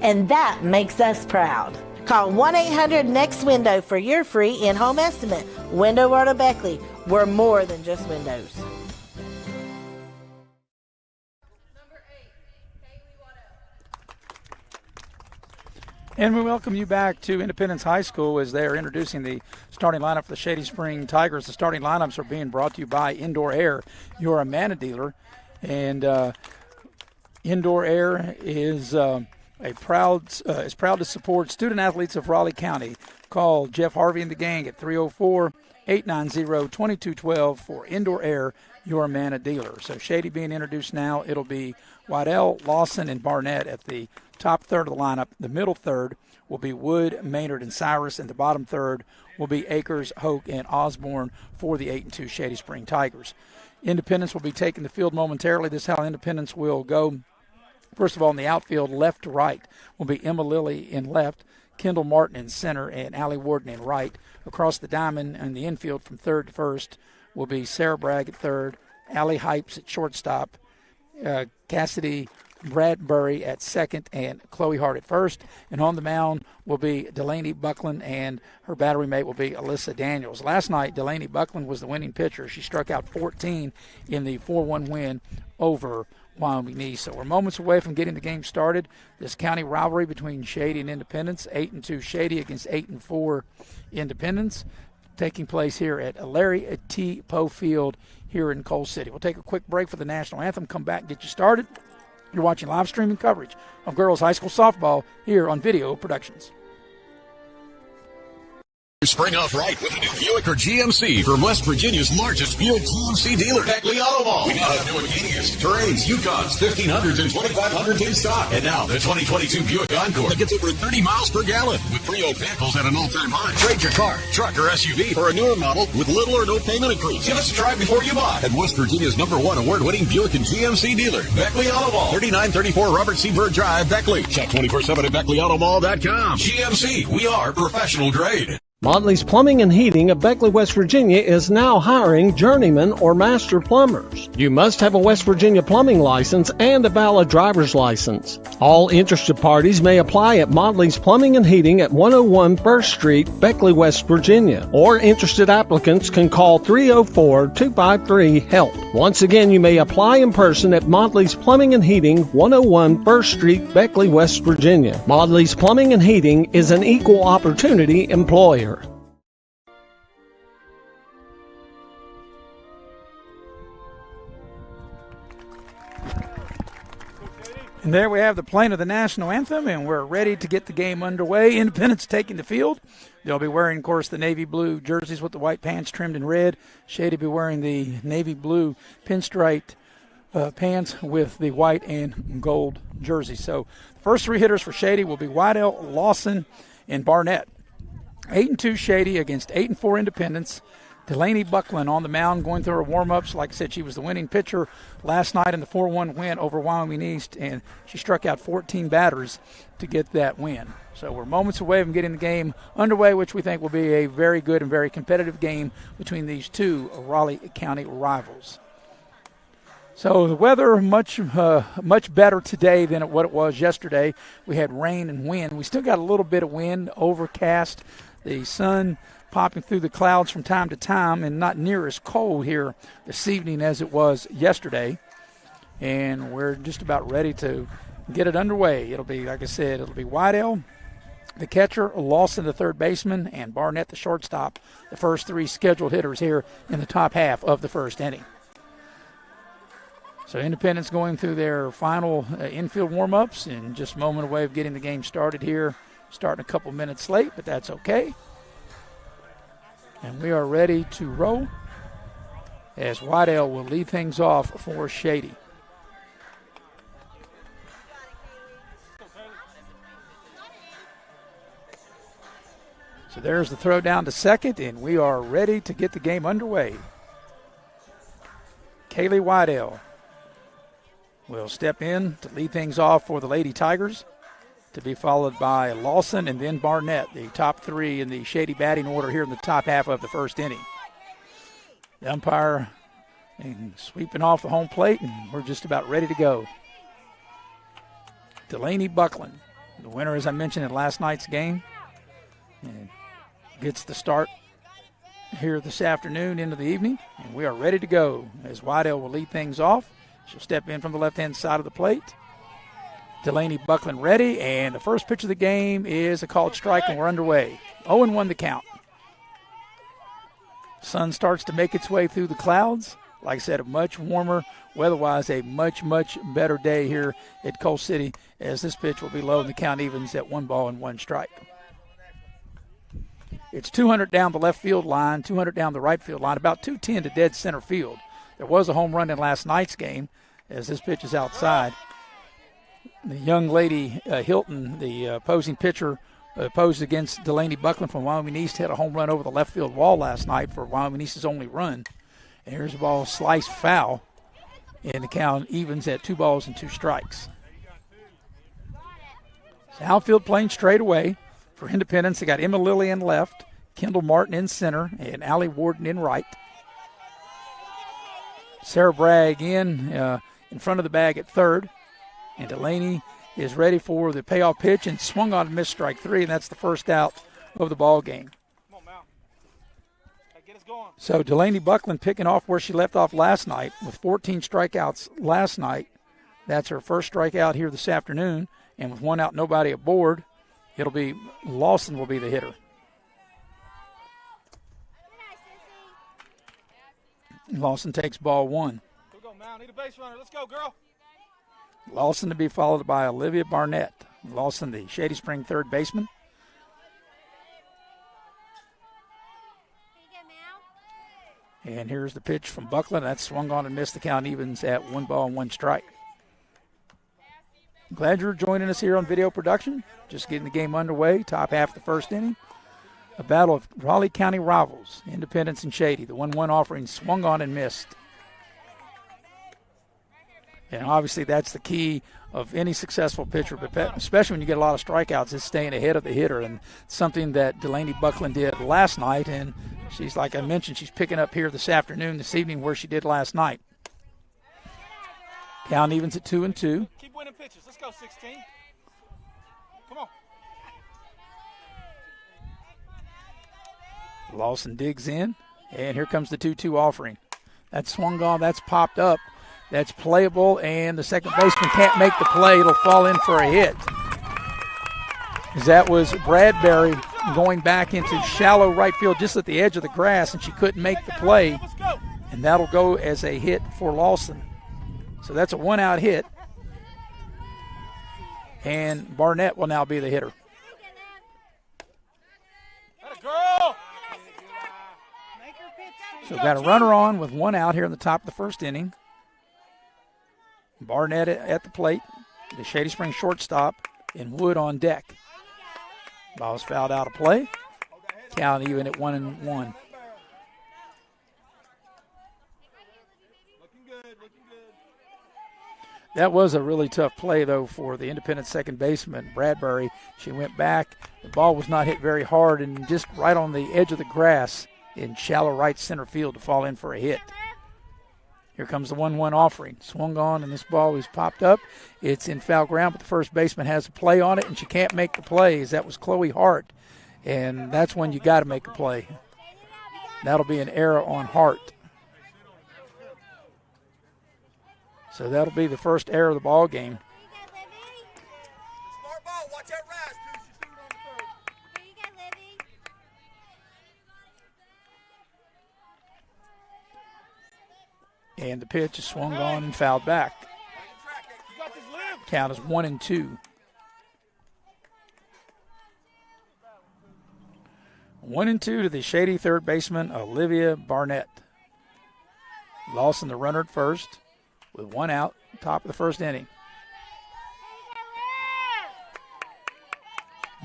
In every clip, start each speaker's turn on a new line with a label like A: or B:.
A: and that makes us proud. Call 1-800-NEXT-WINDOW for your free in-home estimate. Window World of Beckley. We're more than just windows.
B: And we welcome you back to Independence High School as they are introducing the starting lineup for the Shady Spring Tigers. The starting lineups are being brought to you by Indoor Air, your Amana dealer. And Indoor Air is proud to support student athletes of Raleigh County. Call Jeff Harvey and the gang at 304-890-2212 for Indoor Air, your Amana dealer. So Shady being introduced now. It'll be Waddell, Lawson, and Barnett at the top third of the lineup. The middle third will be Wood, Maynard, and Cyrus, and the bottom third will be Akers, Hoke, and Osborne for the 8-2 Shady Spring Tigers. Independence will be taking the field momentarily. This is how Independence will go. First of all, in the outfield, left to right, will be Emma Lilly in left, Kendall Martin in center, and Allie Warden in right. Across the diamond and the infield from third to first will be Sarah Bragg at third, Allie Hypes at shortstop, Cassidy Bradbury at second, and Chloe Hart at first. And on the mound will be Delaney Buckland, and her battery mate will be Alyssa Daniels. Last night, Delaney Buckland was the winning pitcher. She struck out 14 in the 4-1 win over Wyoming East. So we're moments away from getting the game started. This county rivalry between Shady and Independence, 8-2 Shady against 8-4 Independence, taking place here at Larry T. Poe Field here in Coal City. We'll take a quick break for the national anthem, come back and get you started. You're watching live streaming coverage of girls high school softball here on Video Productions.
C: Spring off right with a new Buick or GMC from West Virginia's largest Buick GMC dealer, Beckley Auto Mall. We now have Buick Innings, Terrains, Yukons, 1500s, and 2500s in stock. And now the 2022 Buick Encore that gets over 30 miles per gallon with pre-owned vehicles at an all-time high. Trade your car, truck, or SUV for a newer model with little or no payment increase. Give us a try before you buy at West Virginia's #1 award-winning Buick and GMC dealer, Beckley Auto Mall, 3934 Robert C. Byrd Drive, Beckley. Shop 24/7 at BeckleyAutomall.com. GMC, we are professional grade.
D: Modley's Plumbing and Heating of Beckley, West Virginia is now hiring journeyman or master plumbers. You must have a West Virginia plumbing license and a valid driver's license. All interested parties may apply at Modley's Plumbing and Heating at 101 First Street, Beckley, West Virginia. Or interested applicants can call 304-253-HELP. Once again, you may apply in person at Modley's Plumbing and Heating, 101 First Street, Beckley, West Virginia. Modley's Plumbing and Heating is an equal opportunity employer.
B: And there we have the playing of the national anthem, and we're ready to get the game underway. Independence taking the field. They'll be wearing, of course, the navy blue jerseys with the white pants trimmed in red. Shady will be wearing the navy blue pinstriped pants with the white and gold jersey. So the first three hitters for Shady will be Waddell, Lawson, and Barnett. 8-2 Shady against 8-4 Independence. Delaney Buckland on the mound going through her warm-ups. Like I said, she was the winning pitcher last night in the 4-1 win over Wyoming East, and she struck out 14 batters to get that win. So we're moments away from getting the game underway, which we think will be a very good and very competitive game between these two Raleigh County rivals. So the weather much better today than what it was yesterday. We had rain and wind. We still got a little bit of wind, overcast. The sun popping through the clouds from time to time, and not near as cold here this evening as it was yesterday. And we're just about ready to get it underway. It'll be, like I said, it'll be Waddell, the catcher, Lawson, the third baseman, and Barnett, the shortstop, the first three scheduled hitters here in the top half of the first inning. So Independence going through their final infield warm-ups, and just a moment away of getting the game started here. Starting a couple minutes late, but that's okay. And we are ready to roll as Waddell will lead things off for Shady. So there's the throw down to second, and we are ready to get the game underway. Kaylee Waddell will step in to lead things off for the Lady Tigers, to be followed by Lawson and then Barnett, the top three in the Shady batting order here in the top half of the first inning. The umpire sweeping off the home plate, and we're just about ready to go. Delaney Buckland The winner, as I mentioned in last night's game, and gets the start here this afternoon into the evening, and we are ready to go as Wydell will lead things off. She'll step in from the left-hand side of the plate. Delaney Buckland ready, and the first pitch of the game is a called strike, and we're underway. 0-1 the count. Sun starts to make its way through the clouds. Like I said, a much warmer, weather-wise, a much, much better day here at Coal City, as this pitch will be low and the count evens at 1-1 strike. It's 200 down the left field line, 200 down the right field line, about 210 to dead center field. There was a home run in last night's game, as this pitch is outside. The young lady, Hilton, the opposing pitcher, opposed against Delaney Buckland from Wyoming East, had a home run over the left field wall last night for Wyoming East's only run. And here's the ball sliced foul, and the count evens at 2-2 strikes. So outfield playing straight away for Independence. They got Emma Lilly in left, Kendall Martin in center, and Allie Warden in right. Sarah Bragg in front of the bag at third. And Delaney is ready for the payoff pitch and swung on and missed strike 3, and that's the first out of the ball game. So Delaney Buckland picking off where she left off last night with 14 strikeouts last night. That's her first strikeout here this afternoon, and with 1 out, nobody aboard, it'll be Lawson will be the hitter. Lawson takes ball 1.
E: Here we go, Mal. Need a base runner. Let's go, girl.
B: Lawson to be followed by Olivia Barnett. Lawson, the Shady Spring third baseman. And here's the pitch from Buckland. That's swung on and missed. The count evens at 1-1 strike. Glad you're joining us here on video production. Just getting the game underway. Top half of the first inning. A battle of Raleigh County rivals, Independence and Shady. The 1-1 offering swung on and missed. And obviously that's the key of any successful pitcher, but especially when you get a lot of strikeouts, is staying ahead of the hitter, and something that Delaney Buckland did last night, and she's, like I mentioned, she's picking up here this evening where she did last night. Count evens at 2-2.
E: Keep winning pitches. Let's go, 16. Come on.
B: Lawson digs in, and here comes the 2-2 offering. That's swung on, that's popped up. That's playable, and the second baseman can't make the play. It'll fall in for a hit. That was Bradbury going back into shallow right field just at the edge of the grass, and she couldn't make the play. And that'll go as a hit for Lawson. So that's a 1-out hit. And Barnett will now be the hitter.
E: Girl.
B: So we've got a runner on with 1 out here in the top of the first inning. Barnett at the plate, the Shady Springs shortstop, and Wood on deck. Ball's fouled out of play. Count even at 1-1. That was a really tough play, though, for the Independent second baseman, Bradbury. She went back. The ball was not hit very hard and just right on the edge of the grass in shallow right center field to fall in for a hit. Here comes the 1-1 offering. Swung on, and this ball is popped up. It's in foul ground, but the first baseman has a play on it, and she can't make the plays. That was Chloe Hart, and that's when you got to make a play. That'll be an error on Hart. So that'll be the first error of the ball game.
E: Smart ball. Watch that rise, too. She's threw it on the third.
B: And the pitch is swung on and fouled back. Count is 1-2. 1-2 to the Shady third baseman, Olivia Barnett. Lawson, the runner at first, with 1 out, top of the first inning.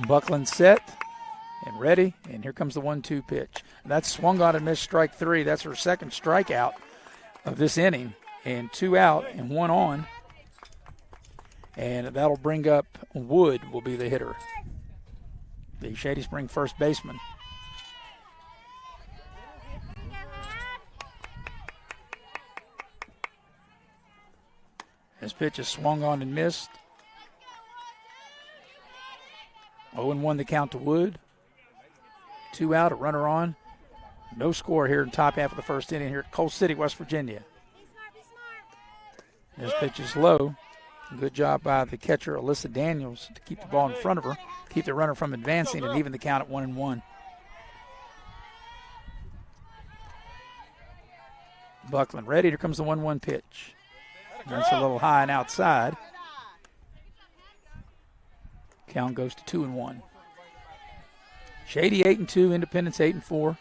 B: Buckland set and ready, and here comes the 1-2 pitch. That's swung on and missed strike 3. That's her second strikeout of this inning, and 2 out and 1 on. And that'll bring up Wood will be the hitter, the Shady Spring first baseman. This pitch is swung on and missed. 0-1 the count to Wood. 2 out, a runner on. No score here in the top half of the first inning here at Coal City, West Virginia. This pitch is low. Good job by the catcher, Alyssa Daniels, to keep the ball in front of her, keep the runner from advancing, and even the count at 1-1. Buckland ready. Here comes the 1-1 pitch. That's a little high and outside. Count goes to 2-1. Shady 8-2, Independence 8-4.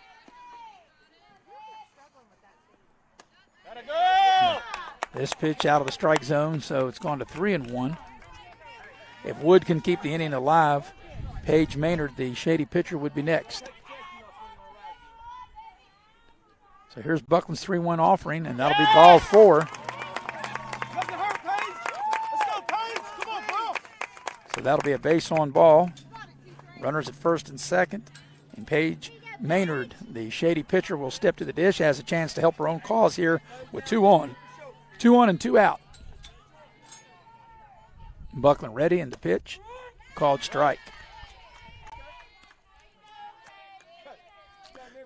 B: This pitch out of the strike zone, so it's gone to 3-1. If Wood can keep the inning alive, Paige Maynard, the Shady pitcher, would be next. So here's Buckland's 3-1 offering, and that'll be ball 4. So that'll be a base on ball. Runners at first and second, and Paige Maynard, the Shady pitcher, will step to the dish, has a chance to help her own cause here with 2 on. 2 on and 2 out. Buckland ready, and the pitch called strike.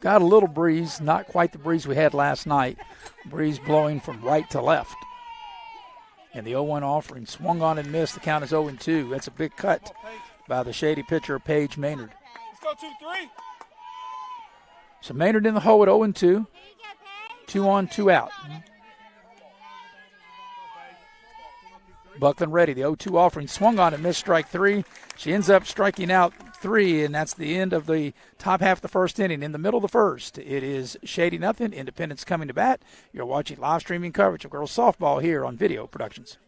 B: Got a little breeze, not quite the breeze we had last night. Breeze blowing from right to left. And the 0-1 offering swung on and missed. The count is 0-2. That's a big cut by the Shady pitcher, Paige Maynard.
E: Let's go 2-3.
B: So Maynard in the hole at 0-2. 2 on, 2 out. Buckland ready. The 0-2 offering swung on and missed, strike 3. She ends up striking out 3, and that's the end of the top half of the first inning. In the middle of the first, it is Shady nothing, Independence coming to bat. You're watching live streaming coverage of girls softball here on Video Productions.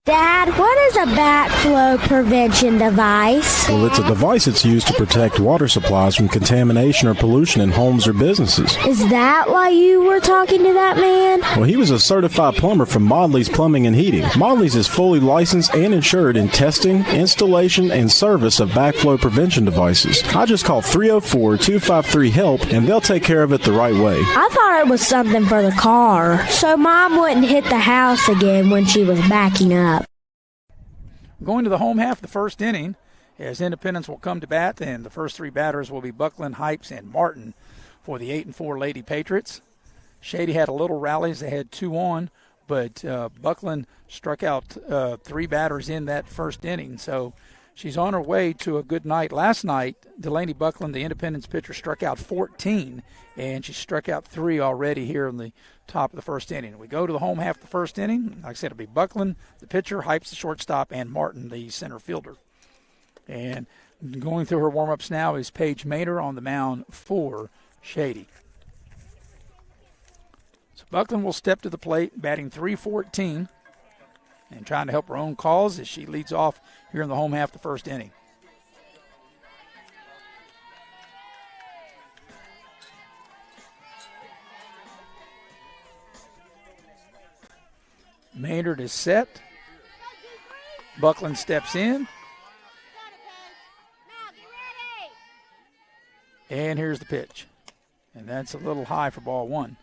F: Dad, what is a backflow prevention device?
G: Well, it's a device that's used to protect water supplies from contamination or pollution in homes or businesses.
F: Is that why you were talking to that man?
G: Well, he was a certified plumber from Modley's Plumbing and Heating. Modley's is fully licensed and insured in testing, installation, and service of backflow prevention devices. I just call 304-253-HELP, and they'll take care of it the right way.
F: I thought it was something for the car, so Mom wouldn't hit the house again when she was backing up.
B: Going to the home half of the first inning, as Independence will come to bat, and the first 3 batters will be Buckland, Hypes, and Martin for the 8-4 Lady Patriots. Shady had a little rallies. They had 2 on, but Buckland struck out 3 batters in that first inning, so she's on her way to a good night. Last night, Delaney Buckland, the Independence pitcher, struck out 14, and she struck out 3 already here in the top of the first inning. We go to the home half of the first inning. Like I said, it'll be Buckland, the pitcher, Hypes, the shortstop, and Martin, the center fielder. And going through her warm-ups now is Paige Maynard on the mound for Shady. So Buckland will step to the plate, batting .314, and trying to help her own cause as she leads off here in the home half of the first inning. Maynard is set. Buckland steps in. And here's the pitch. And that's a little high for ball 1.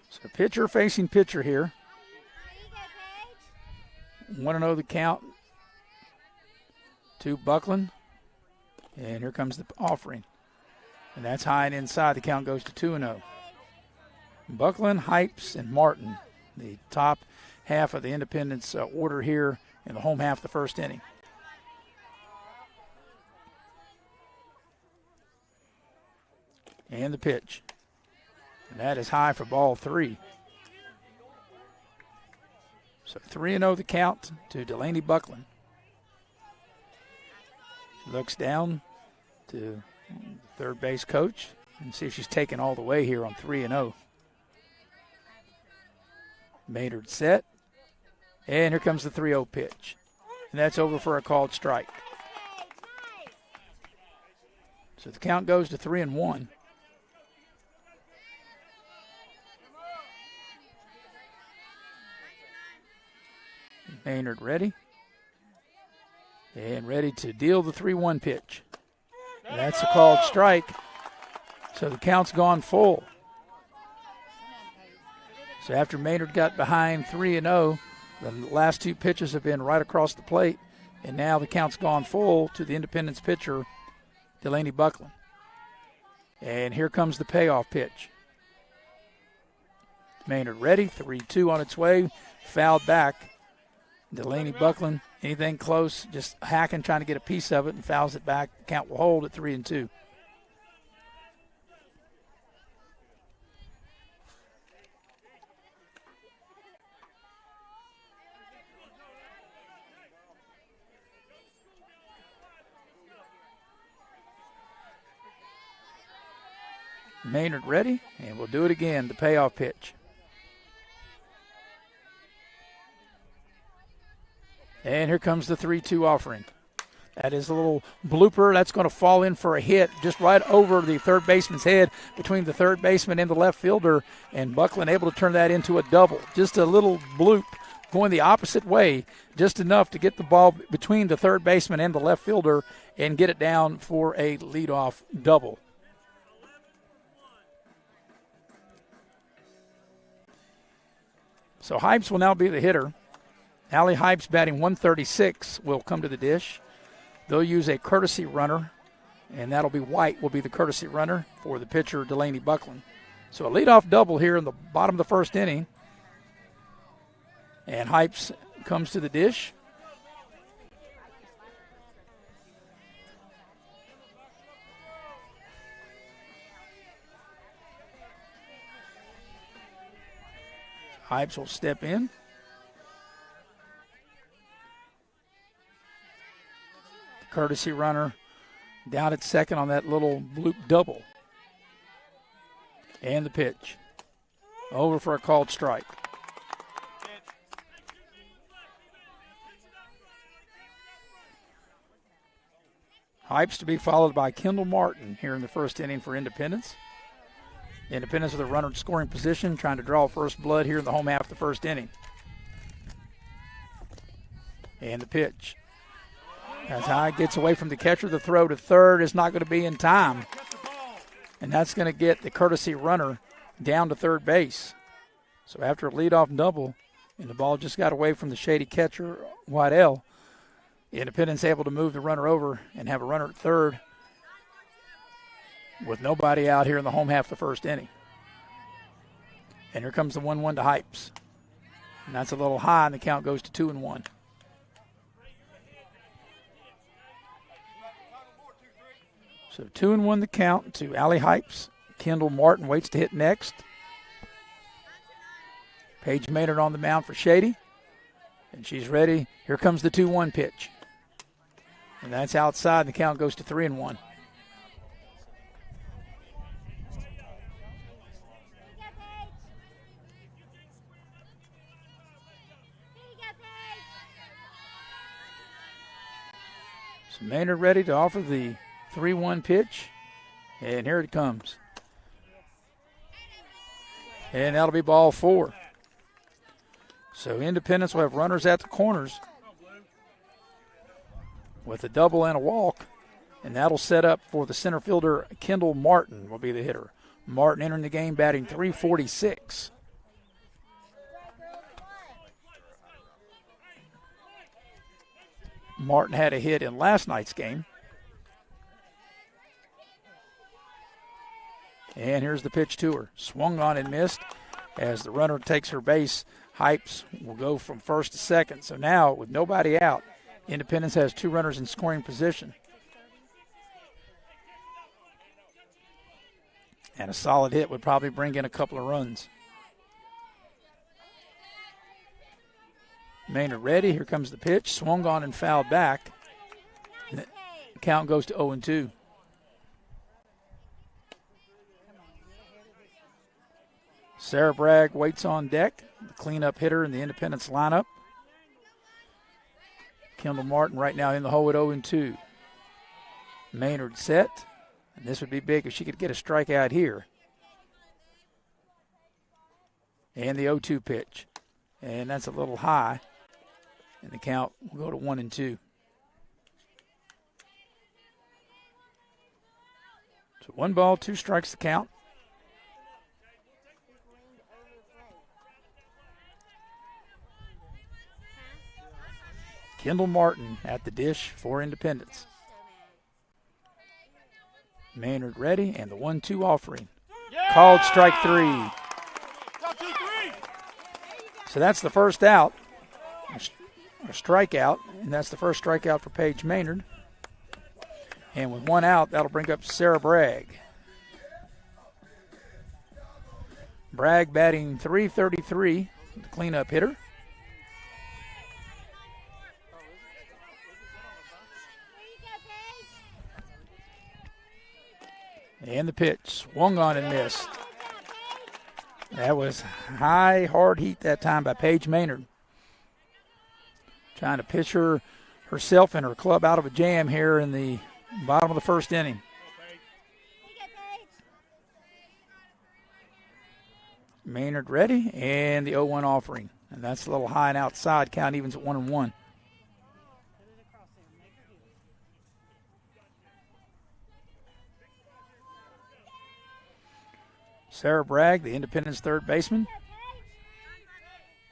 B: So pitcher facing pitcher here. 1-0 the count to Buckland. And here comes the offering. And that's high and inside. The count goes to 2-0. Buckland, Hypes, and Martin, the top half of the Independence order here in the home half of the first inning. And the pitch. And that is high for ball 3. So 3-0 the count to Delaney Buckland. Looks down to the third base coach. And see if she's taken all the way here on 3-0. Maynard set. And here comes the 3-0 pitch. And that's over for a called strike. So the count goes to 3-1. Maynard ready. And ready to deal the 3-1 pitch. And that's a called strike. So the count's gone full. So after Maynard got behind 3-0, the last two pitches have been right across the plate. And now the count's gone full to the Independence pitcher, Delaney Buckland. And here comes the payoff pitch. Maynard ready, 3-2 on its way, fouled back. Delaney Buckland, anything close, just hacking, trying to get a piece of it, and fouls it back. The count will hold at 3-2. Maynard ready, and we'll do it again, the payoff pitch. And here comes the 3-2 offering. That is a little blooper. That's going to fall in for a hit just right over the third baseman's head between the third baseman and the left fielder, and Buckland able to turn that into a double. Just a little bloop going the opposite way, just enough to get the ball between the third baseman and the left fielder and get it down for a leadoff double. So Hypes will now be the hitter. Allie Hypes, batting 136, will come to the dish. They'll use a courtesy runner, and that'll be White will be the courtesy runner for the pitcher, Delaney Buckland. So a leadoff double here in the bottom of the first inning. And Hypes comes to the dish. Hypes will step in. The courtesy runner down at second on that little bloop double. And the pitch. Over for a called strike. Hypes to be followed by Kendall Martin here in the first inning for Independence. Independence with a runner in scoring position, trying to draw first blood here in the home half of the first inning. And the pitch. As high, gets away from the catcher. The throw to third is not going to be in time. And that's going to get the courtesy runner down to third base. So after a leadoff double, and the ball just got away from the Shady catcher, Waddell, Independence able to move the runner over and have a runner at third with nobody out here in the home half of the first inning. And here comes the 1-1 to Hypes. And that's a little high, and the count goes to 2-1. So 2-1 the count to Allie Hypes. Kendall Martin waits to hit next. Paige Maynard on the mound for Shady. And she's ready. Here comes the 2-1 pitch. And that's outside, and the count goes to 3-1. So Maynard ready to offer the 3-1 pitch. And here it comes. And that'll be ball 4. So Independence will have runners at the corners with a double and a walk. And that'll set up for the center fielder, Kendall Martin will be the hitter. Martin entering the game batting .346. Martin had a hit in last night's game. And here's the pitch to her. Swung on and missed. As the runner takes her base, Hypes will go from first to second. So now, with nobody out, Independence has 2 runners in scoring position. And a solid hit would probably bring in a couple of runs. Maynard ready. Here comes the pitch. Swung on and fouled back. And the count goes to 0-2. Sarah Bragg waits on deck, the cleanup hitter in the Independence lineup. Kendall Martin right now in the hole at 0-2. Maynard set, and this would be big if she could get a strikeout here. And the 0-2 pitch, and that's a little high, and the count will go to 1-2. So 1 ball, 2 strikes the count. Kendall Martin at the dish for Independence. Maynard ready, and the 1-2 offering. Called strike 3. So that's the first out, or strikeout, and that's the first strikeout for Paige Maynard. And with 1 out, that'll bring up Sarah Bragg. Bragg batting .333, the cleanup hitter. And the pitch, swung on and missed. That was high, hard heat that time by Paige Maynard. Trying to pitch herself and her club out of a jam here in the bottom of the first inning. Maynard ready, and the 0-1 offering. And that's a little high and outside. Count evens at 1-1. Sarah Bragg, the Independence third baseman.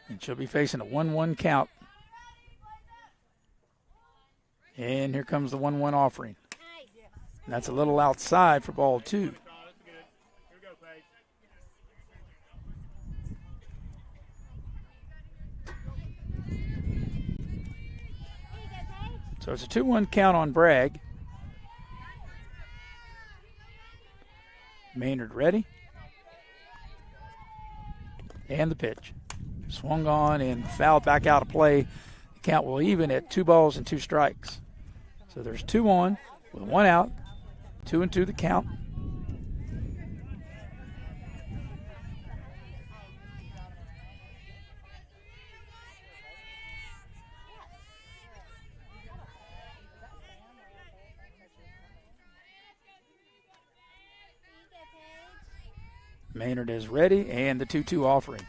B: And she'll be facing a 1-1 count. And here comes the 1-1 offering. And that's a little outside for ball 2. So it's a 2-1 count on Bragg. Maynard ready. And the pitch. Swung on and fouled back out of play. The count will even at 2 balls and 2 strikes. So there's 2 on with 1 out. 2-2 the count. Maynard is ready, and the 2-2 offering.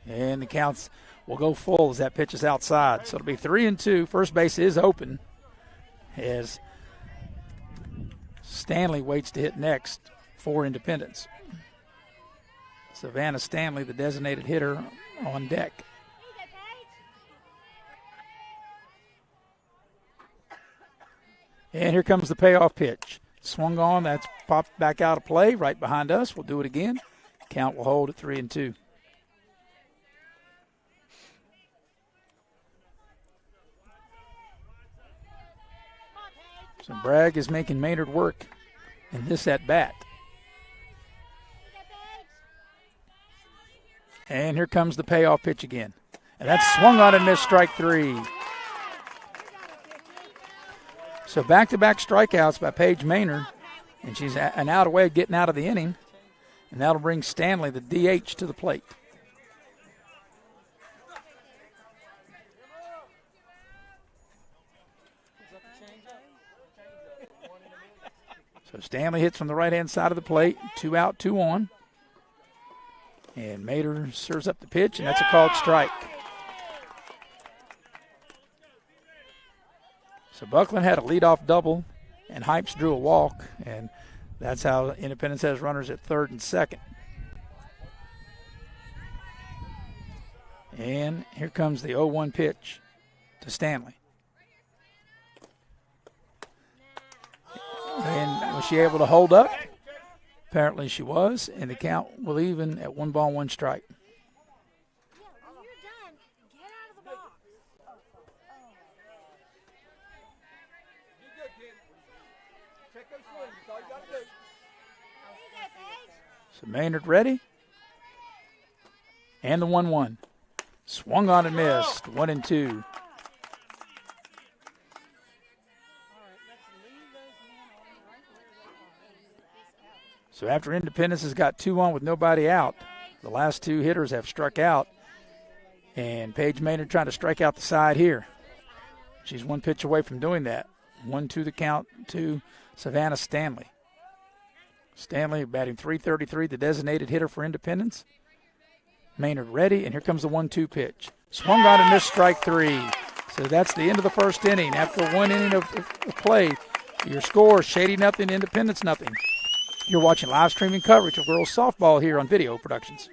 B: And the counts will go full as that pitch is outside. So it'll be 3-2. First base is open as Stanley waits to hit next for Independence. Savannah Stanley, the designated hitter, on deck. And here comes the payoff pitch. Swung on, that's popped back out of play right behind us. We'll do it again. Count will hold at 3-2. So Bragg is making Maynard work in this at bat. And here comes the payoff pitch again. And that's swung on and missed, strike 3. So back-to-back strikeouts by Paige Maynard. And she's an out away getting out of the inning. And that'll bring Stanley, the DH, to the plate. So Stanley hits from the right-hand side of the plate. 2 out, 2 on. And Maynard serves up the pitch, and that's a called strike. So Buckland had a leadoff double, and Hypes drew a walk, and that's how Independence has runners at third and second. And here comes the 0-1 pitch to Stanley. And was she able to hold up? Apparently she was, and the count will even at 1 ball, 1 strike. So Maynard ready. And the 1-1. Swung on and missed. 1-2. So after Independence has got 2 on with nobody out, The last two hitters have struck out, and Paige Maynard trying to strike out the side here. She's one pitch away from doing that. 1-2 the count to Savannah Stanley. Stanley batting .333, the designated hitter for Independence. Maynard ready, and here comes the 1-2 pitch. Swung on and missed, strike three. So that's the end of the first inning. After one inning of play, your score, Shady nothing, Independence nothing. You're watching live streaming coverage of girls softball here on Video Productions.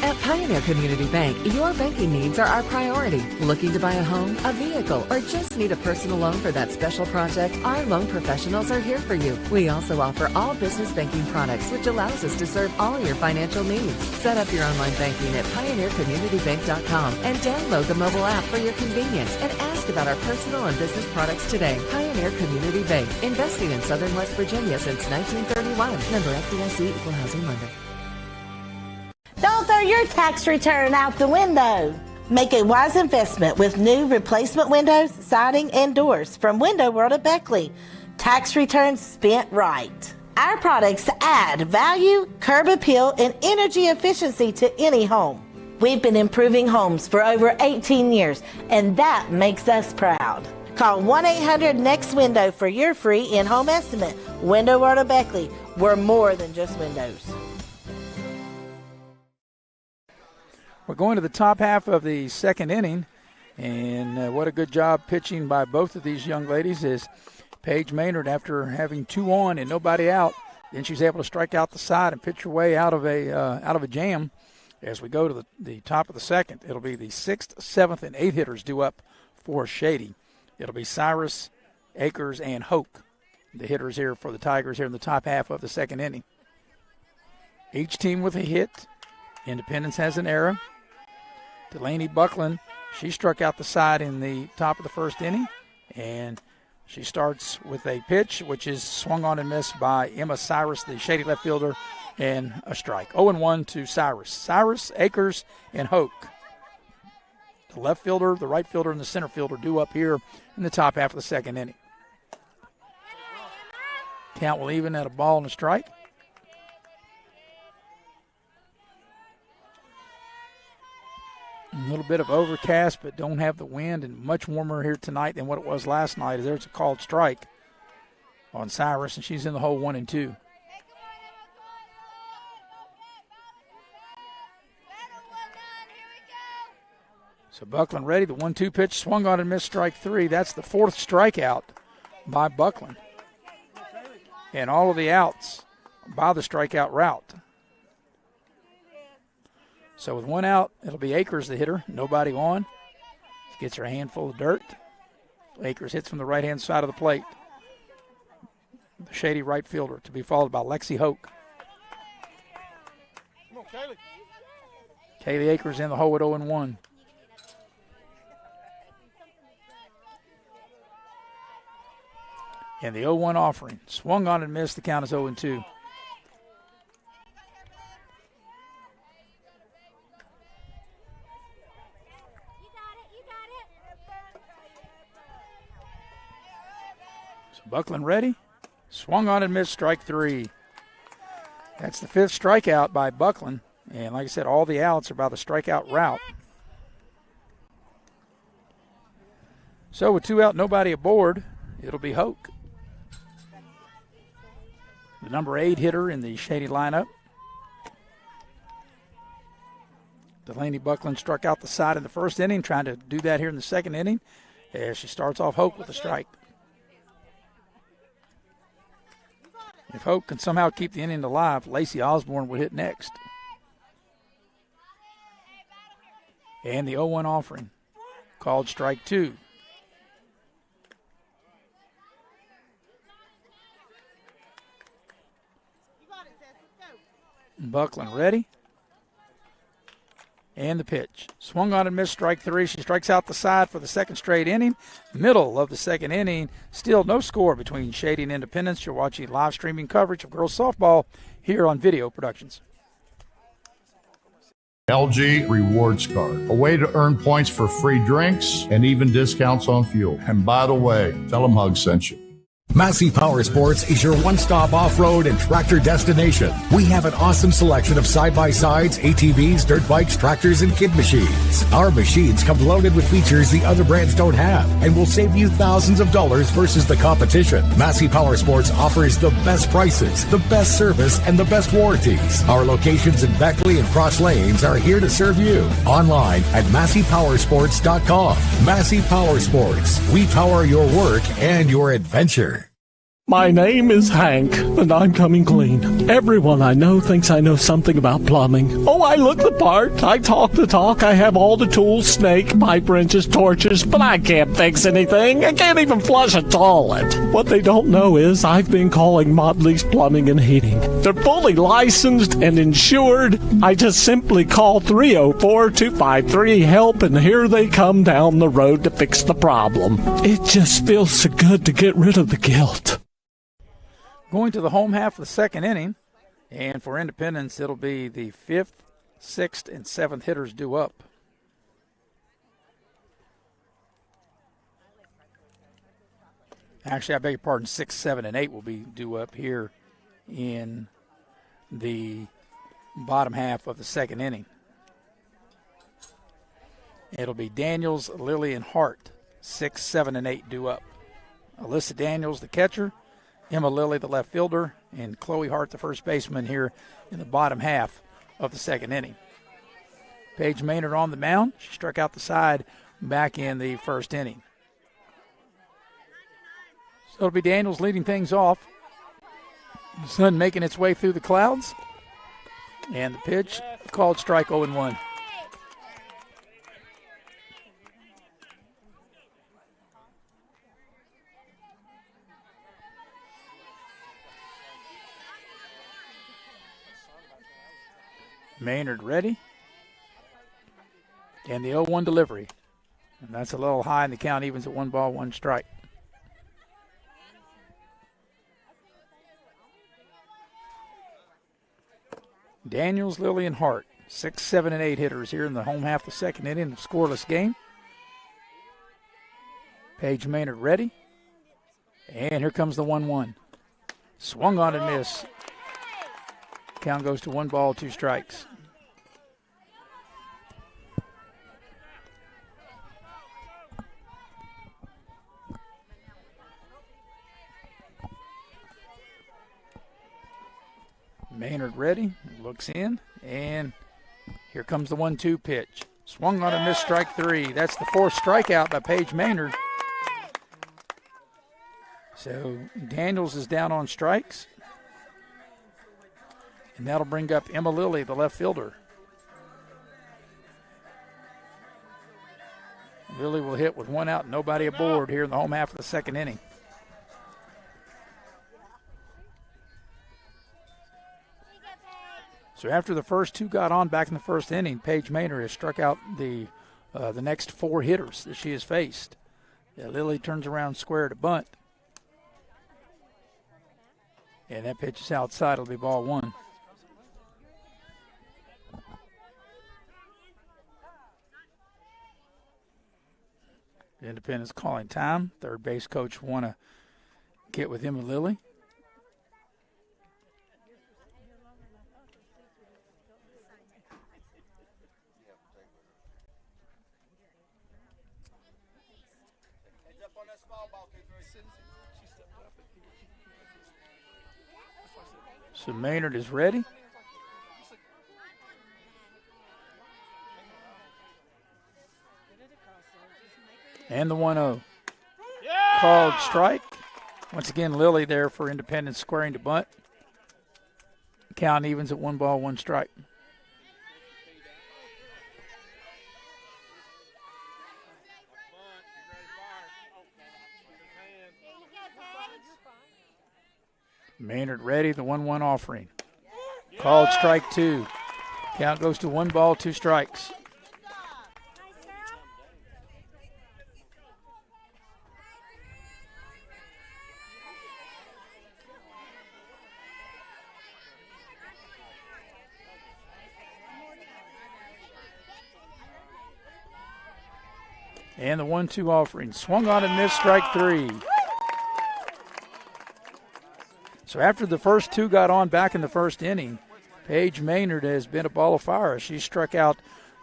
H: At Pioneer Community Bank, your banking needs are our priority. Looking to buy a home, a vehicle, or just need a personal loan for that special project? Our loan professionals are here for you. We also offer all business banking products, which allows us to serve all your financial needs. Set up your online banking at pioneercommunitybank.com and download the mobile app for your convenience and ask about our personal and business products today. Pioneer Community Bank, investing in Southern West Virginia since 1931. Member FDIC, Equal Housing Lender.
A: Don't throw your tax return out the window. Make a wise investment with new replacement windows, siding, and doors from Window World of Beckley. Tax returns spent right. Our products add value, curb appeal, and energy efficiency to any home. We've been improving homes for over 18 years, and that makes us proud. Call 1-800-NEXT-WINDOW for your free in-home estimate. Window World of Beckley. We're more than just windows.
B: We're going to the top half of the second inning, and what a good job pitching by both of these young ladies is Paige Maynard, after having 2 on and nobody out, then she's able to strike out the side and pitch her way out of a jam. As we go to the top of the second, it'll be the 6th, 7th, and 8th hitters due up for Shady. It'll be Cyrus, Akers, and Hoke, the hitters here for the Tigers here in the top half of the second inning. Each team with a hit. Independence has an error. Delaney Buckland, she struck out the side in the top of the first inning, and she starts with a pitch, which is swung on and missed by Emma Cyrus, the Shady left fielder, and a strike. 0-1 to Cyrus. Cyrus, Akers, and Hoke. The left fielder, the right fielder, and the center fielder due up here in the top half of the second inning. Count will even at a ball and a strike. A little bit of overcast, but don't have the wind, and much warmer here tonight than what it was last night. There's a called strike on Cyrus, and she's in the hole 1-2. So Buckland ready. The 1-2 pitch swung on and missed, strike three. That's the 4th strikeout by Buckland. And all of the outs by the strikeout route. So with 1 out, it'll be Akers the hitter. Nobody on. Gets her handful of dirt. Akers hits from the right-hand side of the plate. The Shady right fielder, to be followed by Lexi Hoke.
E: Come on, Kaylee.
B: Kaylee Akers in the hole at 0-1. And the 0-1 offering. Swung on and missed. The count is 0-2. Buckland ready. Swung on and missed, strike three. That's the 5th strikeout by Buckland. And like I said, all the outs are by the strikeout route. So with 2 out, nobody aboard, it'll be Hoke, the number 8 hitter in the Shady lineup. Delaney Buckland struck out the side in the first inning, trying to do that here in the second inning as she starts off Hoke with a strike. If Hoke can somehow keep the inning alive, Lacey Osborne would hit next. And the 0-1 offering, called strike 2. Buckland ready. And the pitch. Swung on and missed, strike 3. She strikes out the side for the second straight inning. Middle of the second inning. Still no score between Shady and Independence. You're watching live streaming coverage of girls softball here on Video Productions.
I: LG Rewards Card, a way to earn points for free drinks and even discounts on fuel. And by the way, tell them Hug sent you.
J: Massey Power Sports is your one-stop off-road and tractor destination. We have an awesome selection of side-by-sides, ATVs, dirt bikes, tractors, and kid machines. Our machines come loaded with features the other brands don't have and will save you thousands of dollars versus the competition. Massey Power Sports offers the best prices, the best service, and the best warranties. Our locations in Beckley and Cross Lanes are here to serve you. Online at MasseyPowersports.com. Massey Power Sports. We power your work and your adventure.
D: My name is Hank, and I'm coming clean. Everyone I know thinks I know something about plumbing. Oh, I look the part. I talk the talk. I have all the tools, snake, pipe wrenches, torches, but I can't fix anything. I can't even flush a toilet. What they don't know is I've been calling Modley's Plumbing and Heating. They're fully licensed and insured. I just simply call 304-253-HELP, and here they come down the road to fix the problem. It just feels so good to get rid of the guilt.
B: Going to the home half of the second inning, and for Independence, it'll be the 5th, 6th, and 7th hitters due up. Actually, I beg your pardon, 6, 7, and 8 will be due up here in the bottom half of the second inning. It'll be Daniels, Lilly, and Hart, 6, 7, and 8 due up. Alyssa Daniels, the catcher, Emma Lilly, the left fielder, and Chloe Hart, the first baseman, here in the bottom half of the second inning. Paige Maynard on the mound. She struck out the side back in the first inning. So it'll be Daniels leading things off. The sun making its way through the clouds. And the pitch called strike 0-1. Maynard ready. And the 0-1 delivery. And that's a little high, and the count evens at 1 ball, 1 strike. Daniels, Lilly, and Hart, 6, 7, and 8 hitters here in the home half of the second inning, a scoreless game. Paige Maynard ready. And here comes the 1-1. Swung on and missed. Count goes to 1 ball, 2 strikes. Maynard ready, looks in, and here comes the 1-2 pitch. Swung on and missed, strike 3. That's the 4th strikeout by Paige Maynard. So Daniels is down on strikes. And that'll bring up Emma Lilly, the left fielder. Lilly will hit with 1 out, nobody aboard here in the home half of the second inning. So after the first 2 got on back in the first inning, Paige Maynard has struck out the next 4 hitters that she has faced. Lilly turns around square to bunt. And that pitch is outside. It'll be ball 1. Independence calling time. Third base coach want to get with Emma Lilly. So Maynard is ready. And the 1-0. Yeah! Called strike. Once again, Lilly there for Independence squaring to bunt. Count evens at 1 ball, 1 strike. Maynard ready, the 1-1 offering. Called strike 2. Count goes to 1 ball, 2 strikes. And the 1-2 offering. Swung on and missed, strike 3. So after the first two got on back in the first inning, Paige Maynard has been a ball of fire. She struck out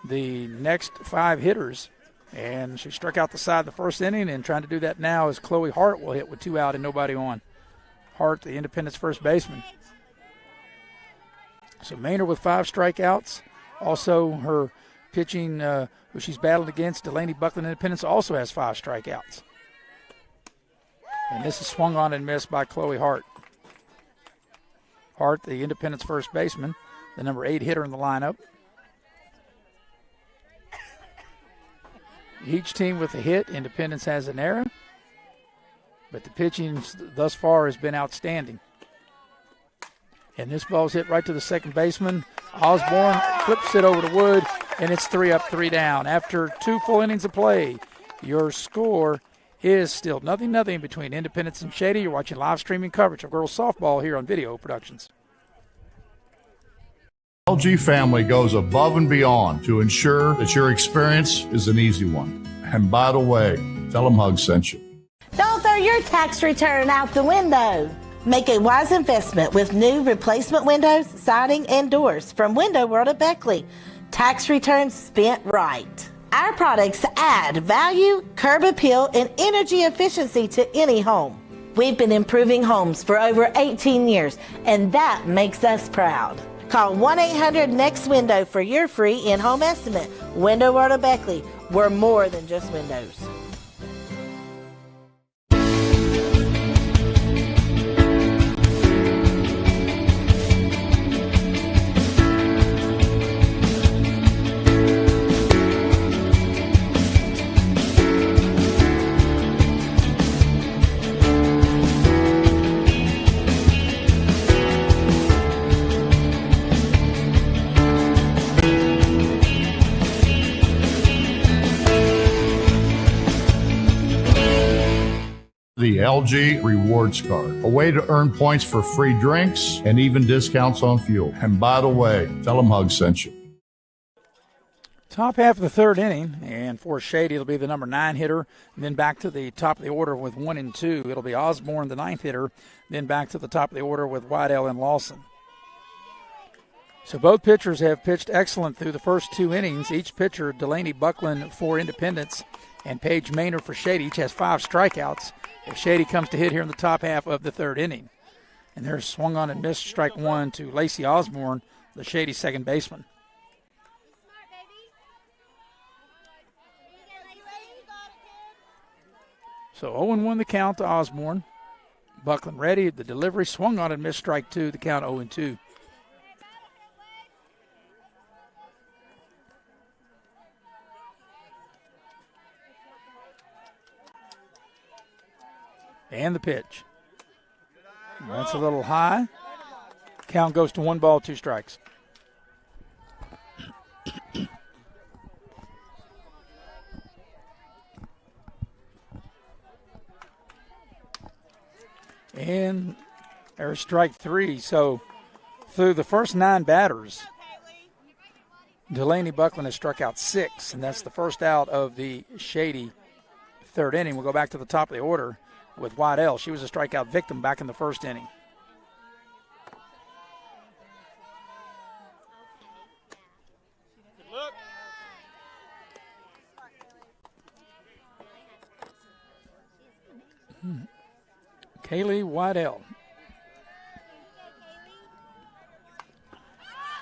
B: the next 5 hitters, and she struck out the side of the first inning, and trying to do that now is Chloe Hart will hit with 2 out and nobody on. Hart, the Independence first baseman. So Maynard with 5 strikeouts. Also her pitching, who she's battled against, Delaney Buckland Independence, also has 5 strikeouts. And this is swung on and missed by Chloe Hart. Hart, the Independence first baseman, the number 8 hitter in the lineup. Each team with a hit. Independence has an error, but the pitching thus far has been outstanding. And this ball's hit right to the second baseman. Osborne flips it over to Wood, and it's 3 up, 3 down. After 2 full innings of play, your score is still 0-0 between Independence and Shady. You're watching live streaming coverage of girls softball here on Video Productions.
I: LG Family goes above and beyond to ensure that your experience is an easy one. And by the way, tell them Hug sent you.
A: Don't throw your tax return out the window. Make a wise investment with new replacement windows, siding, and doors from Window World at Beckley. Tax returns spent right. Our products add value, curb appeal, and energy efficiency to any home. We've been improving homes for over 18 years, and that makes us proud. Call 1-800-NEXT-WINDOW for your free in-home estimate. Window World of Beckley. We're more than just windows.
I: The LG Rewards Card, a way to earn points for free drinks and even discounts on fuel. And by the way, tell them Hug sent you.
B: Top half of the third inning, and for Shady, it'll be the number 9 hitter. And then back to the top of the order with 1 and 2. It'll be Osborne, the 9th hitter. Then back to the top of the order with Whitell and Lawson. So both pitchers have pitched excellent through the first 2 innings. Each pitcher, Delaney Buckland for Independence and Paige Maynard for Shady, each has 5 strikeouts. If Shady comes to hit here in the top half of the third inning. And there's swung on and missed strike 1 to Lacey Osborne, the Shady second baseman. So 0-1 the count to Osborne. Buckland ready. The delivery swung on and missed strike 2. The count 0-2. And the pitch. That's a little high. Count goes to 1 ball, 2 strikes. And there's strike 3. So through the first 9 batters, Delaney Buckland has struck out 6, and that's the first out of the Shady third inning. We'll go back to the top of the order with Whitell. She was a strikeout victim back in the first inning.
E: Good look.
B: Kaylee Whitell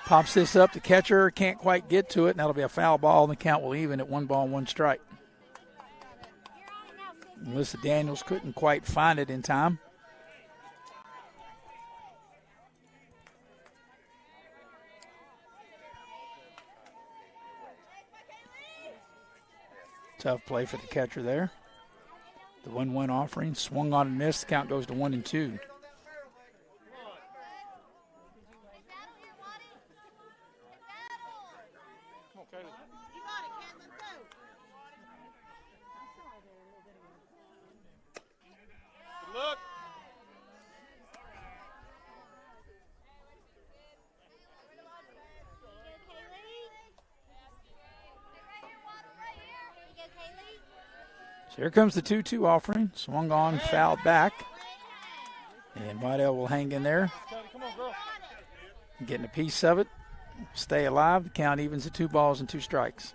B: pops this up. The catcher can't quite get to it, and that'll be a foul ball, and the count will even at 1 ball, 1 strike. Melissa Daniels couldn't quite find it in time. Tough play for the catcher there. The 1-1 offering, swung on and missed. The count goes to 1 and 2.
E: Look.
B: So here comes the 2-2 offering. Swung on, fouled back. And Whitell will hang in there. Getting a piece of it. Stay alive. The count evens at 2 balls and 2 strikes.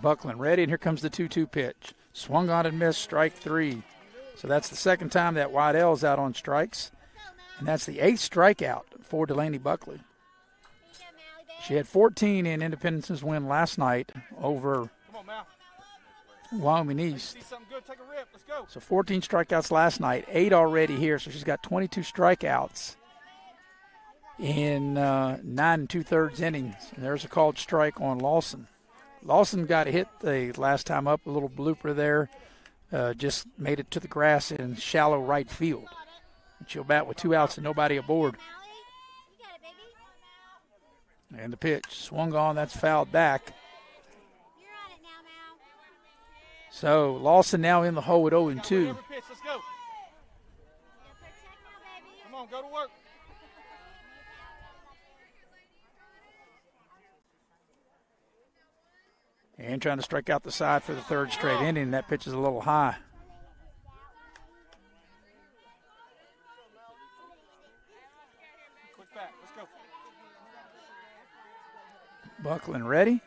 B: Buckland ready, and here comes the 2-2 pitch. Swung on and missed, strike 3. So that's the second time that Whitell's out on strikes, and that's the 8th strikeout for Delaney Buckley. She had 14 in Independence's win last night over Wyoming East. So 14 strikeouts last night, 8 already here, so she's got 22 strikeouts in 9 2/3 innings. And there's a called strike on Lawson. Lawson got hit the last time up, a little blooper there. Just made it to the grass in shallow right field. And she'll bat with 2 outs and nobody aboard. And the pitch swung on, that's fouled back. So Lawson now in the hole at 0-2.
E: Come on, go to work.
B: And trying to strike out the side for the 3rd straight inning. That pitch is a little high.
E: Quick back. Let's go.
B: Buckland ready.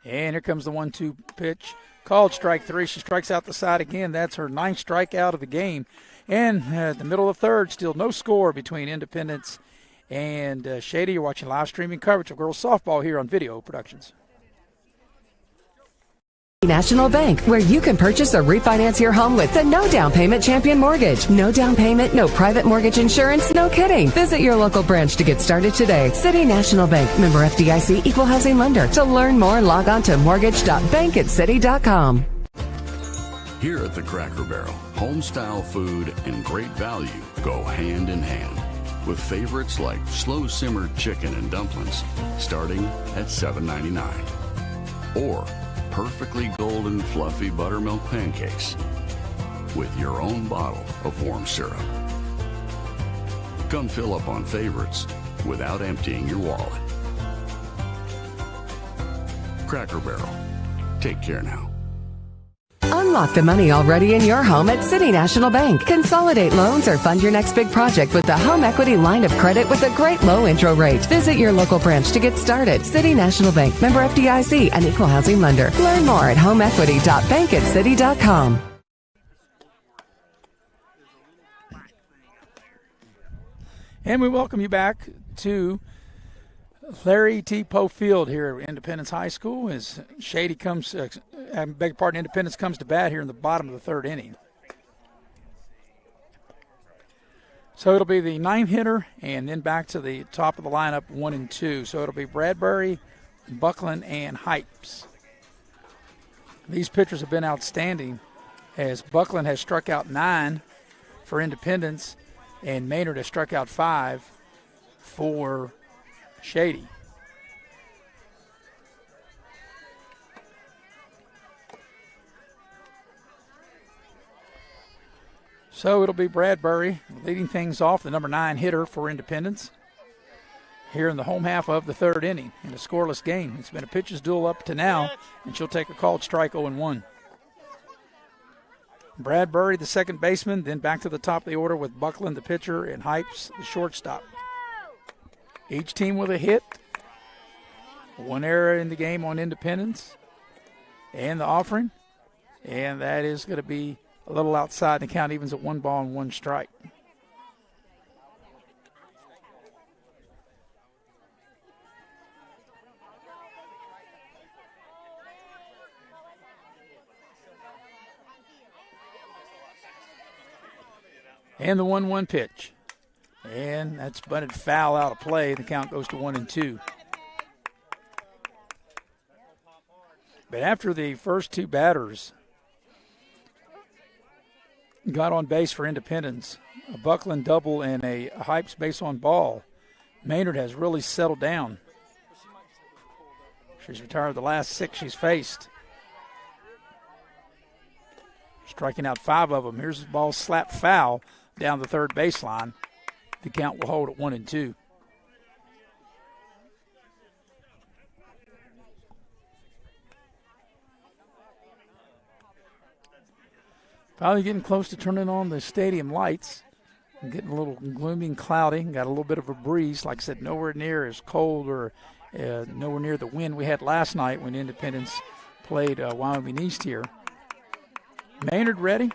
B: And here comes the 1-2 pitch. Called strike 3. She strikes out the side again. That's her 9th strikeout of the game. And at the middle of the 3rd, still no score between Independence and Shady. You're watching live streaming coverage of girls softball here on Video Productions.
H: National Bank, where you can purchase or refinance your home with the no down payment Champion Mortgage. No down payment, no private mortgage insurance, no kidding. Visit your local branch to get started today. City National Bank, member FDIC, equal housing lender. To learn more, log on to mortgage.bankatcity.com.
C: Here at the Cracker Barrel, home-style food and great value go hand in hand, with favorites like slow-simmered chicken and dumplings starting at $7.99. Or perfectly golden, fluffy buttermilk pancakes with your own bottle of warm syrup. Come fill up on favorites without emptying your wallet. Cracker Barrel. Take care now.
H: Unlock the money already in your home at City National Bank. Consolidate loans or fund your next big project with the home equity line of credit with a great low intro rate. Visit your local branch to get started. City National Bank, member FDIC, and equal housing lender. Learn more at homeequity.bankatcity.com.
B: And we welcome you back to Larry T. Poe Field here at Independence High School as Shady comes, Independence comes to bat here in the bottom of the 3rd inning. So it'll be the 9th hitter and then back to the top of the lineup, 1 and 2. So it'll be Bradbury, Buckland, and Hypes. These pitchers have been outstanding as Buckland has struck out 9 for Independence and Maynard has struck out 5 for Shady. So it'll be Bradbury leading things off, the number 9 hitter for Independence here in the home half of the 3rd inning in a scoreless game. It's been a pitcher's duel up to now, and she'll take a called strike 0-1. Bradbury, the second baseman, then back to the top of the order with Buckland, the pitcher, and Hypes, the shortstop. Each team with a hit. 1 error in the game on Independence and the offering. And that is going to be a little outside. The count evens at 1 ball and 1 strike. And the 1-1 pitch. And that's bunted foul out of play. The count goes to 1 and 2. But after the first 2 batters got on base for Independence, a Buckland double and a Hypes base on ball, Maynard has really settled down. She's retired the last 6 she's faced. striking out 5 of them. Here's the ball slapped foul down the third baseline. The count will hold at 1-2. Finally getting close to turning on the stadium lights. Getting a little gloomy and cloudy. Got a little bit of a breeze. Like I said, nowhere near as cold or nowhere near the wind we had last night when Independence played Wyoming East here. Maynard ready.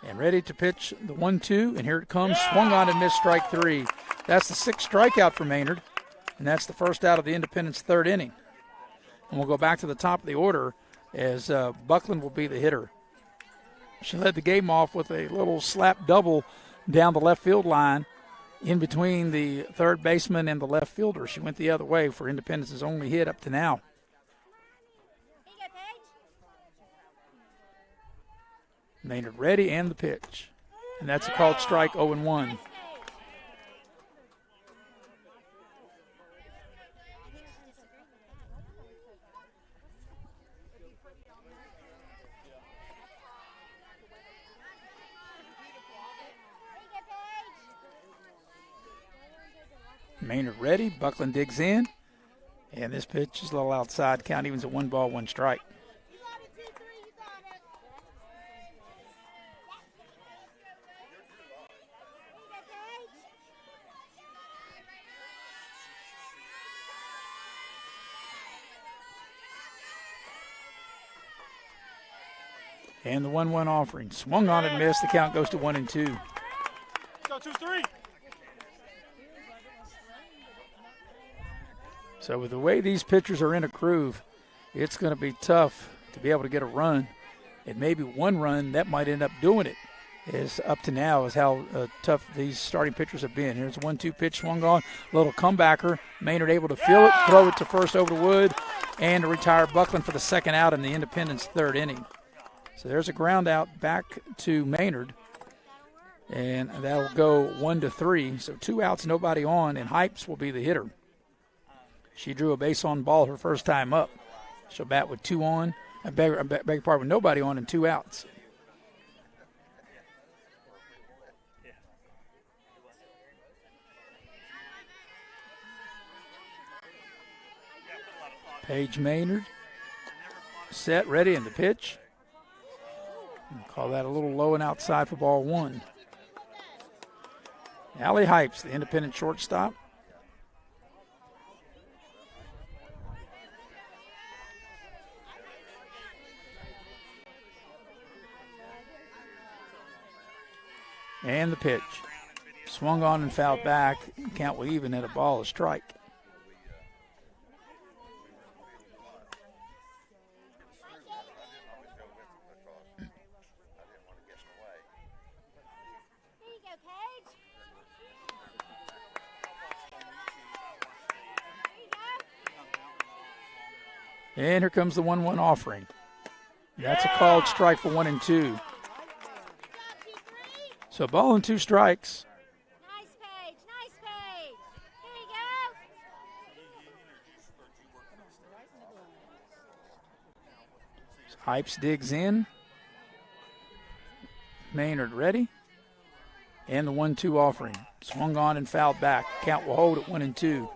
B: And ready to pitch the 1-2. And here it comes. Swung on and missed strike 3. That's the 6th strikeout for Maynard. And that's the first out of the Independence third inning. And we'll go back to the top of the order as Buckland will be the hitter. She led the game off with a little slap double down the left field line in between the third baseman and the left fielder. She went the other way for Independence's only hit up to now. Maynard ready and the pitch. And that's a called strike 0-1. Maynard ready. Buckland digs in. And this pitch is a little outside. Count evens at 1 ball, 1 strike. And the 1-1 offering. Swung on and missed. The count goes to 1-2.
E: Go 2-3.
B: So with the way these pitchers are in a groove, it's going to be tough to be able to get a run. And maybe 1 run, that might end up doing it. Is up to now is how tough these starting pitchers have been. Here's a 1-2 pitch swung on. A little comebacker. Maynard able to feel it, throw it to first over to Wood, and to retire Buckland for the second out in the Independence third inning. So there's a ground out back to Maynard. And that'll go 1-3. So 2 outs, nobody on, and Hypes will be the hitter. She drew a base on ball her first time up. She'll bat with 2 on. I beg your pardon, with nobody on and 2 outs. Paige Maynard set, ready, and the pitch. Call that a little low and outside for ball 1. Allie Hypes, the Independent shortstop. And the pitch. Swung on and fouled back. Count will even at a ball, a strike. And here comes the 1-1 offering. That's a called strike for 1-2. So ball and 2 strikes.
K: Nice, Paige. Nice, Paige. Here you go.
B: Hypes digs in. Maynard ready. And the 1-2 offering. Swung on and fouled back. Count will hold at 1-2.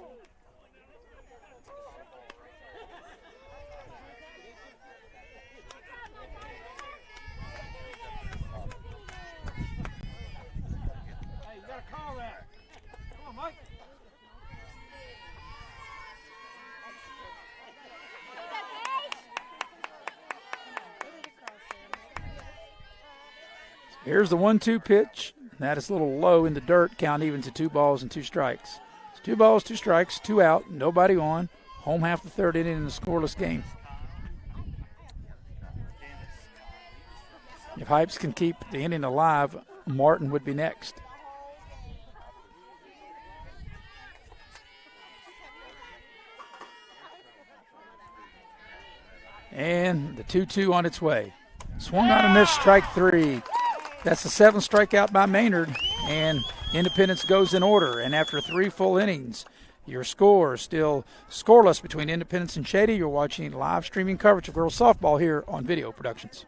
B: Here's the 1-2 pitch. That is a little low in the dirt. Count even to 2 balls and 2 strikes. It's 2 balls, 2 strikes, 2 out, nobody on. Home half the third inning in a scoreless game. If Hypes can keep the inning alive, Martin would be next. And the 2-2 on its way. Swung on and missed, strike 3. That's the 7th strikeout by Maynard, and Independence goes in order. And after 3 full innings, your score is still scoreless between Independence and Shady. You're watching live streaming coverage of girls softball here on Video Productions.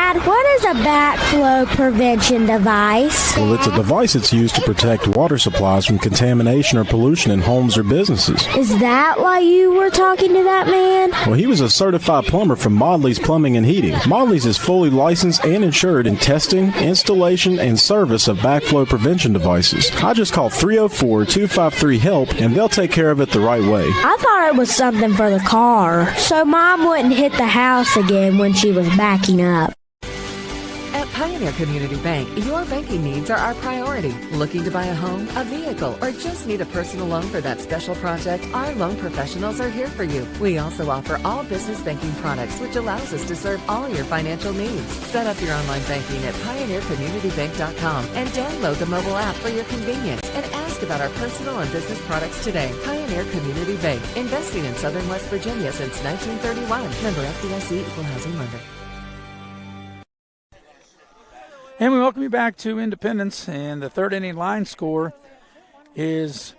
F: Dad, what is a backflow prevention device?
G: Well, it's a device that's used to protect water supplies from contamination or pollution in homes or businesses.
F: Is that why you were talking to that man?
G: Well, he was a certified plumber from Modley's Plumbing and Heating. Modley's is fully licensed and insured in testing, installation, and service of backflow prevention devices. I just call 304-253-HELP, and they'll take care of it the right way.
F: I thought it was something for the car, so Mom wouldn't hit the house again when she was backing up.
H: At Pioneer Community Bank, your banking needs are our priority. Looking to buy a home, a vehicle, or just need a personal loan for that special project? Our loan professionals are here for you. We also offer all business banking products, which allows us to serve all your financial needs. Set up your online banking at pioneercommunitybank.com and download the mobile app for your convenience and ask about our personal and business products today. Pioneer Community Bank, investing in Southern West Virginia since 1931. Member FDIC, Equal Housing Lender.
B: And we welcome you back to Independence, and the third inning line score is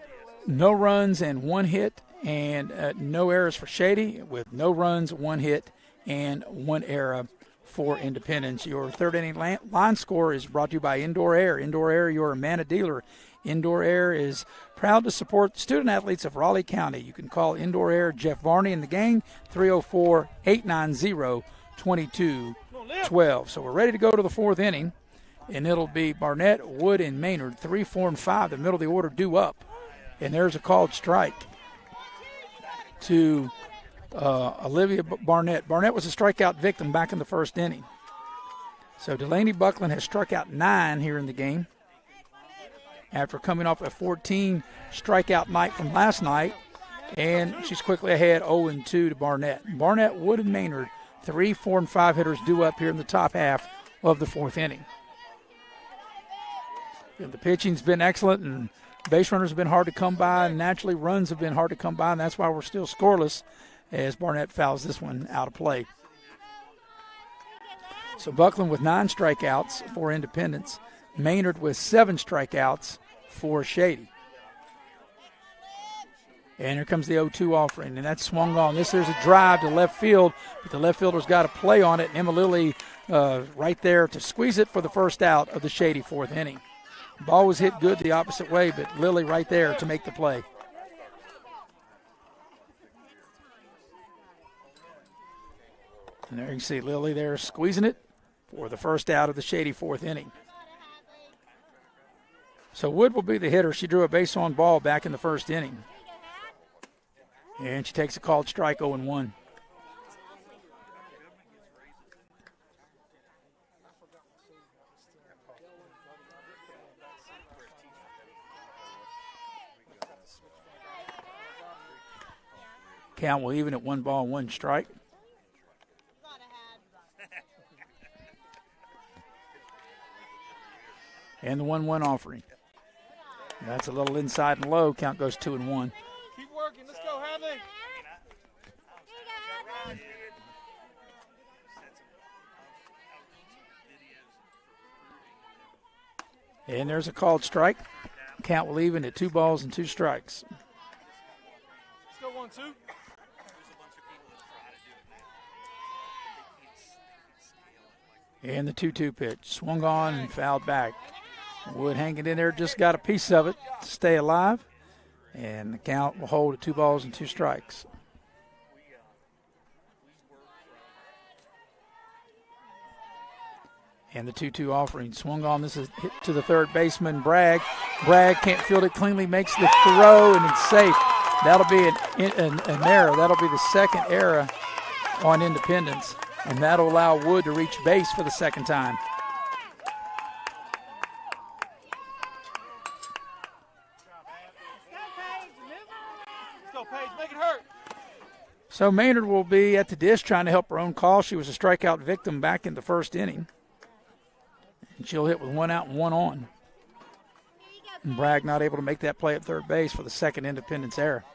B: no runs and one hit, and no errors for Shady, with no runs, one hit, and one error for Independence. Your third inning line score is brought to you by Indoor Air. Indoor Air, your Amana dealer. Indoor Air is proud to support student athletes of Raleigh County. You can call Indoor Air Jeff Varney and the gang, 304-890-2212. So we're ready to go to the fourth inning. And it'll be Barnett, Wood, and Maynard, 3, 4, and 5, the middle of the order due up. And there's a called strike to Olivia Barnett. Barnett was a strikeout victim back in the first inning. So Delaney Buckland has struck out 9 here in the game after coming off a 14 strikeout night from last night. And she's quickly ahead 0-2 to Barnett. Barnett, Wood, and Maynard, 3, 4, and 5 hitters due up here in the top half of the fourth inning. And the pitching's been excellent, and base runners have been hard to come by, and naturally runs have been hard to come by, and that's why we're still scoreless as Barnett fouls this one out of play. So Buckland with 9 strikeouts for Independence. Maynard with 7 strikeouts for Shady. And here comes the 0-2 offering, and that's swung on. There's a drive to left field, but the left fielder's got a play on it, and Emma Lilly right there to squeeze it for the first out of the Shady fourth inning. Ball was hit good the opposite way, but Lilly right there to make the play. And there you can see Lilly there squeezing it for the first out of the Shady fourth inning. So Wood will be the hitter. She drew a base on ball back in the first inning. And she takes a called strike, 0-1. Count will even at 1 ball, 1 strike. And the 1-1 offering. That's a little inside and low. Count goes 2-1.
E: Keep working. Let's go, Hadley.
B: And there's a called strike. Count will even at 2 balls and 2 strikes.
E: Let's go 1-2.
B: And the 2-2 pitch. Swung on and fouled back. Wood hanging in there, just got a piece of it to stay alive. And the count will hold at 2 balls and 2 strikes. And the 2-2 offering swung on. This is hit to the third baseman, Bragg. Bragg can't field it cleanly, makes the throw, and it's safe. That'll be an error. That'll be the second error on Independence. And that'll allow Wood to reach base for the second time.
E: Let's go, Paige. Make it hurt.
B: So Maynard will be at the dish trying to help her own call. She was a strikeout victim back in the first inning. And she'll hit with 1 out and 1 on. And Bragg not able to make that play at third base for the second Independence error.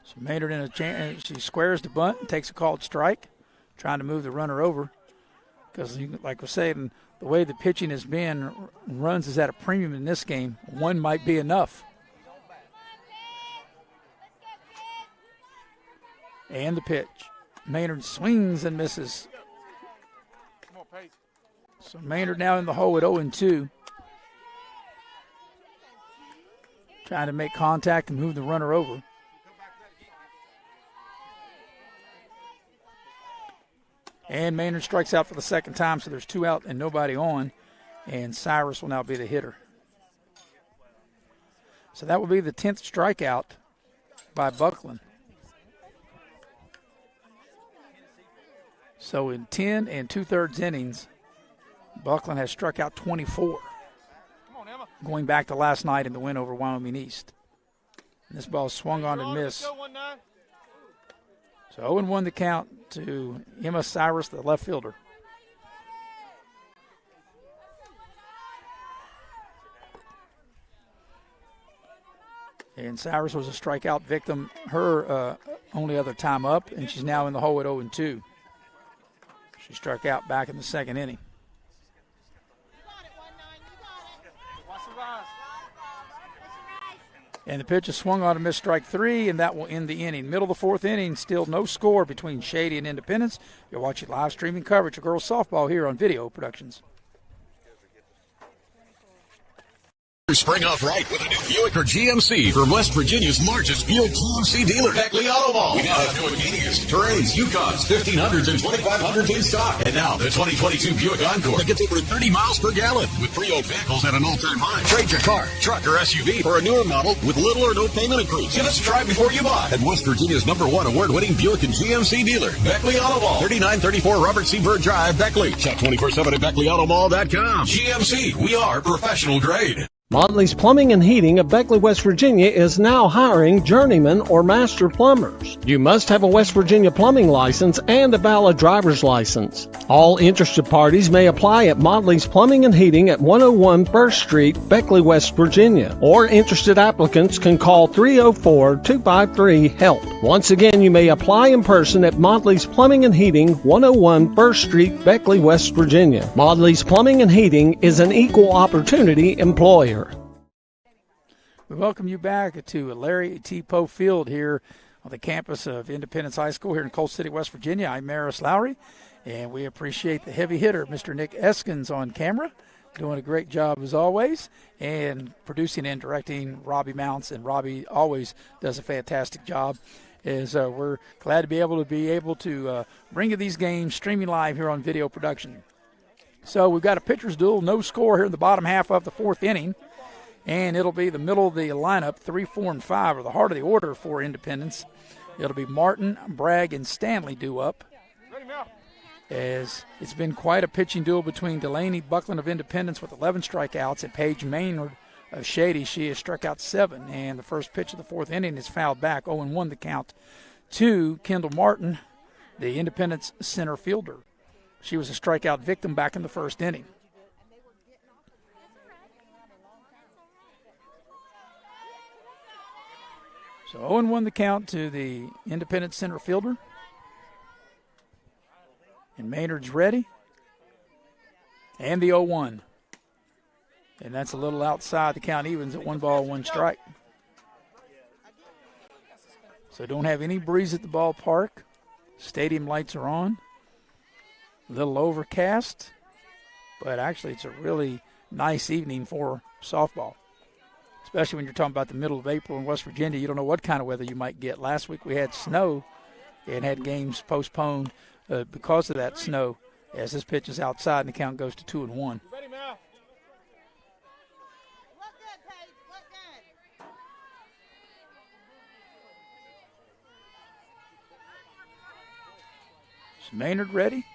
B: So Maynard in a chance, she squares the bunt and takes a called strike, trying to move the runner over. Because, like we're saying, the way the pitching has been, runs is at a premium in this game. 1 might be enough. And the pitch. Maynard swings and misses. So Maynard now in the hole at 0-2. Trying to make contact and move the runner over. And Maynard strikes out for the second time, so there's 2 out and nobody on. And Cyrus will now be the hitter. So that will be the 10th strikeout by Buckland. So in 10 and 2/3 innings, Buckland has struck out 24. Going back to last night in the win over Wyoming East. And this ball swung on and missed. So 0-1 the count to Emma Cyrus, the left fielder. And Cyrus was a strikeout victim her only other time up, and she's now in the hole at 0-2. She struck out back in the second inning. And the pitch is swung on to miss strike 3, and that will end the inning. Middle of the fourth inning, still no score between Shady and Independence. You're watching live streaming coverage of girls softball here on Video Productions.
C: Spring off right with a new Buick or GMC from West Virginia's largest Buick GMC dealer, Beckley Auto Mall. We now have new Acadias, Terrains, Yukons, 1500s, and 2500s in stock. And now the 2022 Buick Encore that gets over 30 miles per gallon with pre-owned vehicles at an all-time high. Trade your car, truck, or SUV for a newer model with little or no payment increase. Give us a try before you buy. At West Virginia's #1 award-winning Buick and GMC dealer, Beckley Auto Mall, 3934 Robert C. Byrd Drive, Beckley. Shop 24/7 at BeckleyAutomall.com. GMC, we are professional grade.
D: Motley's Plumbing and Heating of Beckley, West Virginia is now hiring journeyman or master plumbers. You must have a West Virginia plumbing license and a valid driver's license. All interested parties may apply at Motley's Plumbing and Heating at 101 First Street, Beckley, West Virginia. Or interested applicants can call 304-253-HELP. Once again, you may apply in person at Motley's Plumbing and Heating, 101 First Street, Beckley, West Virginia. Motley's Plumbing and Heating is an equal opportunity employer.
B: We welcome you back to Larry T. Poe Field here on the campus of Independence High School here in Coal City, West Virginia. I'm Maris Lowry, and we appreciate the heavy hitter, Mr. Nick Eskins, on camera, doing a great job as always, and producing and directing Robbie Mounts, and Robbie always does a fantastic job. We're glad to be able to bring you these games streaming live here on Video Production. So we've got a pitcher's duel, no score here in the bottom half of the fourth inning. And it'll be the middle of the lineup, 3, 4, and 5, or the heart of the order for Independence. It'll be Martin, Bragg, and Stanley due up. As it's been quite a pitching duel between Delaney Buckland of Independence with 11 strikeouts and Paige Maynard of Shady. She has struck out 7, and the first pitch of the fourth inning is fouled back. 0-1 the count to Kendall Martin, the Independence center fielder. She was a strikeout victim back in the first inning. So 0-1 the count to the Independent center fielder. And Maynard's ready. And the 0-1. And that's a little outside the count evens at 1 ball, 1 strike. So don't have any breeze at the ballpark. Stadium lights are on. A little overcast. But actually it's a really nice evening for softball. Especially when you're talking about the middle of April in West Virginia. You don't know what kind of weather you might get. Last week we had snow and had games postponed because of that snow. As this pitch is outside and the count goes to 2-1.
E: Ready, Mal?
B: Is Maynard ready?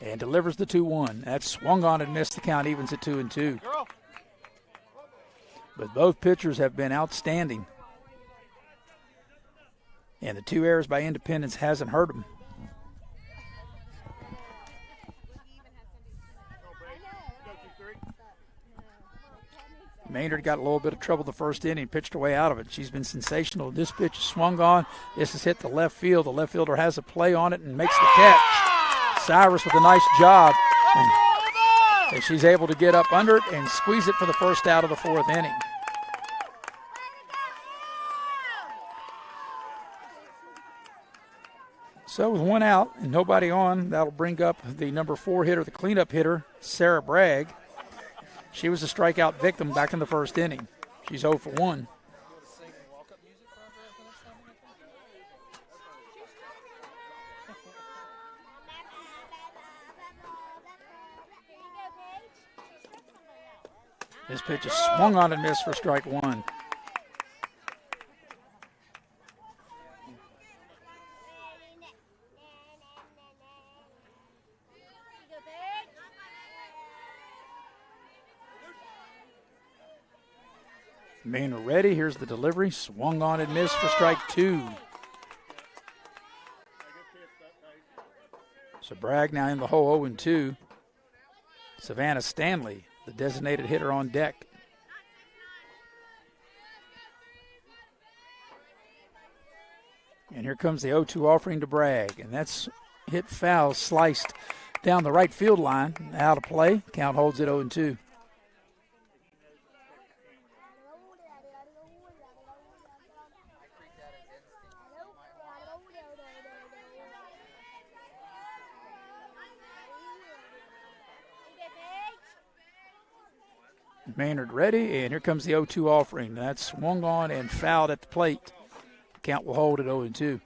B: And delivers the 2-1. That's swung on and missed. The count evens at 2-2. But both pitchers have been outstanding. And the 2 errors by Independence hasn't hurt them. Maynard got a little bit of trouble the first inning, pitched her way out of it. She's been sensational. This pitch is swung on. This has hit the left field. The left fielder has a play on it and makes the catch. Cyrus with a nice job. And she's able to get up under it and squeeze it for the first out of the fourth inning. So with one out and nobody on, that'll bring up the number 4 hitter, the cleanup hitter, Sarah Bragg. She was a strikeout victim back in the first inning. She's 0 for 1. This pitch is swung on and missed for strike 1. Maynard ready. Here's the delivery. Swung on and missed for strike 2. So Bragg now in the hole 0-2. Savannah Stanley, the designated hitter, on deck. And here comes the 0-2 offering to Bragg. And that's hit foul, sliced down the right field line. Out of play. Count holds it 0-2. Maynard ready, and here comes the 0-2 offering. That's swung on and fouled at the plate. Count will hold at 0-2.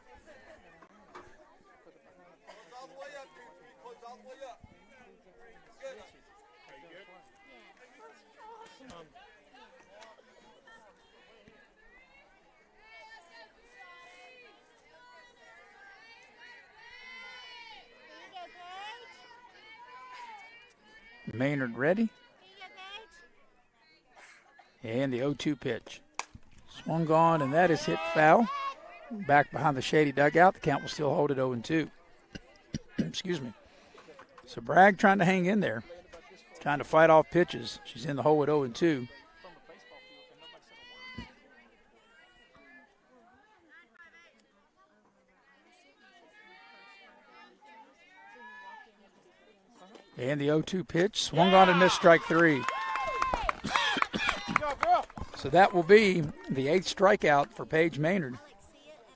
B: Maynard ready. And the 0-2 pitch. Swung on, and that is hit foul. Back behind the Shady dugout. The count will still hold at 0-2. Excuse me. So Bragg trying to hang in there. Trying to fight off pitches. She's in the hole at 0-2. And the 0-2 pitch. Swung on and missed strike 3. So that will be the 8th strikeout for Paige Maynard.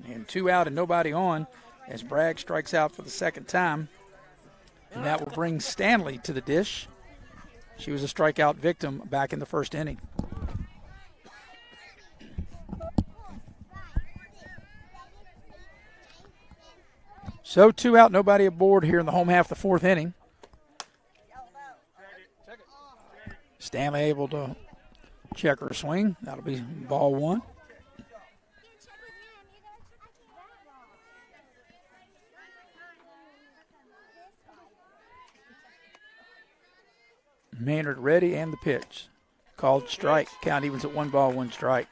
B: And 2 out and nobody on as Bragg strikes out for the second time. And that will bring Stanley to the dish. She was a strikeout victim back in the first inning. So 2 out, nobody aboard here in the home half of the 4th inning. Stanley able to check her swing. That'll be ball 1. Maynard ready, and the pitch. Called strike. Count evens at 1 ball, 1 strike.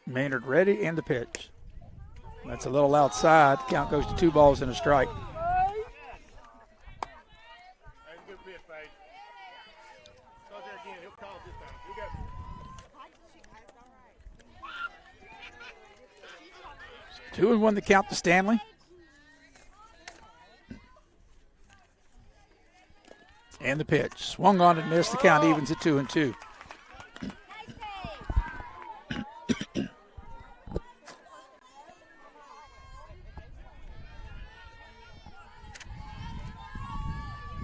B: Maynard ready, and the pitch. That's a little outside. Count goes to 2 balls and a strike. Two and 1 the count to Stanley. And the pitch. Swung on and missed. The count evens at 2-2.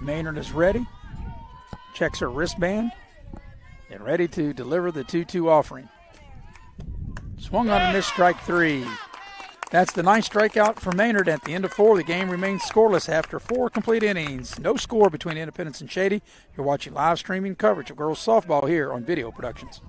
B: Maynard is ready. Checks her wristband. And ready to deliver the 2-2 offering. Swung on and missed strike 3. That's the 9th strikeout for Maynard. At the end of 4, the game remains scoreless after 4 complete innings. No score between Independence and Shady. You're watching live streaming coverage of girls softball here on Video Productions.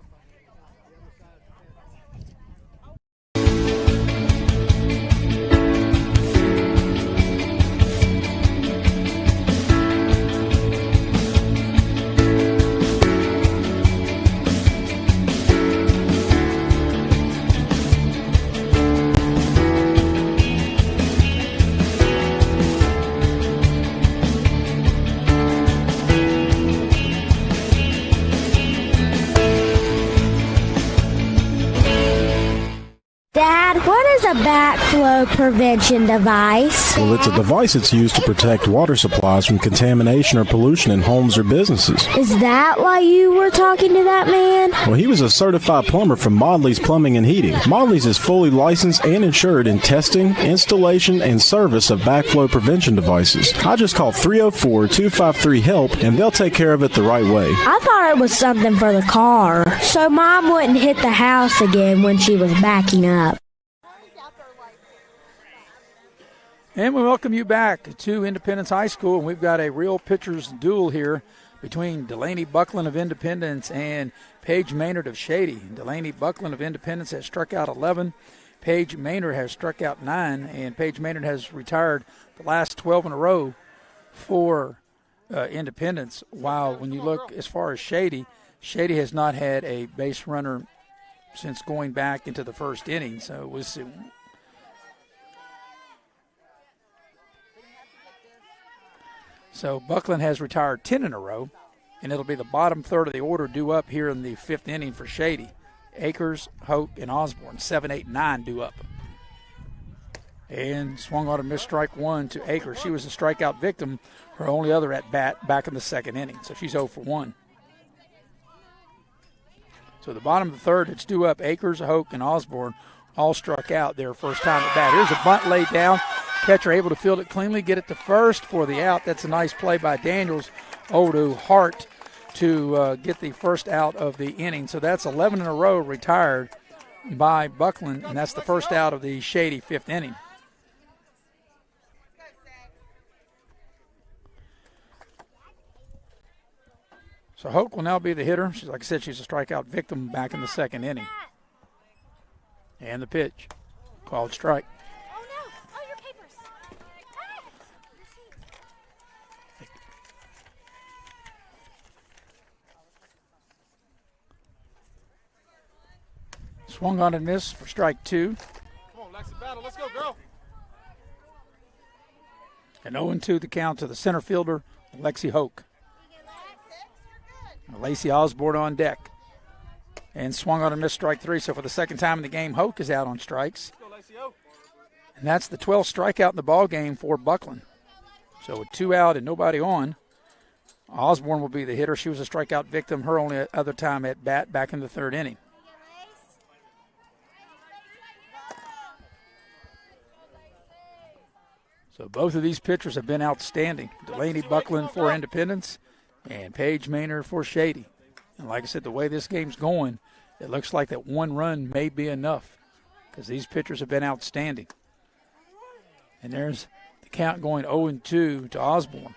F: Dad, what is a backflow prevention device?
G: Well, it's a device that's used to protect water supplies from contamination or pollution in homes or businesses.
F: Is that why you were talking to that man?
G: Well, he was a certified plumber from Modley's Plumbing and Heating. Modley's is fully licensed and insured in testing, installation, and service of backflow prevention devices. I just call 304-253-HELP, and they'll take care of it the right way.
F: I thought it was something for the car, so Mom wouldn't hit the house again when she was backing up.
B: And we welcome you back to Independence High School. And we've got a real pitcher's duel here between Delaney Buckland of Independence and Paige Maynard of Shady. Delaney Buckland of Independence has struck out 11. Paige Maynard has struck out 9. And Paige Maynard has retired the last 12 in a row for Independence. While when you look as far as Shady, Shady has not had a base runner since going back into the first inning. So it was... So Buckland has retired 10 in a row, and it'll be the bottom third of the order due up here in the 5th inning for Shady. Akers, Hoke, and Osborne, 7, 8, 9 due up. And swung on a missed strike 1 to Akers. She was a strikeout victim, her only other at bat back in the 2nd inning, so she's 0 for 1. So the bottom of the third, it's due up. Akers, Hoke, and Osborne all struck out their first time at bat. Here's a bunt laid down. Catcher able to field it cleanly, get it to first for the out. That's a nice play by Daniels over to Hart to get the first out of the inning. So that's 11 in a row retired by Buckland, and that's the first out of the Shady 5th inning. So Hoke will now be the hitter. She's, like I said, she's a strikeout victim back in the 2nd inning. And the pitch, called strike. Swung on and missed for strike 2.
E: Come on, Lexi, battle. Let's go, girl.
B: And 0-2 the count to the center fielder, Lexi Hoke. Lacey Osborne on deck. And swung on and missed strike 3. So for the second time in the game, Hoke is out on strikes. And that's the 12th strikeout in the ball game for Buckland. So with 2 out and nobody on, Osborne will be the hitter. She was a strikeout victim, her only other time at bat back in the 3rd inning. So both of these pitchers have been outstanding. Delaney Buckland for Independence and Paige Maynard for Shady. And like I said, the way this game's going, it looks like that 1 run may be enough because these pitchers have been outstanding. And there's the count going 0-2 to Osborne.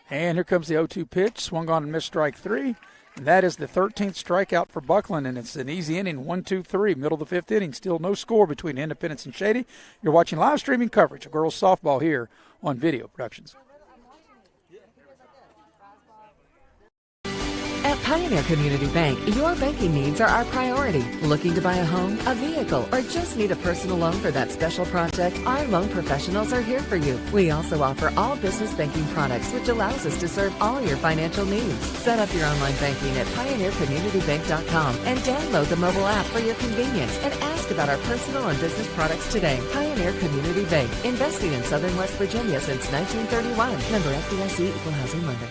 B: And here comes the 0-2 pitch, swung on and missed strike 3. And that is the 13th strikeout for Buckland, and it's an easy inning, 1-2-3, middle of the 5th inning. Still no score between Independence and Shady. You're watching live streaming coverage of girls softball here on Video Productions.
H: At Pioneer Community Bank, your banking needs are our priority. Looking to buy a home, a vehicle, or just need a personal loan for that special project? Our loan professionals are here for you. We also offer all business banking products, which allows us to serve all your financial needs. Set up your online banking at pioneercommunitybank.com and download the mobile app for your convenience and ask about our personal and business products today. Pioneer Community Bank, investing in Southern West Virginia since 1931. Member FDIC, Equal Housing Lender.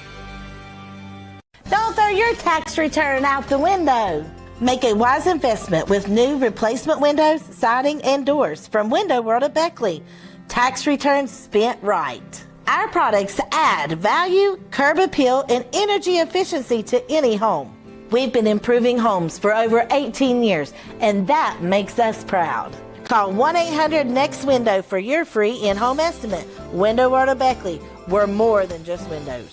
A: Don't throw your tax return out the window. Make a wise investment with new replacement windows, siding, and doors from Window World at Beckley. Tax returns spent right. Our products add value, curb appeal, and energy efficiency to any home. We've been improving homes for over 18 years, and that makes us proud. Call 1-800-NEXT-WINDOW for your free in-home estimate. Window World of Beckley. We're more than just windows.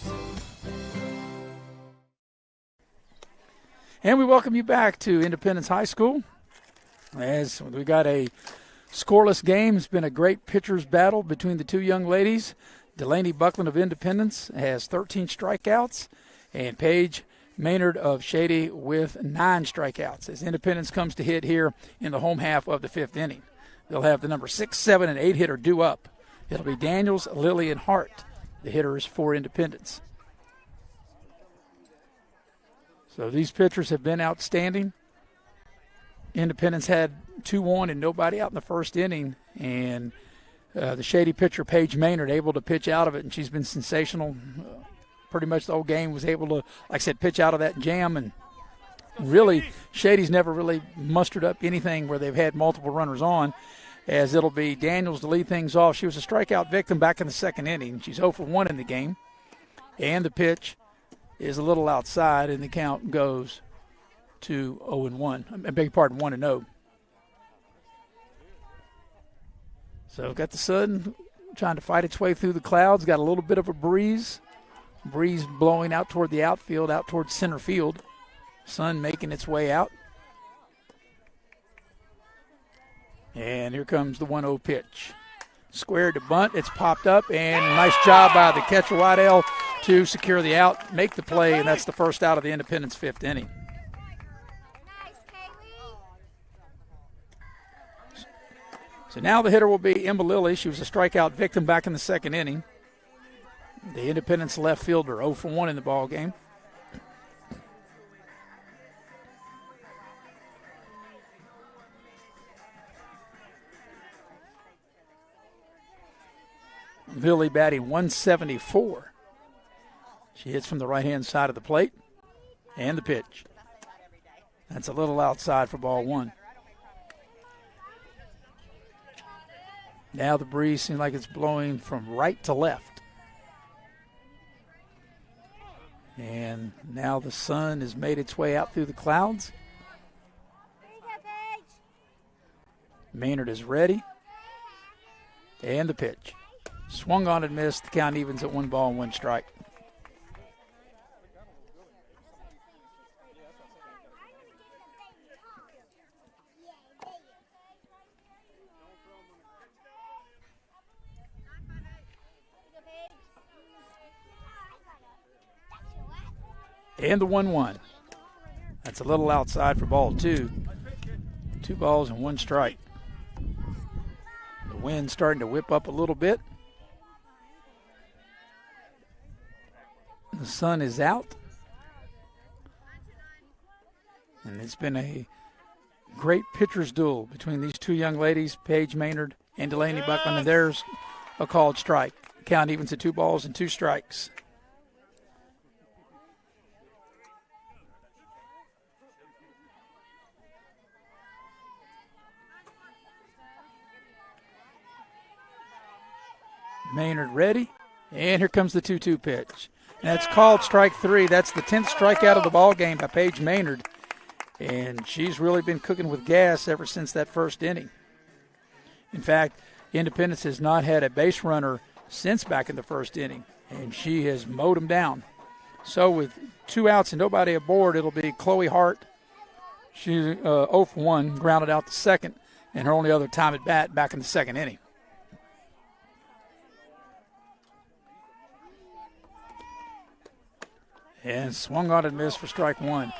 B: And we welcome you back to Independence High School. As we got a scoreless game, it's been a great pitcher's battle between the two young ladies. Delaney Buckland of Independence has 13 strikeouts, and Paige Maynard of Shady with 9 strikeouts. As Independence comes to hit here in the home half of the 5th inning, they'll have the number 6, 7, and 8 hitter due up. It'll be Daniels, Lilly, and Hart, the hitters for Independence. So these pitchers have been outstanding. Independence had 2-1 and nobody out in the first inning, and the Shady pitcher, Paige Maynard, able to pitch out of it, and she's been sensational. Pretty much the whole game was able to, like I said, pitch out of that jam, and really Shady's never really mustered up anything where they've had multiple runners on, as it'll be Daniels to lead things off. She was a strikeout victim back in the second inning. She's 0 for 1 in the game, and the pitch is a little outside, and the count goes to 0-1. I beg your pardon, 1-0. So got the sun trying to fight its way through the clouds. Got a little bit of a breeze blowing out toward the outfield, out towards center field. Sun making its way out. And here comes the 1-0 pitch. Squared to bunt. It's popped up, and nice job by the catcher, Waddell, to secure the out, make the play, and that's the first out of the Independence fifth inning. So now the hitter will be Emma Lilly. She was a strikeout victim back in the second inning. The Independence left fielder, 0 for 1 in the ball game. Lilly batting 174. She hits from the right-hand side of the plate. And the pitch. That's a little outside for ball one. Now the breeze seems like it's blowing from right to left. And now the sun has made its way out through the clouds. Maynard is ready. And the pitch. Swung on and missed. The count evens at 1 ball and 1 strike. And the 1-1. That's a little outside for ball 2. 2 balls and 1 strike. The wind starting to whip up a little bit. The sun is out. And it's been a great pitcher's duel between these two young ladies, Paige Maynard and Delaney Buckland, and there's a called strike. Count evens at 2 balls and 2 strikes. Maynard ready, and here comes the 2-2 pitch. And that's called strike 3. That's the 10th strikeout of the ball game by Paige Maynard, and she's really been cooking with gas ever since that first inning. In fact, Independence has not had a base runner since back in the first inning, and she has mowed them down. So with 2 outs and nobody aboard, it'll be Chloe Hart. She's 0 for 1, grounded out the second, and her only other time at bat back in the second inning. And swung on and missed for strike 1.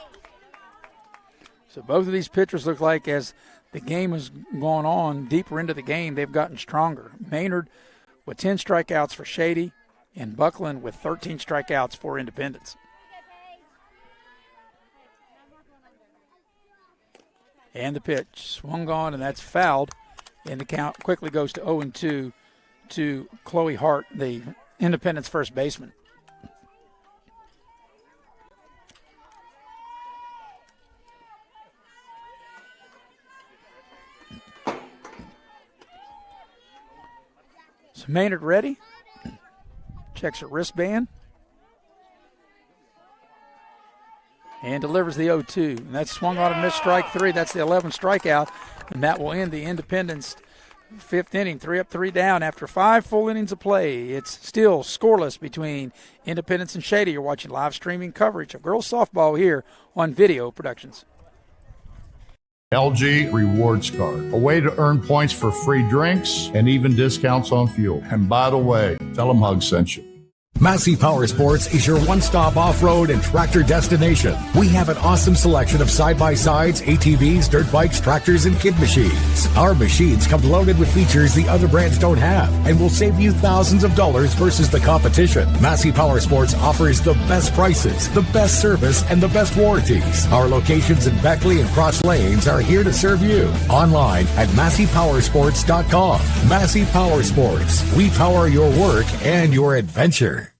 B: So both of these pitchers look like as the game has gone on, deeper into the game, they've gotten stronger. Maynard with 10 strikeouts for Shady, and Buckland with 13 strikeouts for Independence. And the pitch swung on, and that's fouled. And the count quickly goes to 0-2 to Chloe Hart, the Independence first baseman. So Maynard ready. Checks her wristband. And delivers the 0-2. And that's swung on and missed strike 3. That's the 11th strikeout. And that will end the Independence fifth inning. 3 up, 3 down after 5 full innings of play. It's still scoreless between Independence and Shady. You're watching live streaming coverage of girls softball here on Video Productions.
I: LG Rewards Card, a way to earn points for free drinks and even discounts on fuel. And by the way, tell them Hug sent you.
J: Massey Power Sports is your one-stop off-road and tractor destination. We have an awesome selection of side-by-sides, ATVs, dirt bikes, tractors, and kid machines. Our machines come loaded with features the other brands don't have and will save you thousands of dollars versus the competition. Massey Power Sports offers the best prices, the best service, and the best warranties. Our locations in Beckley and Cross Lanes are here to serve you. Online at MasseyPowersports.com. Massey Power Sports. We power your work and your adventure.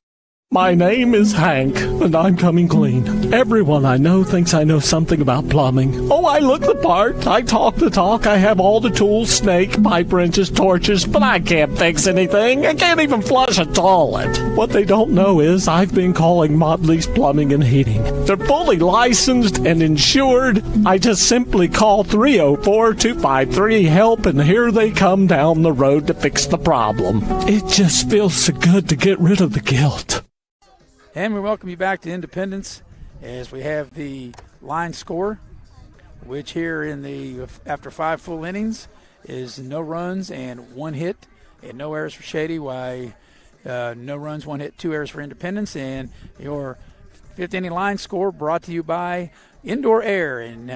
D: My name is Hank, and I'm coming clean. Everyone I know thinks I know something about plumbing. Oh, I look the part. I talk the talk. I have all the tools, snake, pipe wrenches, torches, but I can't fix anything. I can't even flush a toilet. What they don't know is I've been calling Motley's Plumbing and Heating. They're fully licensed and insured. I just simply call 304-253-HELP, and here they come down the road to fix the problem. It just feels so good to get rid of the guilt.
B: And we welcome you back to Independence as we have the line score, which here after 5 full innings is no runs and 1 hit and no errors for Shady. No runs, 1 hit, 2 errors for Independence. And your 5th inning line score brought to you by Indoor Air. And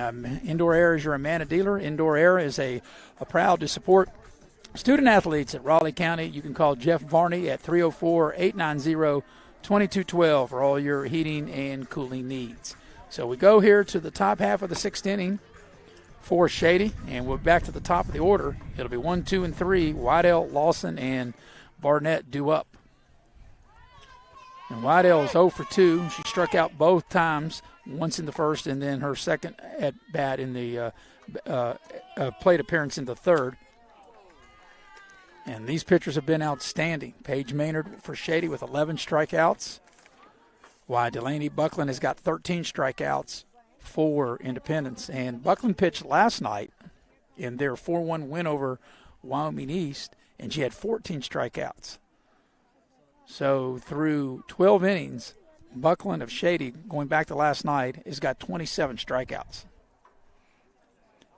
B: Indoor Air is your Amana dealer. Indoor Air is a proud to support student athletes at Raleigh County. You can call Jeff Varney at 304-890-2212 for all your heating and cooling needs. So we go here to the top half of the 6th inning for Shady, and we're back to the top of the order. It'll be 1, 2, and 3. Wydell, Lawson, and Barnett due up. And Wydell is 0 for 2. She struck out both times, once in the first and then her second at bat in the plate appearance in the third. And these pitchers have been outstanding. Paige Maynard for Shady with 11 strikeouts, while Delaney Buckland has got 13 strikeouts for Independence. And Buckland pitched last night in their 4-1 win over Wyoming East, and she had 14 strikeouts. So through 12 innings, Buckland of Shady, going back to last night, has got 27 strikeouts.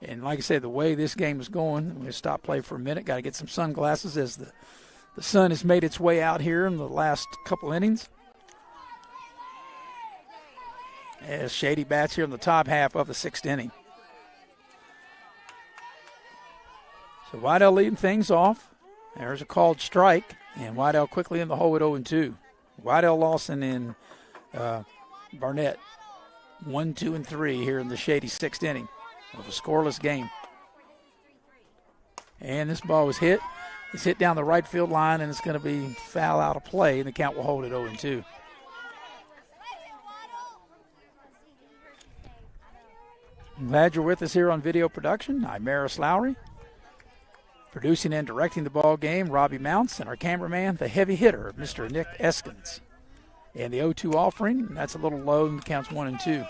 B: And like I said, the way this game is going, I'm going to stop play for a minute. Got to get some sunglasses as the sun has made its way out here in the last couple innings. As Shady bats here in the top half of the 6th inning. So Wydell leading things off. There's a called strike, and Wydell quickly in the hole at 0-2. Wydell, Lawson, and Barnett 1, 2, and 3 here in the Shady 6th inning of a scoreless game. And this ball was hit. It's hit down the right field line, and it's going to be foul out of play, and the count will hold at 0-2. I'm glad you're with us here on video production. I'm Maris Lowry. Producing and directing the ball game, Robbie Mounts, and our cameraman, the heavy hitter, Mr. Nick Eskins. And the 0-2 offering, that's a little low, and the count's 1 and 2.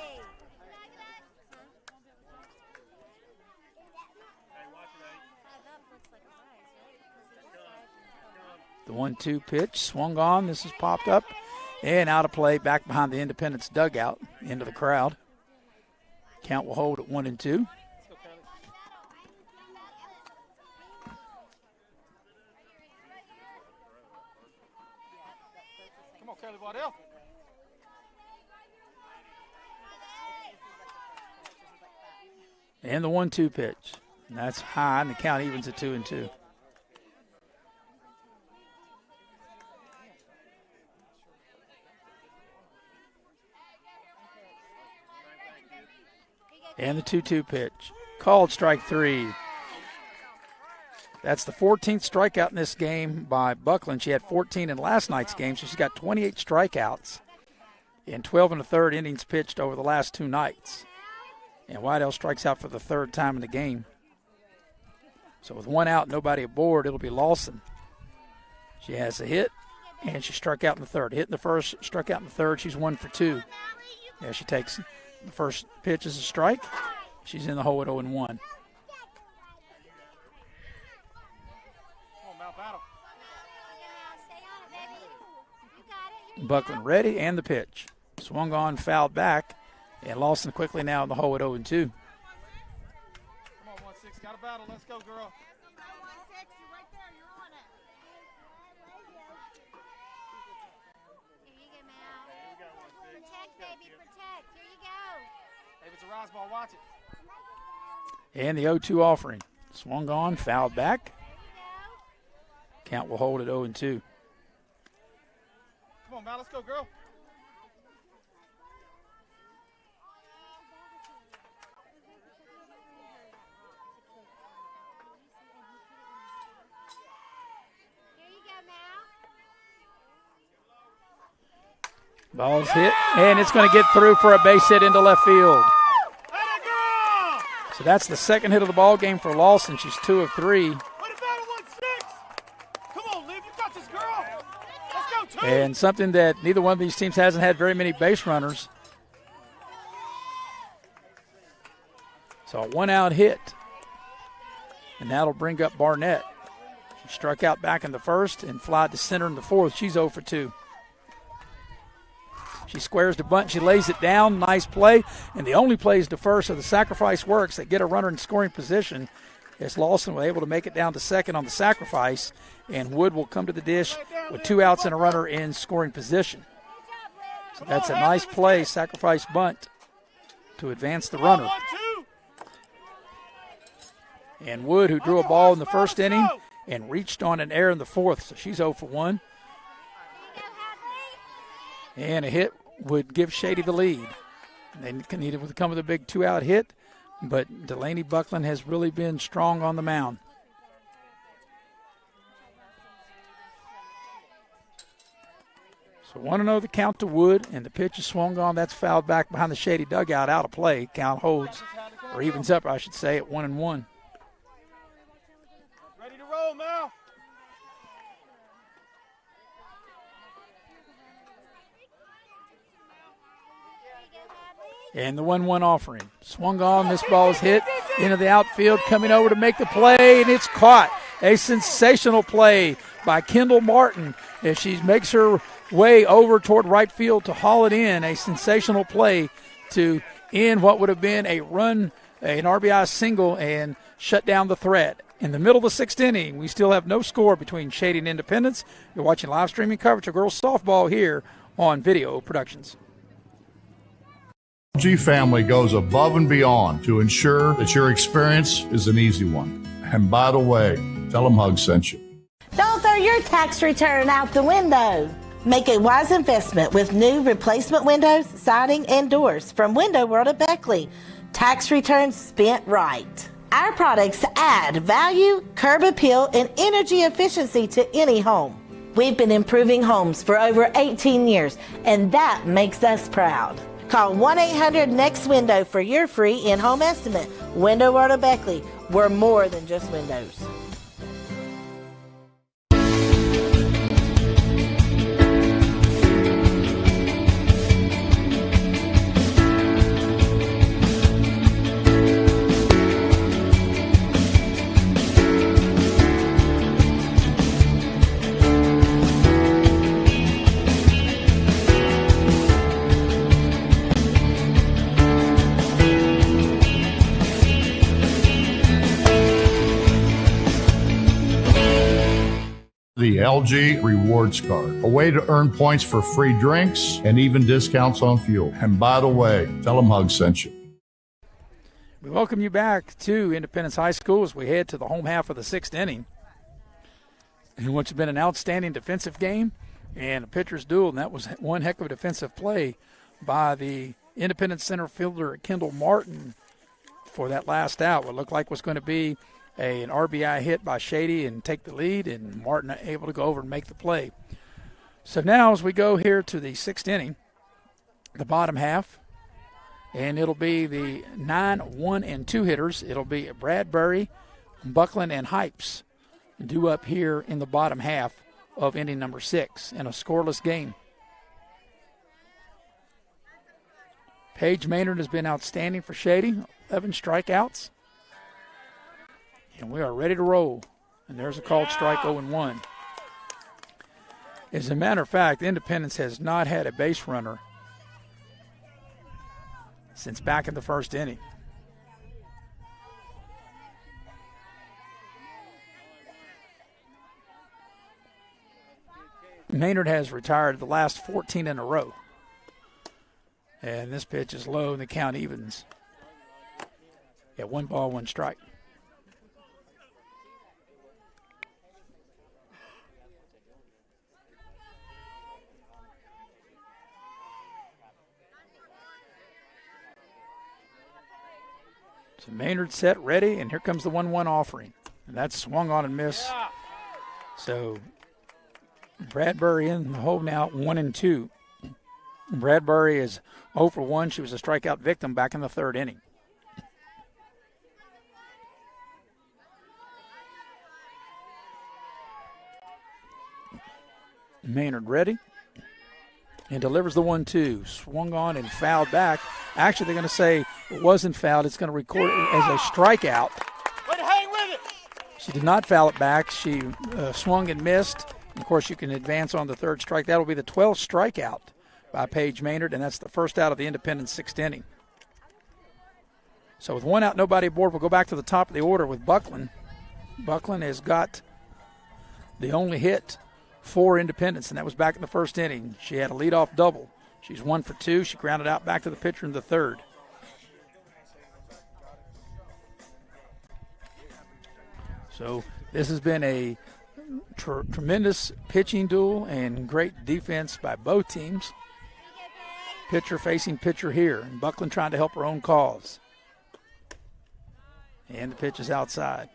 B: The 1-2 pitch swung on. This is popped up and out of play back behind the Independence dugout into the crowd. Count will hold at 1 and 2.
E: Come on, Kelly Waddell.
B: And the 1-2 pitch. And that's high, and the count evens at 2 and 2. And the 2-2 pitch. Called strike 3. That's the 14th strikeout in this game by Buckland. She had 14 in last night's game, so she's got 28 strikeouts in 12 1/3 innings pitched over the last 2 nights. And Wydell strikes out for the 3rd time in the game. So with 1 out, nobody aboard, it'll be Lawson. She has a hit, and she struck out in the 3rd. Hit in the 1st, struck out in the 3rd. She's 1 for 2. Yeah, she takes the first pitch as a strike. She's in the hole at 0-1. Buckland ready, and the pitch. Swung on, fouled back, and Lawson quickly now in the hole at 0-2.
E: Come on, 1-6, got a battle. Let's go, girl.
K: protect. Here you go.
E: If it's a rise ball, watch it.
B: And the 0-2 offering. Swung on, fouled back. Count will hold at 0-2.
E: Come on, Val, let's go, girl.
K: Here you go now.
B: Ball's hit, and it's going to get through for a base hit into left field. So that's the second hit of the ball game for Lawson. She's 2 of 3. And something that neither one of these teams hasn't had very many base runners. So a 1-out hit. And that'll bring up Barnett. She struck out back in the first and flied to center in the fourth. She's 0 for 2. She squares the bunt. She lays it down. Nice play. And the only plays to first are the sacrifice works that get a runner in scoring position, as Lawson was able to make it down to second on the sacrifice, and Wood will come to the dish with 2 outs and a runner in scoring position. So that's a nice play, sacrifice bunt, to advance the runner. And Wood, who drew a ball in the first inning and reached on an error in the fourth, so she's 0 for 1. And a hit would give Shady the lead. They needed to come with a big 2-out hit, but Delaney Buckland has really been strong on the mound. So 1-0 the count to Wood, and the pitch is swung on. That's fouled back behind the Shady dugout, out of play. Count holds, or evens up, I should say, at 1-1.
E: Ready to roll, Mal.
B: And the 1-1 offering. Swung on, this ball is hit into the outfield, coming over to make the play, and it's caught. A sensational play by Kendall Martin as she makes her way over toward right field to haul it in. A sensational play to end what would have been a run, an RBI single, and shut down the threat. In the middle of the sixth inning, we still have no score between Shady and Independence. You're watching live streaming coverage of girls softball here on Video Productions.
I: G family goes above and beyond to ensure that your experience is an easy one. And by the way, tell them Hug sent you.
A: Don't throw your tax return out the window. Make a wise investment with new replacement windows, siding, and doors from Window World at Beckley. Tax returns spent right. Our products add value, curb appeal, and energy efficiency to any home. We've been improving homes for over 18 years, and that makes us proud. Call 1-800-NEXT-WINDOW for your free in-home estimate. Window World of Beckley. We're more than just windows.
I: The LG Rewards Card, a way to earn points for free drinks and even discounts on fuel. And by the way, tell them Hug sent you.
B: We welcome you back to Independence High School as we head to the home half of the sixth inning. And what's been an outstanding defensive game and a pitcher's duel, and that was one heck of a defensive play by the Independence center fielder Kendall Martin for that last out. What looked like was going to be an RBI hit by Shady and take the lead, and Martin able to go over and make the play. So now as we go here to the sixth inning, the bottom half, and it'll be the 9, 1, and 2 hitters. It'll be Bradbury, Buckland, and Hypes due up here in the bottom half of inning number 6 in a scoreless game. Paige Maynard has been outstanding for Shady, 11 strikeouts. And we are ready to roll. And there's a called strike 0-1. As a matter of fact, Independence has not had a base runner since back in the first inning. Maynard has retired the last 14 in a row. And this pitch is low, and the count evens. Yeah, 1 ball, 1 strike. So Maynard set, ready, and here comes the 1-1 offering. And that's swung on and missed. So Bradbury in the hole now, 1-2. Bradbury is 0 for 1. She was a strikeout victim back in the 3rd inning. Maynard ready and delivers the 1-2. Swung on and fouled back. Actually, they're going to say it wasn't fouled. It's going to record it as a strikeout.
E: But hang with it.
B: She did not foul it back. She swung and missed. Of course, you can advance on the 3rd strike. That will be the 12th strikeout by Paige Maynard, and that's the first out of the Independence 6th inning. So with 1 out, nobody aboard, we'll go back to the top of the order with Buckland. Buckland has got the only hit for Independence, and that was back in the 1st inning. She had a leadoff double. She's 1 for 2. She grounded out back to the pitcher in the 3rd. So this has been a tremendous pitching duel and great defense by both teams. Pitcher facing pitcher here, and Buckland trying to help her own cause. And the pitch is outside.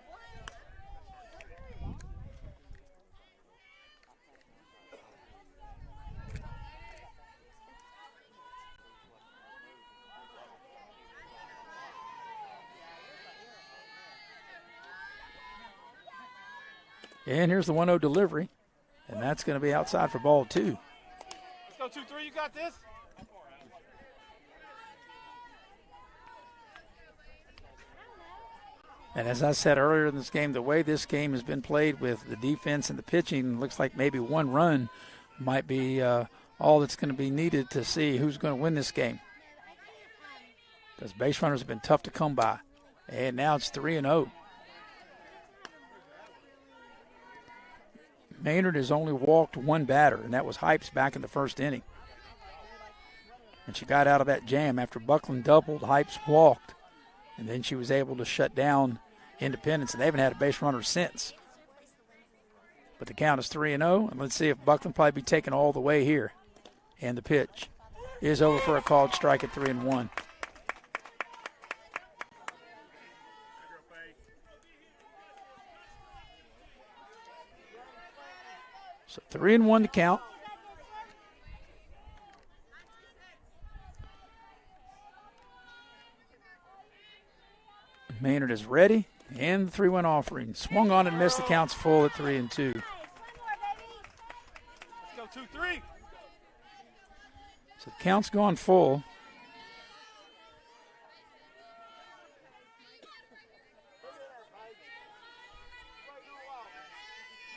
B: And here's the 1-0 delivery, and that's going to be outside for ball 2.
E: Let's go 2-3. You got this.
B: And as I said earlier in this game, the way this game has been played with the defense and the pitching, looks like maybe 1 run might be all that's going to be needed to see who's going to win this game. Because base runners have been tough to come by. And now it's 3-0. Maynard has only walked 1 batter, and that was Hypes back in the 1st inning. And she got out of that jam after Buckland doubled, Hypes walked, and then she was able to shut down Independence, and they haven't had a base runner since. But the count is 3-0, and let's see if Buckland probably be taken all the way here. And the pitch is over for a called strike at 3-1. So 3-1 to count. Maynard is ready, and the 3-1 offering. Swung on and missed. The count's full at 3-2.
E: Let's go 2-3.
B: So the count's gone full.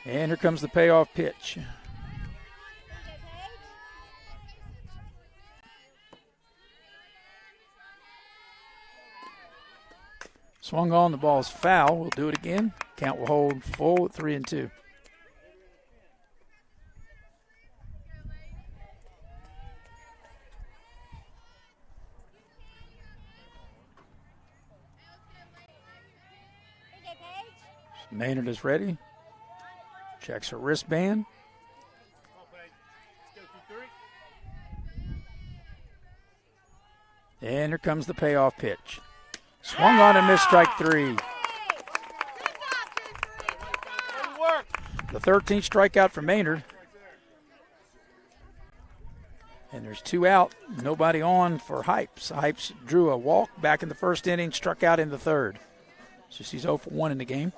B: And here comes the payoff pitch. Swung on, the ball's foul. We'll do it again. Count will hold full at 3-2. Maynard is ready. Checks her wristband. And here comes the payoff pitch. Swung on and missed, strike 3. The 13th strikeout for Maynard. And there's 2 out, nobody on for Hypes. Hypes drew a walk back in the 1st inning, struck out in the 3rd. So she's 0 for 1 in the game.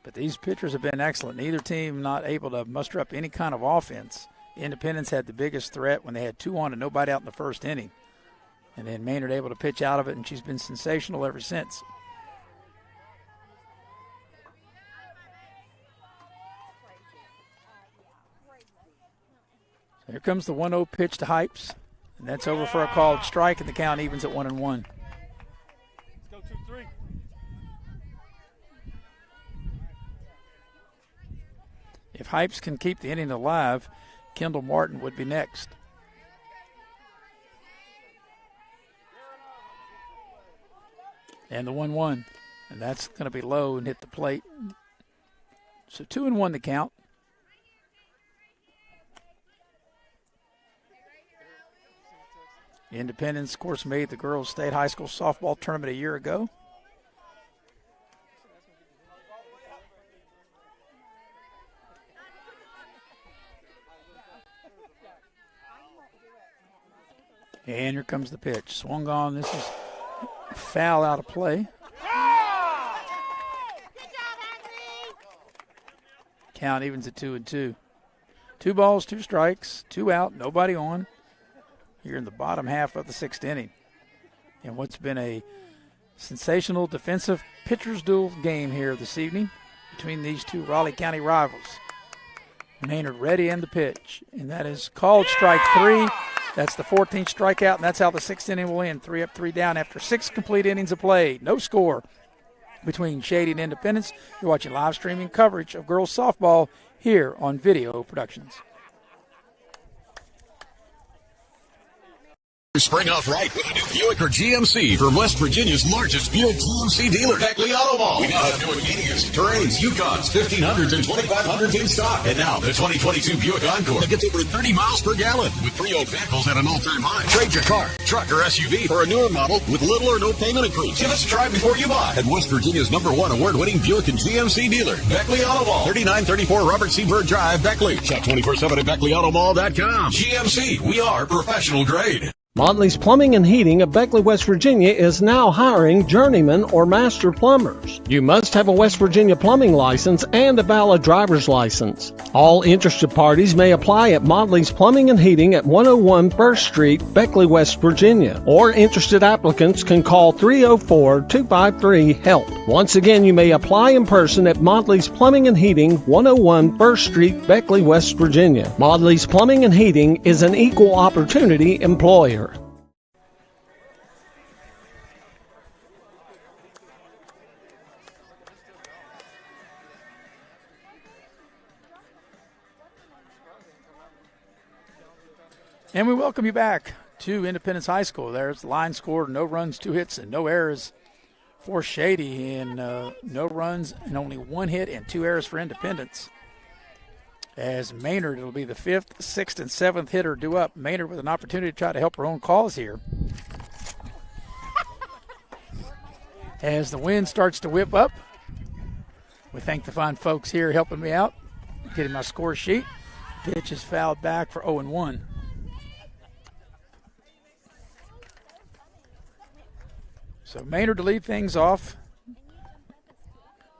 B: But these pitchers have been excellent. Neither team not able to muster up any kind of offense. Independence had the biggest threat when they had 2 on and nobody out in the 1st inning. And then Maynard able to pitch out of it, and she's been sensational ever since. So here comes the 1-0 pitch to Hypes. And that's over for a called strike, and the count evens at 1-1.
E: Let's go 2-3. 3.
B: If Hypes can keep the inning alive, Kendall Martin would be next. And the 1-1. And that's going to be low and hit the plate. So 2-1 the count. Independence, of course, made the girls' state high school softball tournament a year ago. And here comes the pitch. Swung on. This is foul out of play. Count evens at 2-2. 2 balls, 2 strikes, 2 out, nobody on. Here in the bottom half of the 6th inning. And what's been a sensational defensive pitcher's duel game here this evening between these two Raleigh County rivals. Maynard ready in the pitch. And that is called strike 3. That's the 14th strikeout, and that's how the 6th inning will end. 3 up, 3 down after 6 complete innings of play. No score between Shady and Independence. You're watching live streaming coverage of girls softball here on Video Productions.
C: Spring off right with a new Buick or GMC from West Virginia's largest Buick GMC dealer, Beckley Auto Mall. We now have new Engineers, Terrains, Yukons, 1500s, and 2500s in stock. And now the 2022 Buick Encore that gets over 30 miles per gallon with pre-owned vehicles at an all-time high. Trade your car, truck, or SUV for a newer model with little or no payment increase. Give us a try before you buy at West Virginia's #1 award-winning Buick and GMC dealer, Beckley Auto Mall, 3934 Robert C. Byrd Drive, Beckley. Shop 24/7 at BeckleyAutomall.com. GMC, we are professional grade.
D: Motley's Plumbing and Heating of Beckley, West Virginia is now hiring journeyman or master plumbers. You must have a West Virginia plumbing license and a valid driver's license. All interested parties may apply at Motley's Plumbing and Heating at 101 First Street, Beckley, West Virginia. Or interested applicants can call 304-253-HELP. Once again, you may apply in person at Motley's Plumbing and Heating, 101 First Street, Beckley, West Virginia. Motley's Plumbing and Heating is an equal opportunity employer.
B: And we welcome you back to Independence High School. There's the line score, no runs, 2 hits, and no errors for Shady, and no runs and only 1 hit and 2 errors for Independence. As Maynard, it'll be the 5th, 6th, and 7th hitter due up. Maynard with an opportunity to try to help her own cause here. As the wind starts to whip up, we thank the fine folks here helping me out, getting my score sheet. Pitch is fouled back for 0-1. So Maynard to lead things off.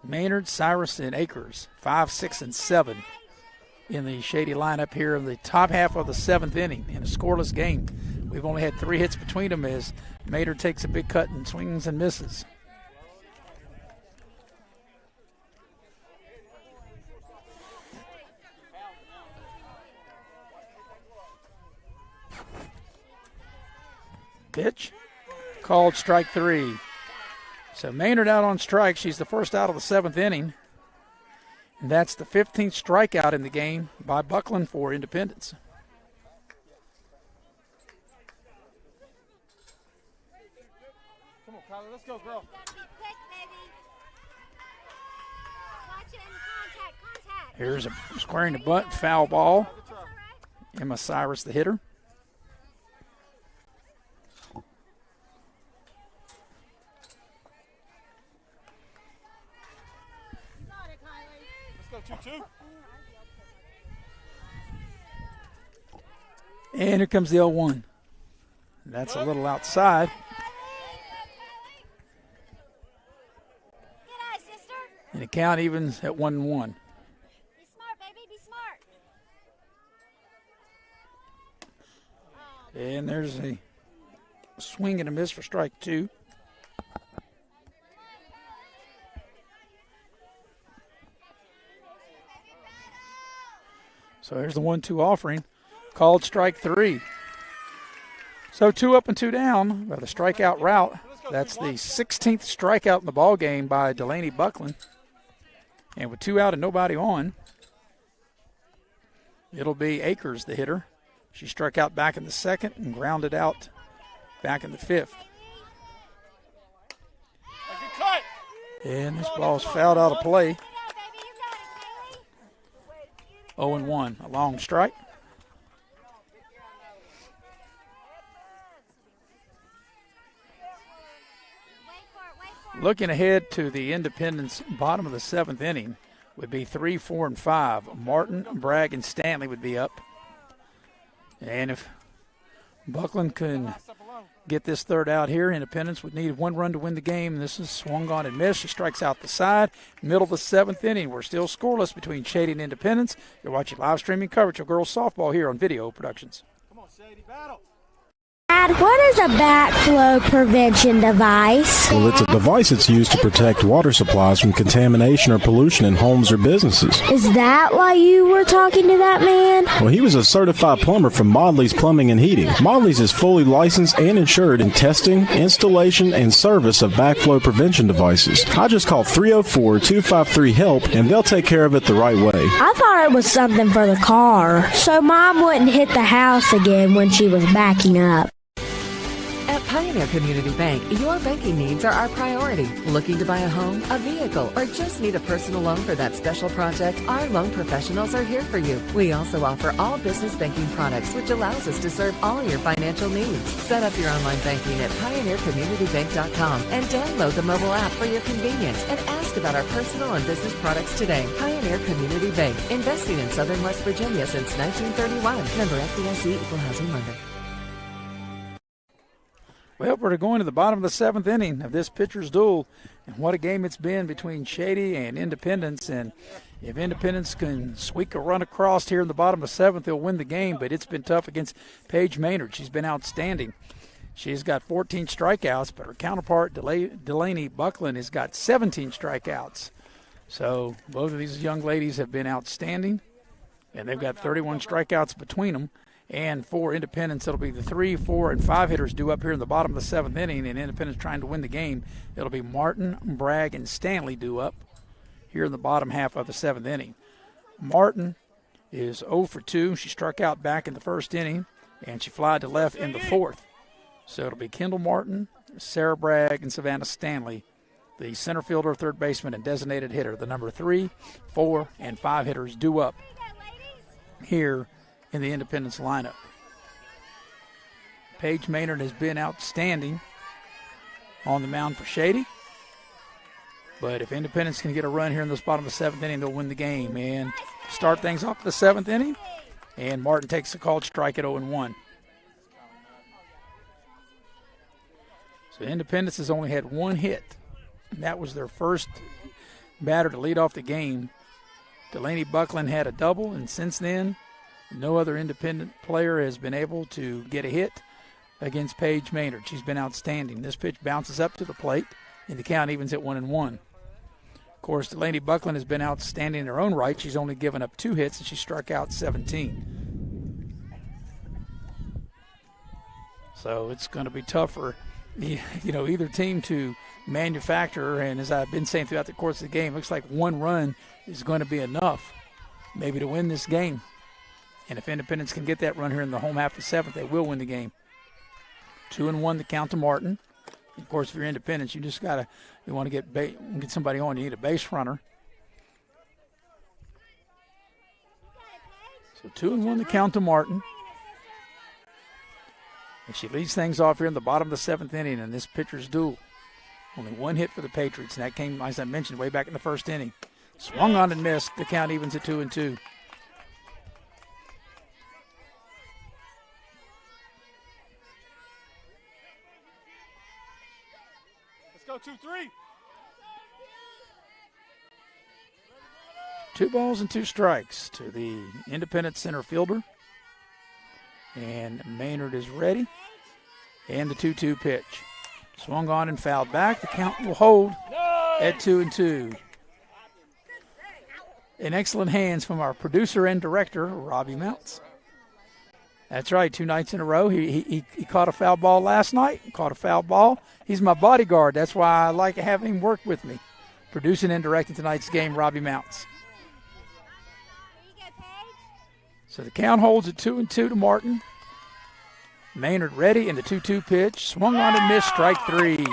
B: Maynard, Cyrus, and Akers, 5, 6, and 7 in the Shady lineup here in the top half of the 7th inning in a scoreless game. We've only had 3 hits between them as Maynard takes a big cut and swings and misses. Pitch. Called strike 3. So Maynard out on strike. She's the first out of the 7th inning. And that's the 15th strikeout in the game by Buckland for Independence.
E: Come on, Kyler, let's go, girl.
B: Here's a squaring the butt, foul ball. Emma Cyrus, the hitter.
E: Let's go 2-2.
B: And here comes the 0-1. That's a little outside. And the count evens at 1-1.
K: Be smart, baby, be smart.
B: And there's a swing and a miss for strike 2. So here's the 1-2 offering, called strike 3. So 2 up and 2 down by the strikeout route. That's the 16th strikeout in the ball game by Delaney Buckland. And with 2 out and nobody on, it'll be Akers, the hitter. She struck out back in the 2nd and grounded out back in the 5th. And this ball's fouled out of play. 0-1, a long strike. Looking ahead to the Independence bottom of the 7th inning would be 3, 4, and 5. Martin, Bragg, and Stanley would be up. And if Buckland can get this 3rd out here, Independence would need 1 run to win the game. This is swung on and missed. She strikes out the side. Middle of the 7th inning. We're still scoreless between Shady and Independence. You're watching live streaming coverage of girls softball here on Video Productions.
E: Come on, Shady, battle.
F: Dad, what is a backflow prevention device?
G: Well, it's a device that's used to protect water supplies from contamination or pollution in homes or businesses.
F: Is that why you were talking to that man?
G: Well, he was a certified plumber from Modley's Plumbing and Heating. Modley's is fully licensed and insured in testing, installation, and service of backflow prevention devices. I just call 304-253-HELP, and they'll take care of it the right way.
F: I thought it was something for the car, so Mom wouldn't hit the house again when she was backing up.
H: At Pioneer Community Bank, your banking needs are our priority. Looking to buy a home, a vehicle, or just need a personal loan for that special project? Our loan professionals are here for you. We also offer all business banking products, which allows us to serve all your financial needs. Set up your online banking at pioneercommunitybank.com and download the mobile app for your convenience and ask about our personal and business products today. Pioneer Community Bank, investing in Southern West Virginia since 1931. Member FDIC, Equal Housing Lender.
B: Well, we're going to the bottom of the 7th inning of this pitcher's duel, and what a game it's been between Shady and Independence. And if Independence can squeak a run across here in the bottom of the 7th, they'll win the game, but it's been tough against Paige Maynard. She's been outstanding. She's got 14 strikeouts, but her counterpart, Delaney Buckland, has got 17 strikeouts. So both of these young ladies have been outstanding, and they've got 31 strikeouts between them. And for Independence, it'll be the 3, 4, and 5 hitters due up here in the bottom of the 7th inning, and Independence trying to win the game. It'll be Martin, Bragg, and Stanley due up here in the bottom half of the 7th inning. Martin is 0 for 2. She struck out back in the 1st inning, and she flied to left in the 4th. So it'll be Kendall Martin, Sarah Bragg, and Savannah Stanley, the center fielder, 3rd baseman, and designated hitter. The number 3, 4, and 5 hitters due up here in the Independence lineup. Paige Maynard has been outstanding on the mound for Shady. But if Independence can get a run here in this bottom of the 7th inning, they'll win the game. And start things off the 7th inning, and Martin takes a called strike at 0-1. So Independence has only had 1 hit, and that was their first batter to lead off the game. Delaney Buckland had a double, and since then, no other Independent player has been able to get a hit against Paige Maynard. She's been outstanding. This pitch bounces up to the plate, and the count evens at 1-1. Of course, Delaney Buckland has been outstanding in her own right. She's only given up 2 hits, and she struck out 17. So it's going to be tough for either team to manufacture, and as I've been saying throughout the course of the game, looks like 1 run is going to be enough maybe to win this game. And if Independence can get that run here in the home half of the 7th, they will win the game. 2-1 the count to Martin. Of course, if you're Independence, you want to get somebody on. You need a base runner. So 2-1 the count to Martin. And she leads things off here in the bottom of the 7th inning in this pitcher's duel. Only 1 hit for the Patriots, and that came, as I mentioned, way back in the 1st inning. Swung on and missed. The count evens at 2-2.
E: Go 2-3.
B: 2 balls and 2 strikes to the Independent center fielder. And Maynard is ready. And the 2-2 pitch. Swung on and fouled back. The count will hold at 2-2. In excellent hands from our producer and director, Robbie Mounts. That's right, 2 nights in a row. He caught a foul ball last night, caught a foul ball. He's my bodyguard. That's why I like having him work with me. Producing and directing tonight's game, Robbie Mounts. So the count holds at 2-2 to Martin. Maynard ready in the 2-2 pitch. Swung on and missed, strike 3.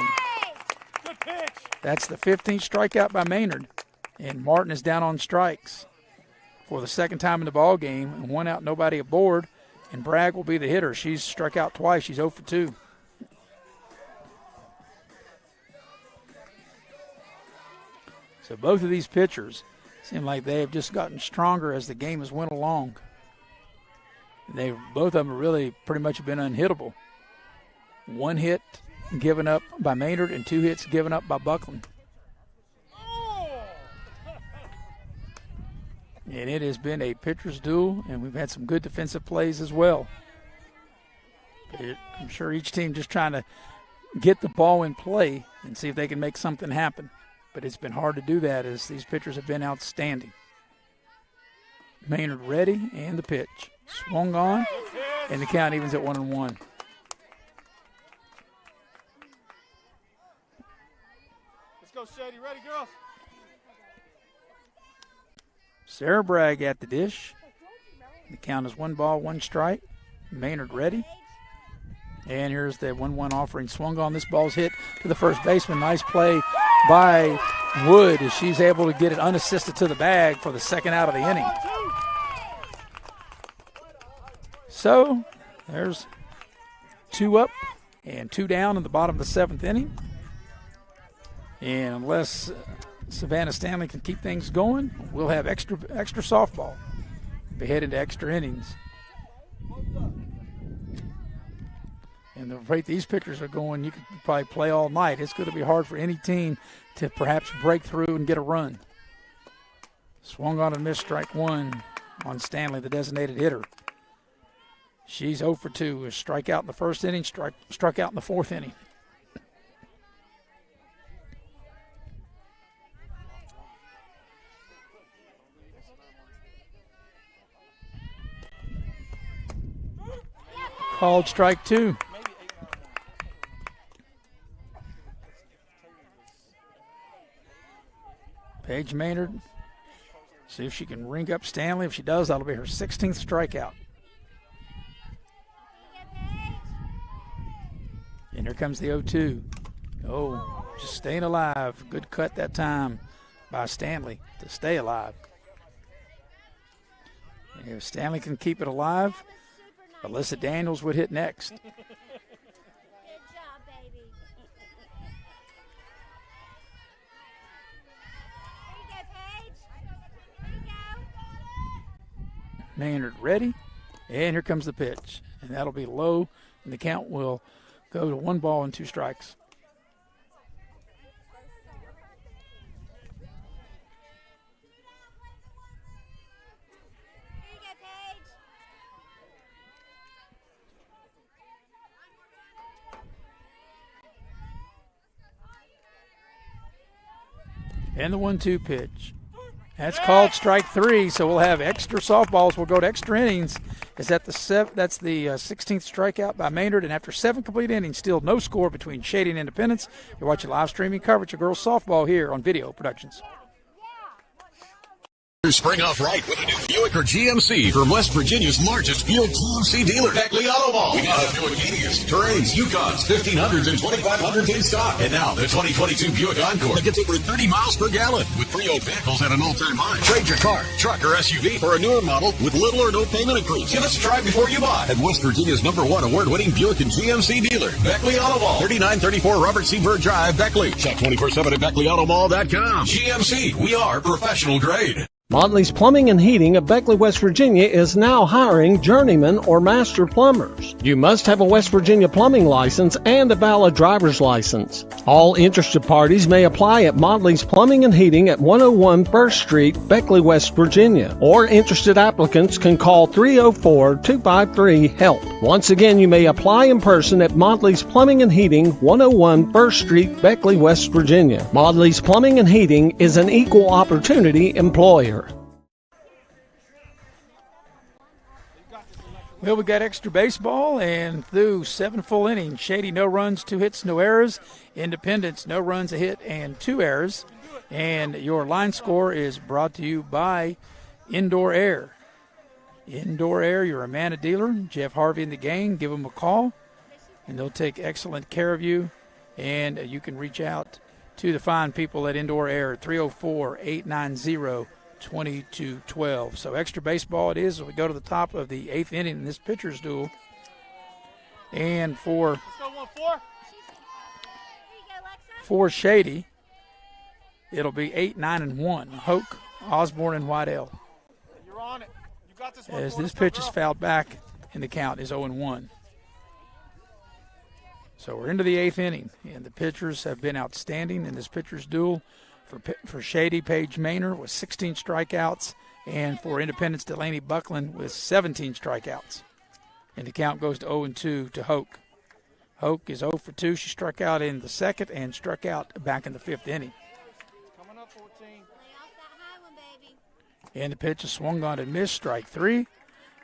B: That's the 15th strikeout by Maynard. And Martin is down on strikes for the second time in the ball game. And 1 out, nobody aboard. And Bragg will be the hitter. She's struck out twice. She's 0 for 2. So both of these pitchers seem like they have just gotten stronger as the game has went along. Both of them have really pretty much been unhittable. 1 hit given up by Maynard and 2 hits given up by Buckland. And it has been a pitcher's duel, and we've had some good defensive plays as well. I'm sure each team just trying to get the ball in play and see if they can make something happen. But it's been hard to do that as these pitchers have been outstanding. Maynard ready, and the pitch. Swung on, and the count evens at 1-1.
E: Let's go, Shady. Ready, girls?
B: Sarah Bragg at the dish. The count is 1 ball, 1 strike. Maynard ready. And here's the 1-1 offering. Swung on. This ball's hit to the first baseman. Nice play by Wood as she's able to get it unassisted to the bag for the second out of the inning. So there's 2 up and 2 down in the bottom of the 7th inning. And unless Savannah Stanley can keep things going, we'll have extra softball. They head into extra innings. And the rate these pitchers are going, you could probably play all night. It's going to be hard for any team to perhaps break through and get a run. Swung on and missed, strike 1 on Stanley, the designated hitter. She's 0 for 2. A strikeout in the first inning, struck out in the 4th inning. Called strike 2. Paige Maynard, see if she can ring up Stanley. If she does, that'll be her 16th strikeout. And here comes the 0-2. Oh, just staying alive. Good cut that time by Stanley to stay alive. And if Stanley can keep it alive, Alyssa Daniels would hit next.
K: Good job, baby. There you go, Paige. There you go.
B: Maynard ready, and here comes the pitch. And that'll be low, and the count will go to 1 ball and 2 strikes.
K: There you go, Paige.
B: And the 1-2 pitch. That's called strike 3, so we'll have extra softballs. We'll go to extra innings. That's the 16th strikeout by Maynard, and after 7 complete innings, still no score between Shady and Independence. You're watching live streaming coverage of girls softball here on Video Productions.
C: Spring off right with a new Buick or GMC from West Virginia's largest Buick GMC dealer, Beckley Auto Mall. We now have new Acadias, Terrains, Yukons, 1500s, and 2500s in stock. And now the 2022 Buick Encore that gets over 30 miles per gallon with pre-owned vehicles at an all-time high. Trade your car, truck, or SUV for a newer model with little or no payment increase. Give us a try before you buy at West Virginia's #1 award-winning Buick and GMC dealer, Beckley Auto Mall, 3934 Robert C. Byrd Drive, Beckley. Shop 24/7 at BeckleyAutomall.com. GMC, we are professional grade.
D: Modley's Plumbing and Heating of Beckley, West Virginia is now hiring journeyman or master plumbers. You must have a West Virginia plumbing license and a valid driver's license. All interested parties may apply at Modley's Plumbing and Heating at 101 First Street, Beckley, West Virginia. Or interested applicants can call 304-253-HELP. Once again, you may apply in person at Modley's Plumbing and Heating, 101 First Street, Beckley, West Virginia. Modley's Plumbing and Heating is an equal opportunity employer.
B: Well, we got extra baseball, and through 7 full innings, Shady no runs, 2 hits, no errors. Independence no runs, a hit, and 2 errors. And your line score is brought to you by Indoor Air. Indoor Air, you're a Amana dealer. Jeff Harvey in the gang. Give them a call, and they'll take excellent care of you. And you can reach out to the fine people at Indoor Air, 304-890-2212. So extra baseball it is as we go to the top of the 8th inning in this pitcher's duel. And for Shady, it'll be 8, 9, and 1. Hoke, Osborne, and Waddell.
E: You're on it. You got this one.
B: As this pitch is fouled back, and the count is 0-1. So we're into the 8th inning, and the pitchers have been outstanding in this pitcher's duel. For Shady, Paige Maynor with 16 strikeouts, and for Independence, Delaney Buckland with 17 strikeouts. And the count goes to 0-2 to Hoke. Hoke is 0 for 2. She struck out in the 2nd and struck out back in the 5th inning.
E: Coming up 14.
B: And the pitch is swung on and missed, strike 3.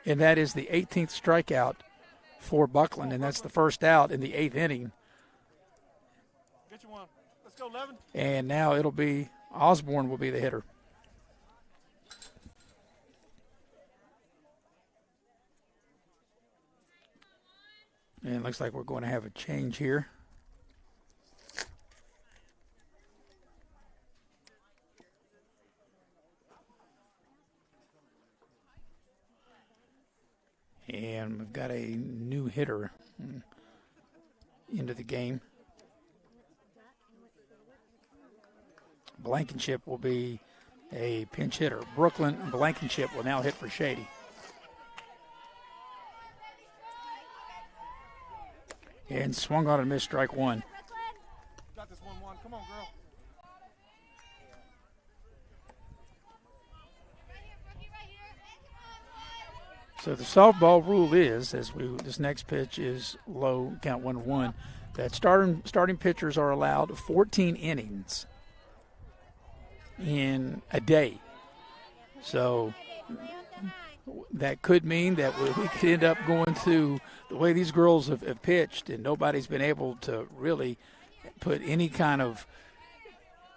B: And that is the 18th strikeout for Buckland, and that's the first out in the 8th inning.
E: Get you one. Let's go, 11.
B: And now it'll be Osborne will be the hitter. And it looks like we're going to have a change here. And we've got a new hitter into the game. Blankenship will be a pinch hitter. Brooklyn Blankenship will now hit for Shady. And swung on and missed, strike 1.
E: Got this 1-1. Come on, girl.
B: So the softball rule is, this next pitch is low, count 1-1, that starting pitchers are allowed 14 innings in a day. So that could mean that we could end up going through the way these girls have pitched, and nobody's been able to really put any kind of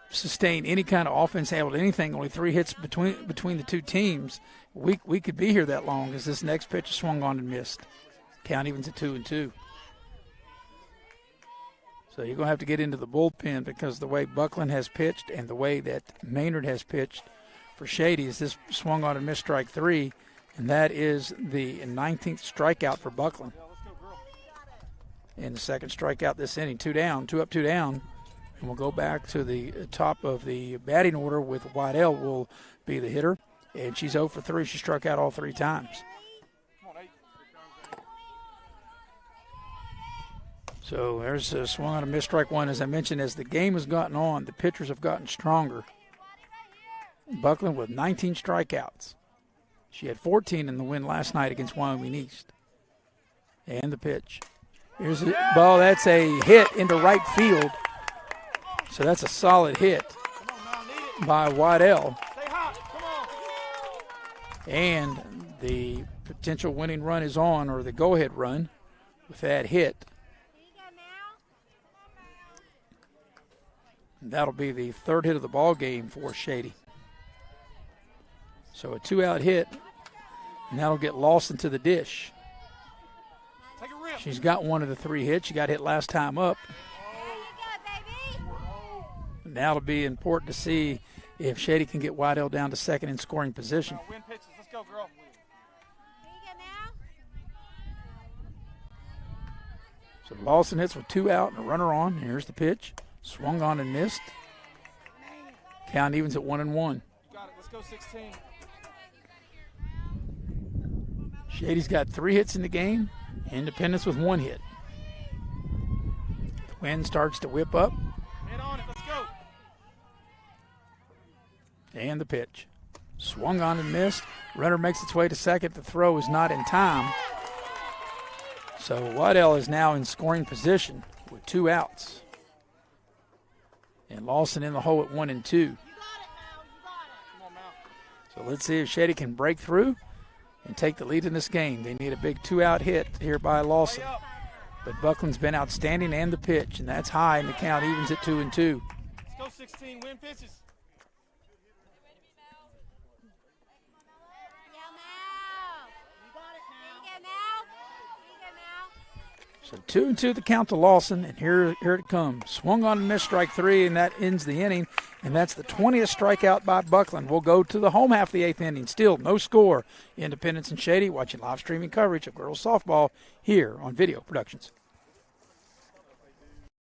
B: sustain any kind of offense, handled anything. Only 3 hits between the two teams. We could be here that long as this next pitch is swung on and missed. Count evens at 2-2. So you're going to have to get into the bullpen, because the way Buckland has pitched and the way that Maynard has pitched for Shady is this swung on and missed, strike 3, and that is the 19th strikeout for Buckland. And the second strikeout this inning. 2 down, 2 up, 2 down. And we'll go back to the top of the batting order with Waddell will be the hitter. And she's 0 for 3. She struck out all 3 times. So there's a swung on a missed, strike 1. As I mentioned, as the game has gotten on, the pitchers have gotten stronger. Buckland with 19 strikeouts. She had 14 in the win last night against Wyoming East. And the pitch. Here's the ball. That's a hit into right field. So that's a solid hit by Waddell. And the potential winning run is on, or the go-ahead run with that hit. That'll be the 3rd hit of the ball game for Shady. So a 2-out hit, and that'll get Lawson to the dish. She's got 1 of the 3 hits. She got hit last time up. Now it'll be important to see if Shady can get Waddell down to 2nd in scoring position.
E: Win pitches. Let's go, girl.
B: So Lawson hits with 2 out and a runner on. Here's the pitch. Swung on and missed. Count evens at 1-1.
E: You got it. Let's go 16.
B: Shady's got 3 hits in the game. Independence with 1 hit. The wind starts to whip up.
E: Hit on it. Let's go.
B: And the pitch. Swung on and missed. Runner makes its way to 2nd. The throw is not in time. So Waddell is now in scoring position with 2 outs. And Lawson in the hole at 1 and 2. So let's see if Shady can break through. and take the lead in this game. They need a big 2-out hit here by Lawson. But Buckland's been outstanding, and the pitch, and that's high, and the count evens at 2-2.
E: Let's go 16, win pitches.
B: So 2-2 the count to Lawson, and here it comes. Swung on and missed, strike 3, and that ends the inning. And that's the 20th strikeout by Buckland. We'll go to the home half of the 8th inning. Still no score. Independence and Shady watching live streaming coverage of girls softball here on Video Productions.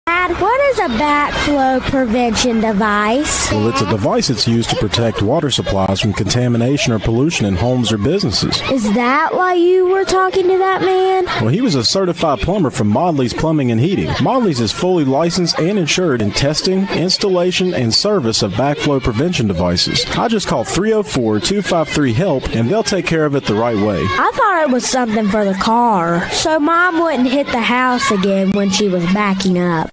F: Dad, what is a backflow prevention device?
G: Well, it's a device that's used to protect water supplies from contamination or pollution in homes or businesses.
F: Is that why you were talking to that man?
G: Well, he was a certified plumber from Modley's Plumbing and Heating. Modley's is fully licensed and insured in testing, installation, and service of backflow prevention devices. I just call 304-253-HELP, and they'll take care of it the right way.
F: I thought it was something for the car, so Mom wouldn't hit the house again when she was backing up.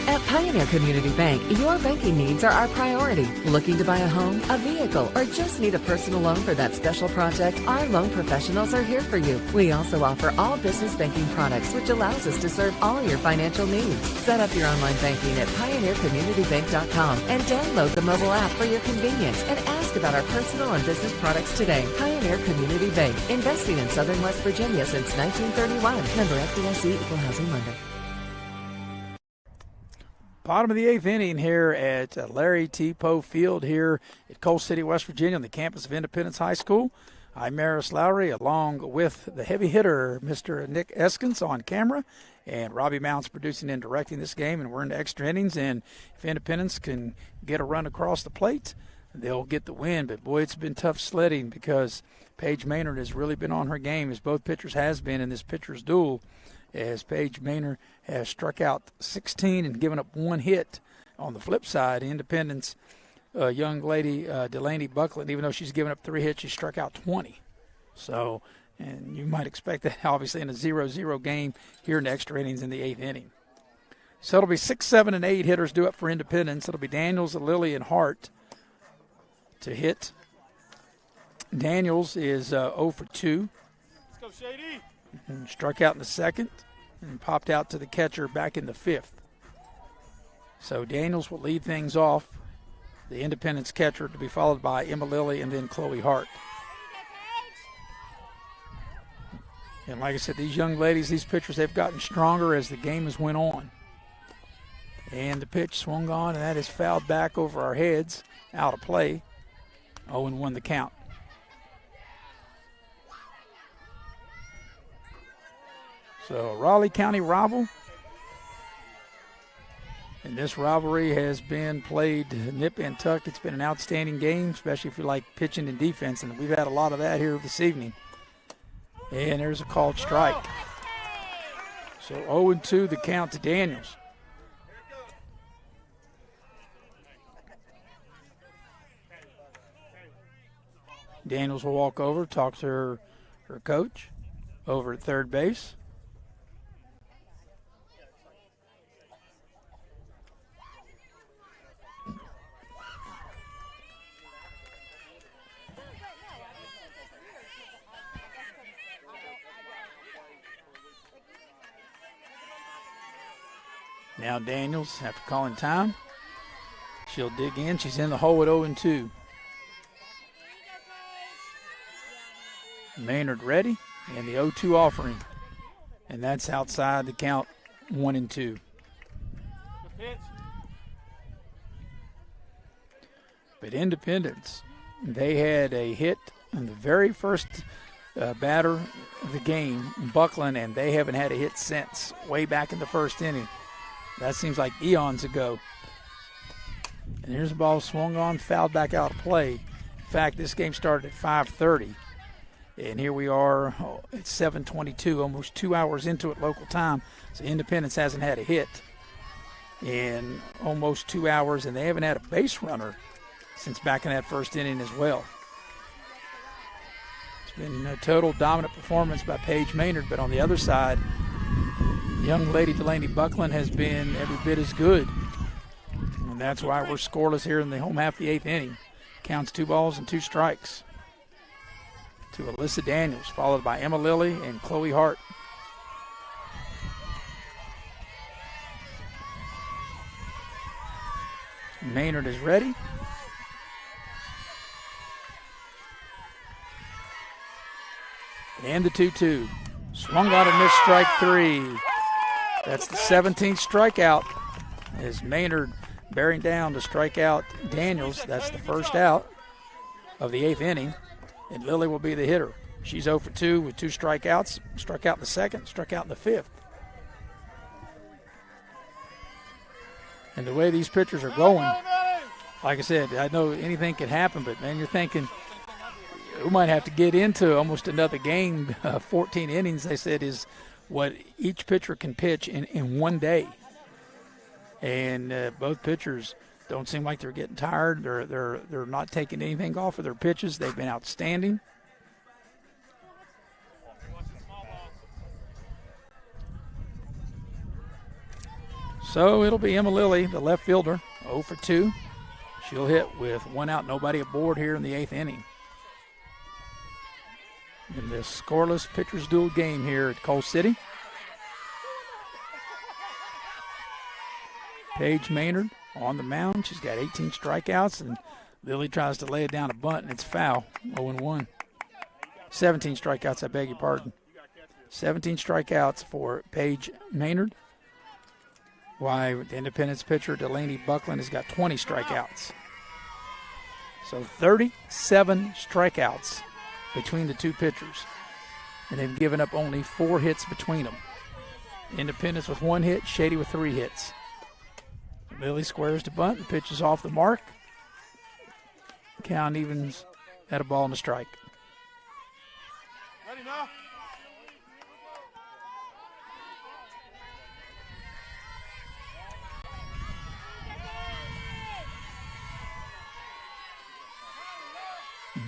H: At Pioneer Community Bank, your banking needs are our priority. Looking to buy a home, a vehicle, or just need a personal loan for that special project? Our loan professionals are here for you. We also offer all business banking products, which allows us to serve all your financial needs. Set up your online banking at pioneercommunitybank.com and download the mobile app for your convenience and ask about our personal and business products today. Pioneer Community Bank, investing in Southern West Virginia since 1931. Member FDIC, Equal Housing Lender.
B: Bottom of the 8th inning here at Larry T. Poe Field here at Coal City, West Virginia, on the campus of Independence High School. I'm Maris Lowry, along with the heavy hitter, Mr. Nick Eskins, on camera, and Robbie Mounts producing and directing this game, and we're into extra innings, and if Independence can get a run across the plate, they'll get the win. But, boy, it's been tough sledding because Paige Maynard has really been on her game, as both pitchers has been in this pitcher's duel, as Paige Maynard has struck out 16 and given up 1 hit. On the flip side, Independence young lady Delaney Buckland, even though she's given up 3 hits, she struck out 20. So, and you might expect that obviously in a 0-0 game here in the extra innings in the 8th inning. So it'll be 6, 7, and 8 hitters due up for Independence. It'll be Daniels, Lilly, and Hart to hit. Daniels is 0 for 2.
E: Let's go, Shady.
B: And struck out in the 2nd and popped out to the catcher back in the 5th. So Daniels will lead things off, the Independence catcher, to be followed by Emma Lilly and then Chloe Hart. And like I said, these young ladies, these pitchers, they've gotten stronger as the game has went on. And the pitch swung on, and that is fouled back over our heads, out of play. 0-1 the count. So, Raleigh County rival. And this rivalry has been played nip and tuck. It's been an outstanding game, especially if you like pitching and defense, and we've had a lot of that here this evening. And there's a called strike. So 0-2 the count to Daniels. Daniels will walk over, talk to her coach over at third base. Now Daniels, after calling time, she'll dig in. She's in the hole at 0-2. Maynard ready, and the 0-2 offering. And that's outside the count, 1-2. But Independence, they had a hit on the very first batter of the game, Buckland, and they haven't had a hit since, way back in the first inning. That seems like eons ago. And here's the ball swung on, fouled back out of play. In fact, this game started at 5:30. And here we are at 7:22, almost 2 hours into it local time. So Independence hasn't had a hit in almost 2 hours, and they haven't had a base runner since back in that first inning as well. It's been a total dominant performance by Paige Maynard, but on the other side, young lady Delaney Buckland has been every bit as good. And that's why we're scoreless here in the home half of the 8th inning. Counts 2 balls and 2 strikes. to Alyssa Daniels, followed by Emma Lilly and Chloe Hart. Maynard is ready. And the 2-2. Swung on and missed strike 3. That's the 17th strikeout as Maynard bearing down to strike out Daniels. That's the first out of the 8th inning. And Lilly will be the hitter. She's 0 for 2 with 2 strikeouts. Struck out in the 2nd, struck out in the 5th. And the way these pitchers are going, like I said, I know anything can happen, but, man, you're thinking we might have to get into almost another game. 14 innings, they said, is what each pitcher can pitch in one day. And both pitchers don't seem like they're getting tired. They're not taking anything off of their pitches. They've been outstanding. So it'll be Emma Lilly, the left fielder, 0 for 2. She'll hit with 1 out, nobody aboard here in the 8th inning. In this scoreless pitcher's duel game here at Coal City. Paige Maynard on the mound. She's got 18 strikeouts, and Lilly tries to lay it down a bunt, and it's foul, 0-1. 17 strikeouts, I beg your pardon. 17 strikeouts for Paige Maynard. Why the Independence pitcher Delaney Buckland has got 20 strikeouts. So 37 strikeouts between the two pitchers. And they've given up only 4 hits between them. Independence with 1 hit, Shady with 3 hits. Lilly squares to bunt, the pitch is off the mark. Count evens at a ball and a strike.
E: Ready now?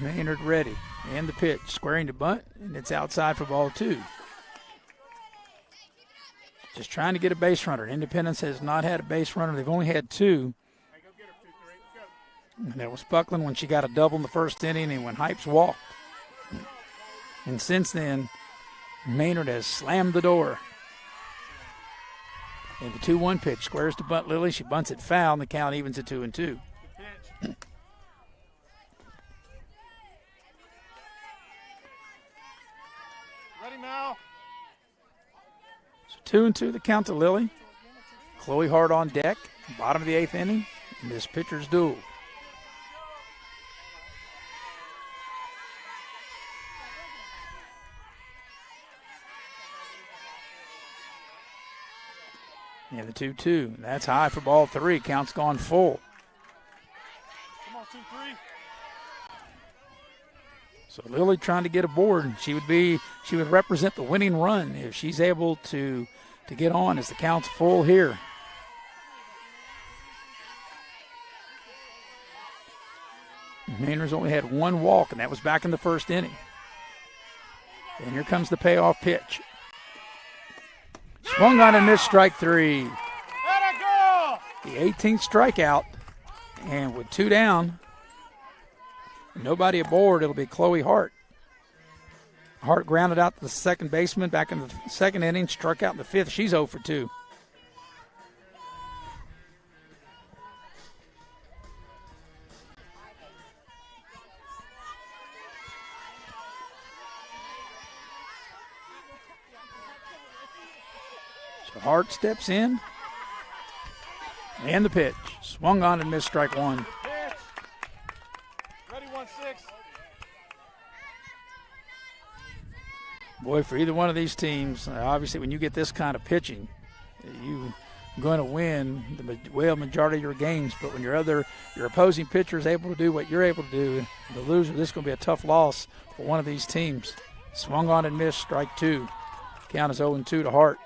B: Maynard ready. And the pitch, squaring to bunt, and it's outside for ball 2. Just trying to get a base runner. Independence has not had a base runner. They've only had 2. And that was Buckland when she got a double in the first inning and when Hypes walked. And since then, Maynard has slammed the door. And the 2-1 pitch squares to bunt Lilly. She bunts it foul, and the count evens at 2-2.
E: Ready now?
B: So 2-2 the count to Lilly. Chloe Hart on deck, bottom of the 8th inning, in this pitcher's duel. And the 2-2. That's high for ball 3. Count's gone full.
E: Come on, 2-3.
B: So Lilly trying to get aboard. She would represent the winning run if she's able to get on as the count's full here. Maynard's only had 1 walk, and that was back in the first inning. And here comes the payoff pitch. Swung on and missed strike 3. The 18th strikeout. And with 2 down, nobody aboard, it'll be Chloe Hart. Hart grounded out the second baseman back in the 2nd inning, struck out in the 5th. She's 0 for 2. So Hart steps in. And the pitch. Swung on and missed strike 1.
E: Ready, 1-6.
B: Boy, for either one of these teams, obviously when you get this kind of pitching, you're going to win the majority of your games. But when your opposing pitcher is able to do what you're able to do, the loser, this is going to be a tough loss for one of these teams. Swung on and missed, strike 2. Count is 0-2 to Hart.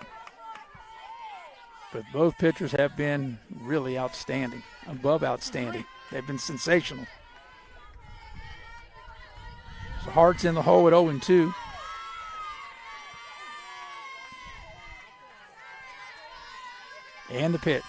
B: But both pitchers have been really outstanding, above outstanding. They've been sensational. So Hart's in the hole at 0-2. And the pitch.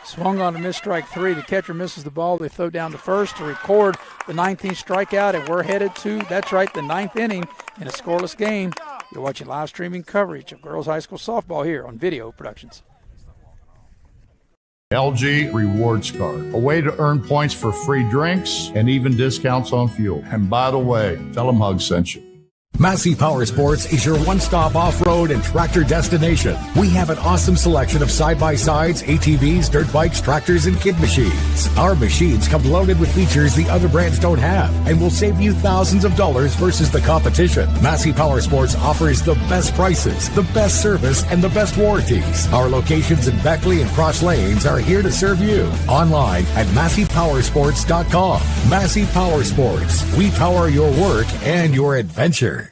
B: Swung on to miss strike 3. The catcher misses the ball. They throw down to first to record the 19th strikeout, and we're headed to, that's right, the 9th inning in a scoreless game. You're watching live streaming coverage of girls high school softball here on Video Productions.
I: LG Rewards Card, a way to earn points for free drinks and even discounts on fuel. And by the way, tell them Hug sent you.
J: Massey Power Sports is your one-stop off-road and tractor destination. We have an awesome selection of side-by-sides, ATVs, dirt bikes, tractors, and kid machines. Our machines come loaded with features the other brands don't have and will save you thousands of dollars versus the competition. Massey Power Sports offers the best prices, the best service, and the best warranties. Our locations in Beckley and Cross Lanes are here to serve you. Online at MasseyPowersports.com. Massey Power Sports. We power your work and your adventure.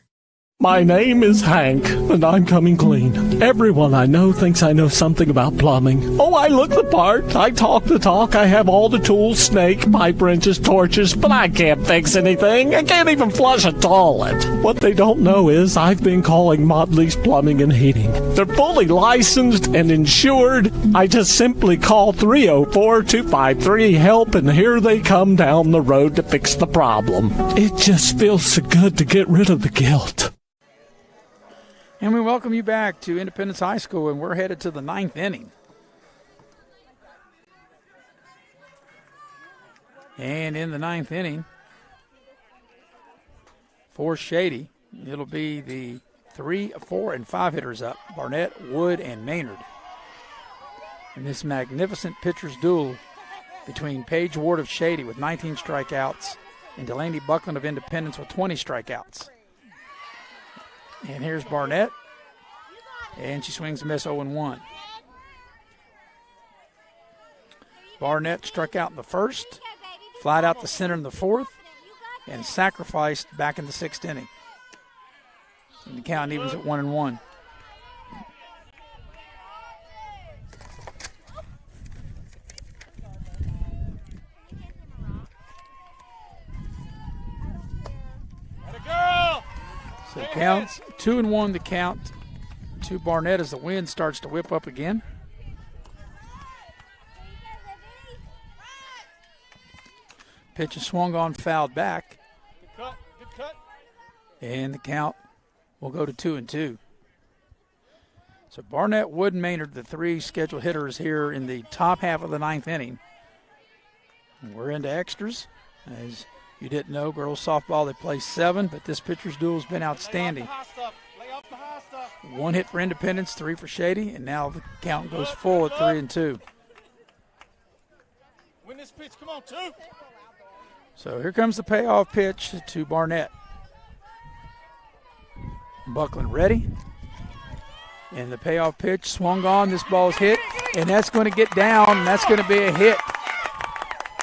D: My name is Hank, and I'm coming clean. Everyone I know thinks I know something about plumbing. Oh, I look the part. I talk the talk. I have all the tools, snake, pipe wrenches, torches, but I can't fix anything. I can't even flush a toilet. What they don't know is I've been calling Modley's Plumbing and Heating. They're fully licensed and insured. I just simply call 304-253-HELP, and here they come down the road to fix the problem. It just feels so good to get rid of the guilt.
B: And we welcome you back to Independence High School, and we're headed to the 9th inning. And in the 9th inning, for Shady, it'll be the 3, 4, and 5 hitters up, Barnett, Wood, and Maynard. In this magnificent pitcher's duel between Paige Ward of Shady with 19 strikeouts and Delaney Buckland of Independence with 20 strikeouts. And here's Barnett, and she swings a miss 0-1. Barnett struck out in the first, flied out the center in the fourth, and sacrificed back in the 6th inning. And the count evens at 1-1. So it counts 2-1 the count to Barnett as the wind starts to whip up again. Pitch is swung on, fouled back.
E: Good cut.
B: And the count will go to 2-2. So Barnett, Wood, and Maynard, the 3 scheduled hitters here in the top half of the 9th inning. And we're into extras. As you didn't know, girls softball, they play 7, but this pitcher's duel has been outstanding.
E: Lay off the high stuff.
B: 1 hit for Independence, 3 for Shady, and now the count goes full at 3-2.
E: Win this pitch, come on, 2.
B: So here comes the payoff pitch to Barnett. Buckland ready. And the payoff pitch swung on. This ball's hit, and that's going to get down. That's going to be a hit.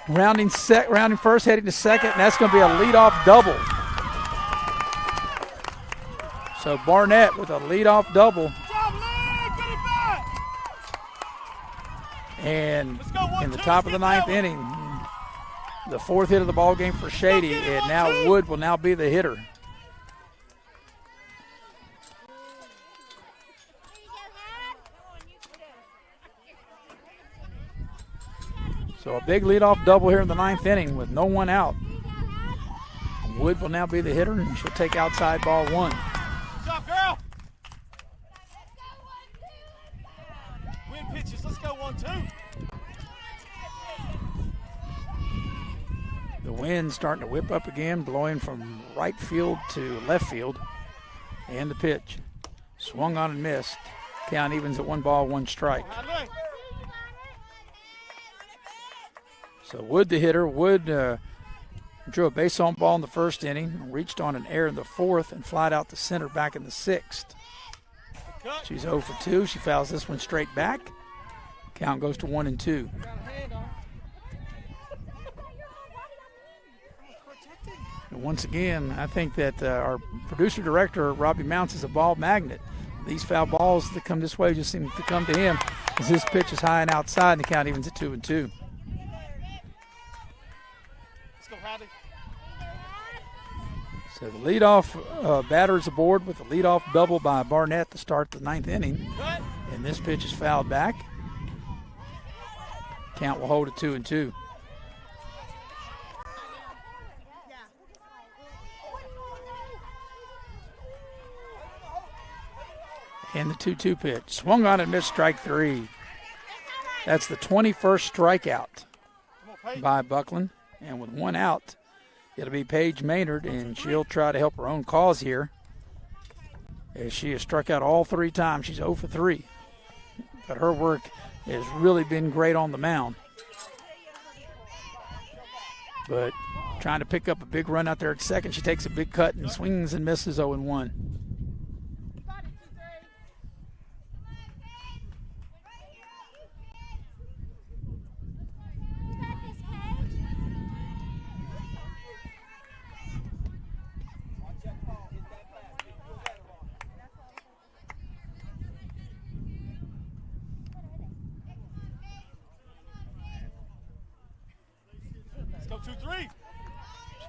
B: Rounding first, heading to second, and that's going to be a leadoff double. So Barnett with a leadoff double. And in the top of the 9th inning, the 4th hit of the ball game for Shady, and now Wood will now be the hitter. So a big leadoff double here in the 9th inning with no one out. Wood will now be the hitter, and she'll take outside ball 1.
E: Good job, girl. Win pitches. Let's go 1-2.
B: The wind starting to whip up again, blowing from right field to left field. And the pitch. Swung on and missed. Count evens at 1 ball, 1 strike. So Wood the hitter. Wood drew a base on ball in the 1st inning, reached on an error in the 4th, and flied out the center back in the 6th. She's 0 for 2. She fouls this one straight back. Count goes to 1-2. And once again, I think that our producer director, Robbie Mounts, is a ball magnet. These foul balls that come this way just seem to come to him as his pitch is high and outside, and the count evens at 2-2. So the leadoff batter is aboard with a leadoff double by Barnett to start the 9th inning. And this pitch is fouled back. Count will hold at 2-2. And the 2-2 pitch. Swung on and missed, strike 3. That's the 21st strikeout by Buckland. And with 1 out, it'll be Paige Maynard, and she'll try to help her own cause here, as she has struck out all 3 times. She's 0 for 3. But her work has really been great on the mound. But trying to pick up a big run out there at second. She takes a big cut and swings and misses 0-1.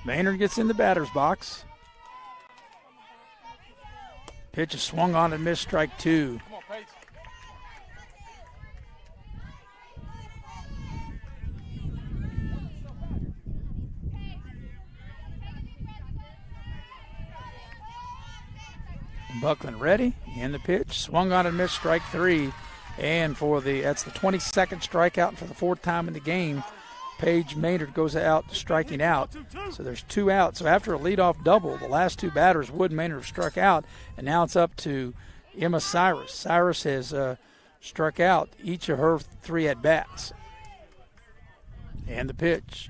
B: Maynard gets in the batter's box. Pitch is swung on and missed, strike 2.
E: Come on, Paige.
B: Buckland ready, and the pitch swung on and missed, strike 3. And that's the 22nd strikeout for the 4th time in the game. Paige Maynard goes out striking out. So there's 2 outs. So after a leadoff double, the last 2 batters, Wood Maynard, have struck out, and now it's up to Emma Cyrus. Cyrus has struck out each of her 3 at-bats. And the pitch.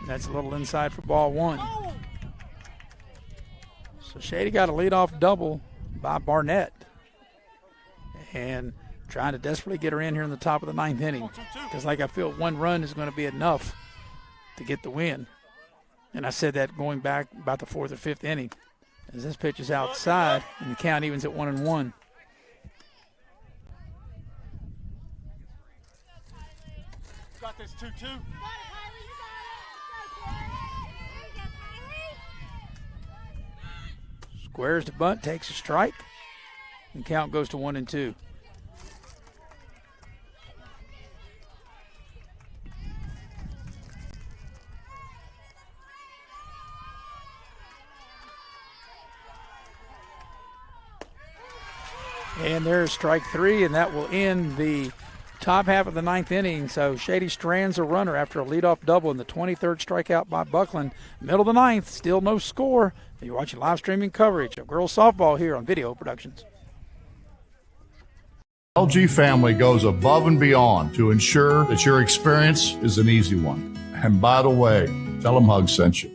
B: That's a little inside for ball 1. So Shady got a leadoff double by Barnett. And trying to desperately get her in here in the top of the 9th inning. Because I feel 1 run is going to be enough to get the win. And I said that going back about the 4th or 5th inning. As this pitch is outside, and the count evens at 1-1.
E: Got this 2-2.
B: Squares to bunt, takes a strike, and count goes to 1-2. And there's strike 3, and that will end the top half of the 9th inning. So Shady strands a runner after a leadoff double in the 23rd strikeout by Buckland. Middle of the 9th, still no score. You're watching live streaming coverage of girls softball here on Video Productions.
I: LG family goes above and beyond to ensure that your experience is an easy one. And by the way, tell them Hug sent you.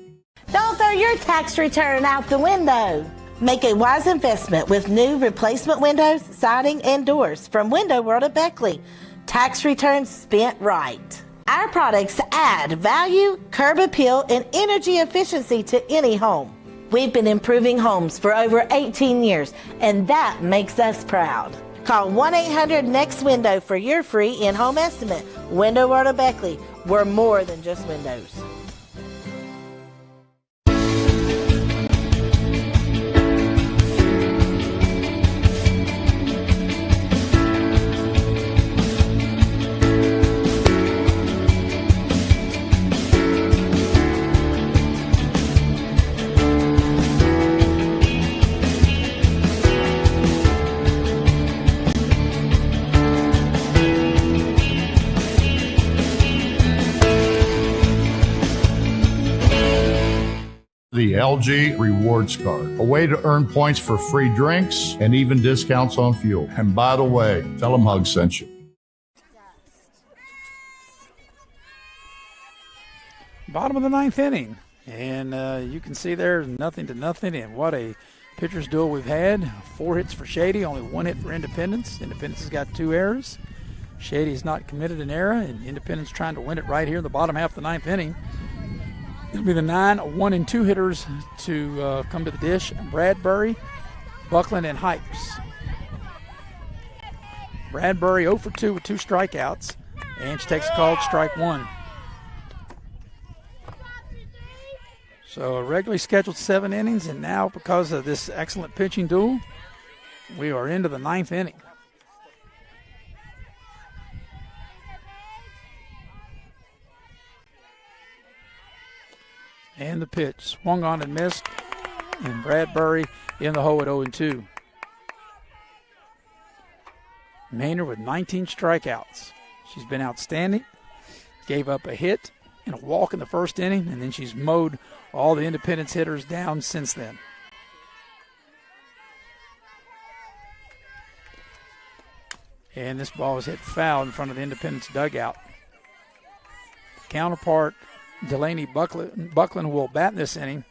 A: Don't throw your tax return out the window. Make a wise investment with new replacement windows, siding, and doors from Window World at Beckley. Tax returns spent right. Our products add value, curb appeal, and energy efficiency to any home. We've been improving homes for over 18 years, and that makes us proud. Call 1-800-NEXT-WINDOW for your free in-home estimate. Window World of Beckley. We're more than just windows.
I: The LG Rewards Card, a way to earn points for free drinks and even discounts on fuel. And by the way, tell them Hug sent you.
B: Bottom of the 9th inning. And you can see there, 0-0, and what a pitcher's duel we've had. 4 hits for Shady, only 1 hit for Independence. Independence has got 2 errors. Shady has not committed an error, and Independence trying to win it right here in the bottom half of the 9th inning. It'll be the 9 1-2 hitters to come to the dish. Bradbury, Buckland, and Hikes. Bradbury 0 for 2 with 2 strikeouts, and she takes a called strike 1. So a regularly scheduled 7 innings, and now because of this excellent pitching duel, we are into the 9th inning. And the pitch swung on and missed. And Bradbury in the hole at 0-2. Maynard with 19 strikeouts. She's been outstanding. Gave up a hit and a walk in the first inning, and then she's mowed all the Independence hitters down since then. And this ball was hit foul in front of the Independence dugout. Counterpart, Delaney Buckland will bat in this inning.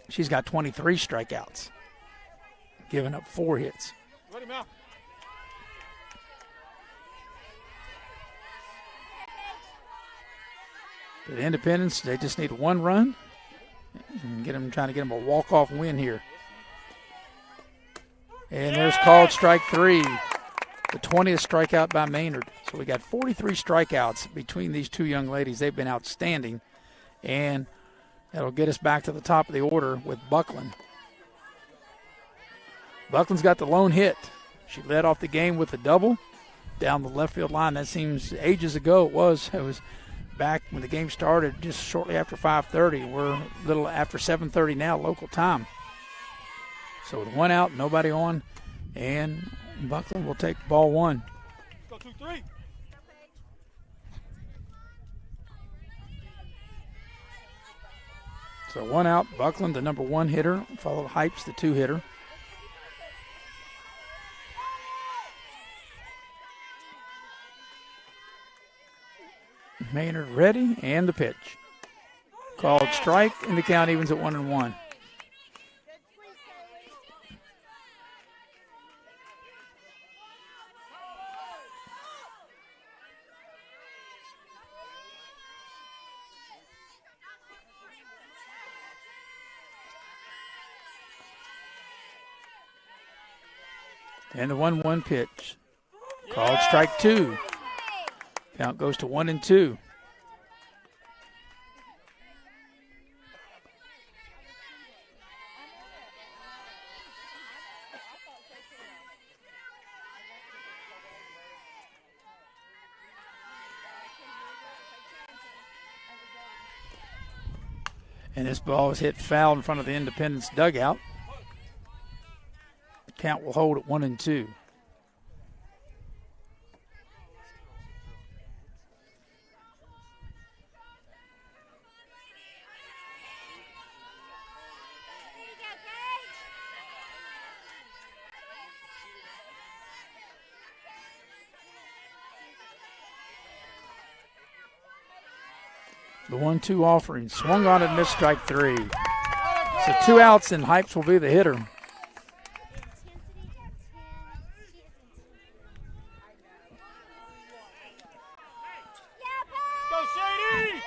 B: She's got 23 strikeouts, giving up 4 hits. But the Independence, they just need 1 run and trying to get them a walk-off win here. And there's called strike 3, the 20th strikeout by Maynard. So we got 43 strikeouts between these two young ladies. They've been outstanding, and that'll get us back to the top of the order with Buckland. Buckland's got the lone hit. She led off the game with a double down the left field line. That seems ages ago. It was back when the game started, just shortly after 5:30. We're a little after 7:30 now, local time. So with 1 out, nobody on, and Buckland will take ball 1.
E: Go 2-3.
B: So 1 out, Buckland, the number 1 hitter, followed Hypes, the 2 hitter. Maynard ready, and the pitch. Called strike, and the count evens at 1-1. And the 1-1 pitch. Called strike 2. Count goes to 1-2. And this ball is hit foul in front of the Independence dugout. The count will hold at 1-2. The 1-2 offering, swung on and missed strike 3. So 2 outs, and Hypes will be the hitter.
E: Go Shady!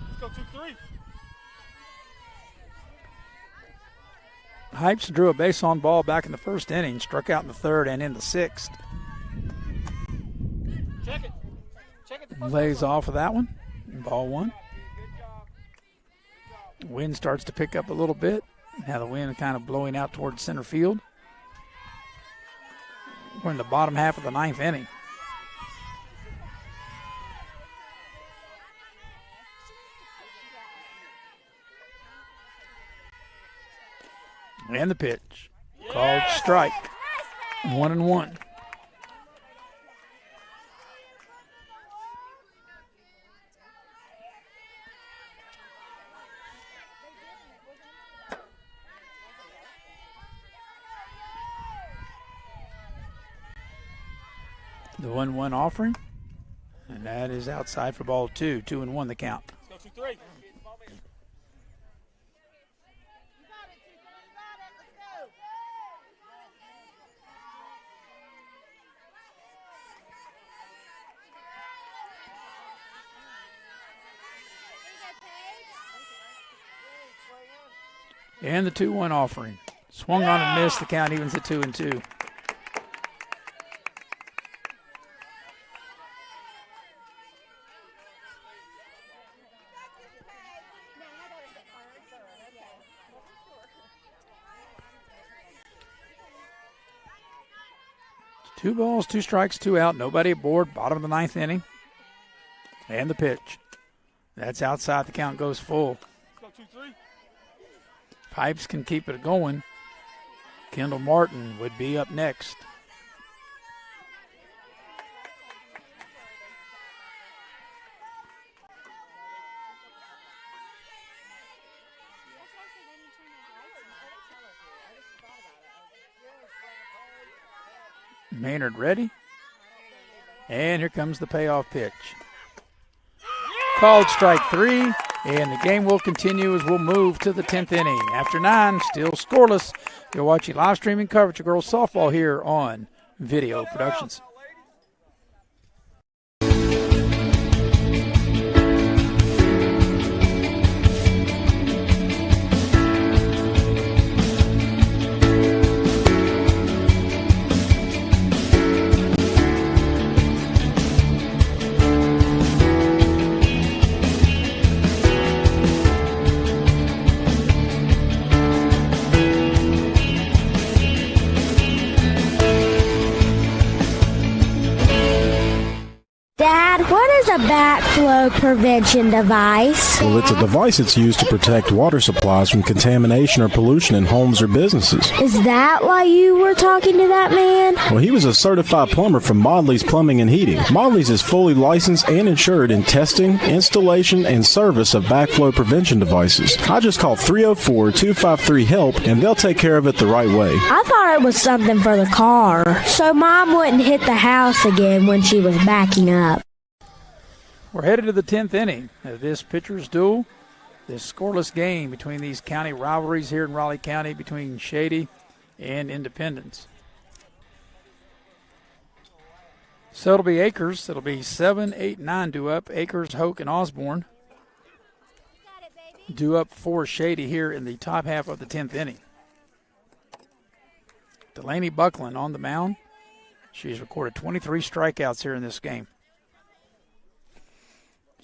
E: Let's go 2-3.
B: Hypes drew a base on ball back in the first inning, struck out in the 3rd and in the 6th.
E: Check it. Check it.
B: Lays off of that one. Ball 1. Wind starts to pick up a little bit. Now the wind kind of blowing out towards center field. We're in the bottom half of the 9th inning. And the pitch. Called strike. 1-1. The 1-1 offering. And that is outside for ball 2. 2-1 the count.
E: Let's go 2-3.
B: And the 2-1 offering. Swung on and missed. The count evens at 2-2. 2 balls, 2 strikes, 2 out. Nobody aboard. Bottom of the 9th inning. And the pitch. That's outside. The count goes full.
E: Let's go 2-3.
B: Pipes can keep it going. Kendall Martin would be up next. Maynard ready. And here comes the payoff pitch. Called strike 3, and the game will continue as we'll move to the 10th inning. After 9, still scoreless. You're watching live streaming coverage of girls softball here on Video Productions.
F: Dad, what is a backflow prevention device?
G: Well, it's a device that's used to protect water supplies from contamination or pollution in homes or businesses.
F: Is that why you were talking to that man?
G: Well, he was a certified plumber from Modley's Plumbing and Heating. Modley's is fully licensed and insured in testing, installation, and service of backflow prevention devices. I just call 304-253-HELP, and they'll take care of it the right way.
F: I thought it was something for the car, so Mom wouldn't hit the house again when she was backing up.
B: We're headed to the 10th inning of this pitcher's duel, this scoreless game between these county rivalries here in Raleigh County between Shady and Independence. So it'll be Akers. It'll be 7, 8, 9 due up. Akers, Hoke, and Osborne due up for Shady here in the top half of the 10th inning. Delaney Buckland on the mound. She's recorded 23 strikeouts here in this game.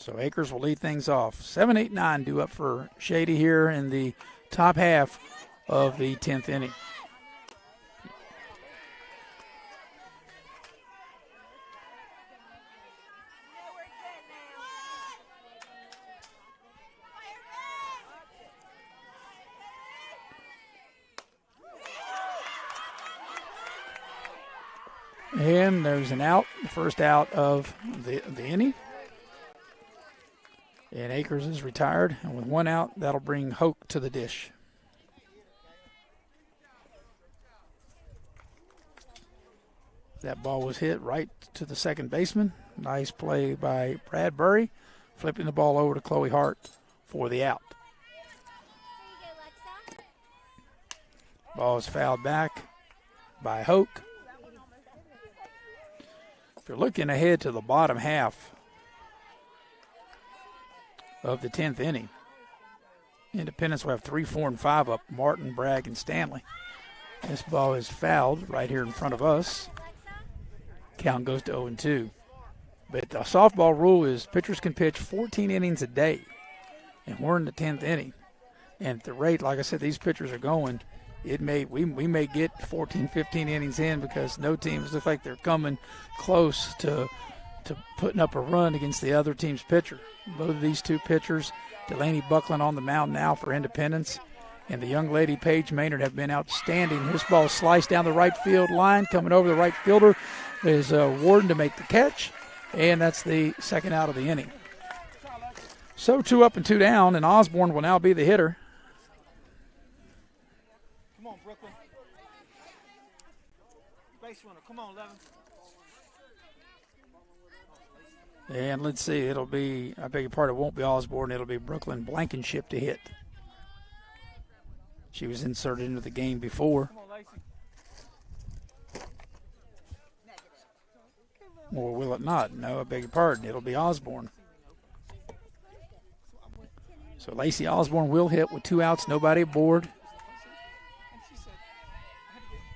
B: So Akers will lead things off. 7, 8, 9 due up for Shady here in the top half of the 10th inning. And there's an out, the first out of the inning. And Akers is retired, and with 1 out, that'll bring Hoke to the dish. That ball was hit right to the second baseman. Nice play by Bradbury, flipping the ball over to Chloe Hart for the out. Ball is fouled back by Hoke. If you're looking ahead to the bottom half of the 10th inning, Independence will have 3, 4, and 5 up. Martin, Bragg, and Stanley. This ball is fouled right here in front of us. Count goes to 0-2. But the softball rule is pitchers can pitch 14 innings a day, and we're in the 10th inning. And at the rate, like I said, these pitchers are going, we may get 14, 15 innings in because no teams look like they're coming close to putting up a run against the other team's pitcher. Both of these two pitchers, Delaney Buckland on the mound now for Independence, and the young lady Paige Maynard have been outstanding. This ball sliced down the right field line, coming over the right fielder is Warden to make the catch, and that's the second out of the inning. So 2 up and 2 down, and Osborne will now be the hitter.
E: Come on, Brooklyn. Base runner, come on, Levin.
B: And let's see, it'll be, I beg your pardon, it won't be Osborne, it'll be Brooklyn Blankenship to hit. She was inserted into the game before. Or will it not? No, I beg your pardon, it'll be Osborne. So Lacey Osborne will hit with 2 outs, nobody aboard.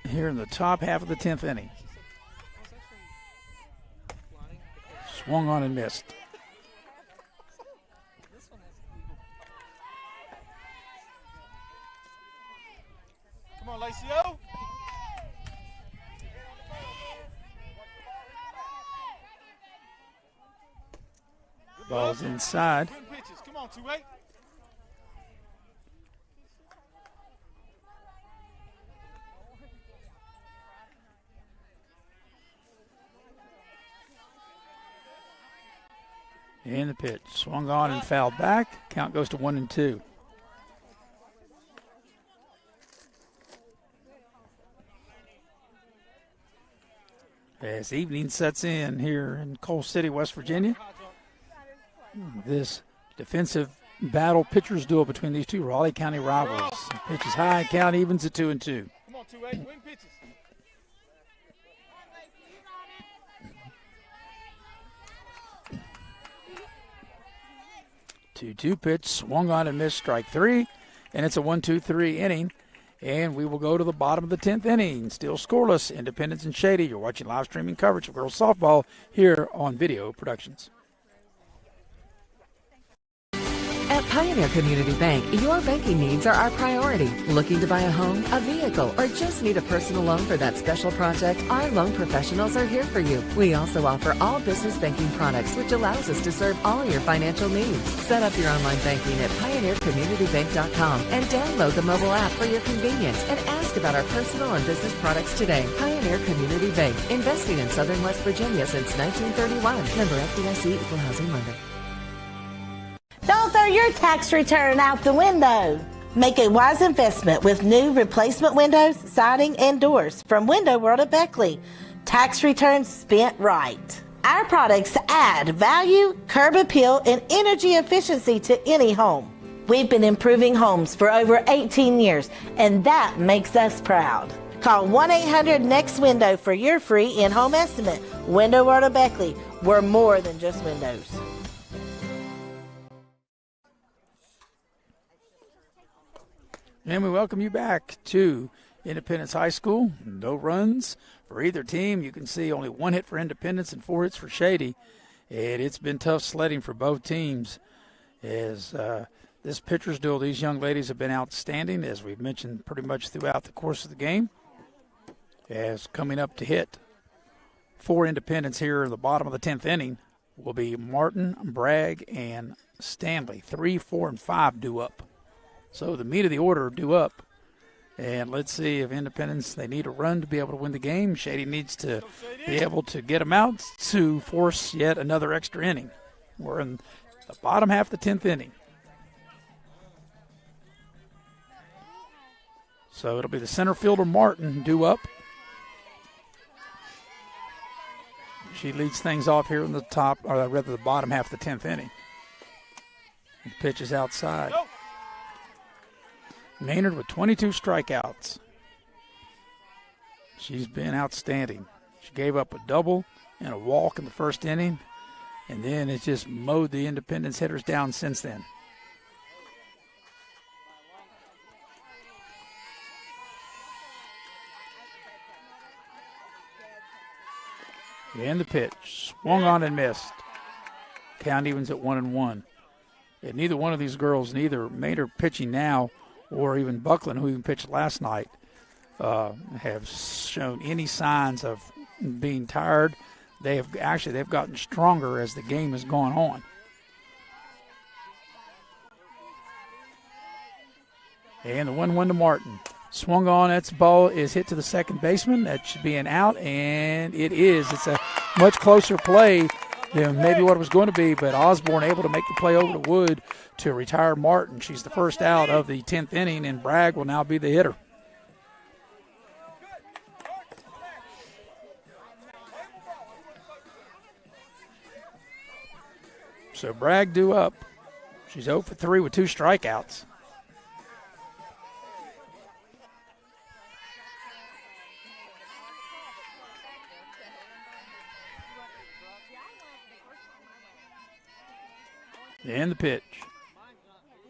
B: Here in the top half of the 10th inning. Swung on and missed.
E: Come on, Lacey O.
B: Ball's inside.
E: Come on, 2-8.
B: And the pitch swung on and fouled back. Count goes to 1-2. As evening sets in here in Coal City, West Virginia, this defensive battle pitchers duel between these two Raleigh County rivals. The pitch is high, count evens at 2-2.
E: Come on, 2-8. Win pitches.
B: 2-2 pitch, swung on and missed, strike three, and it's a 1-2-3 inning. And we will go to the bottom of the 10th inning. Still scoreless, Independence and Shady. You're watching live streaming coverage of girls softball here on Video Productions.
H: At Pioneer Community Bank, your banking needs are our priority. Looking to buy a home, a vehicle, or just need a personal loan for that special project? Our loan professionals are here for you. We also offer all business banking products, which allows us to serve all your financial needs. Set up your online banking at pioneercommunitybank.com and download the mobile app for your convenience and ask about our personal and business products today. Pioneer Community Bank, investing in Southern West Virginia since 1931. Member FDIC, Equal Housing Lender.
A: Don't throw your tax return out the window. Make a wise investment with new replacement windows, siding, and doors from Window World at Beckley. Tax returns spent right. Our products add value, curb appeal, and energy efficiency to any home. We've been improving homes for over 18 years, and that makes us proud. Call 1-800-NEXT-WINDOW for your free in-home estimate. Window World at Beckley. We're more than just windows.
B: And we welcome you back to Independence High School. No runs for either team. You can see only one hit for Independence and 4 hits for Shady. And it's been tough sledding for both teams. As this pitcher's duel, these young ladies have been outstanding, as we've mentioned pretty much throughout the course of the game. As coming up to hit for Independence here in the bottom of the 10th inning will be Martin, Bragg, and Stanley. 3, 4, and 5 due up. So the meat of the order due up. And let's see if Independence, they need a run to be able to win the game. Shady needs to be able to get them out to force yet another extra inning. We're in the bottom half of the 10th inning. So it'll be the center fielder, Martin, due up. She leads things off here in the top, or rather the bottom half of the 10th inning. The pitch is outside. Maynard with 22 strikeouts. She's been outstanding. She gave up a double and a walk in the first inning, and then it's just mowed the Independence hitters down since then. And the pitch. Swung on and missed. Count evens at 1-1. And neither one of these girls, neither Maynard pitching now or even Buckland, who even pitched last night, have shown any signs of being tired. They've gotten stronger as the game has gone on. And the 1-1 to Martin. Swung on, that's ball is hit to the second baseman. That should be an out, and it is. It's a much closer play than maybe what it was going to be, but Osborne able to make the play over to Wood to retire Martin. She's the first out of the 10th inning, and Bragg will now be the hitter. So Bragg due up. She's 0 for 3 with 2 strikeouts. And the pitch.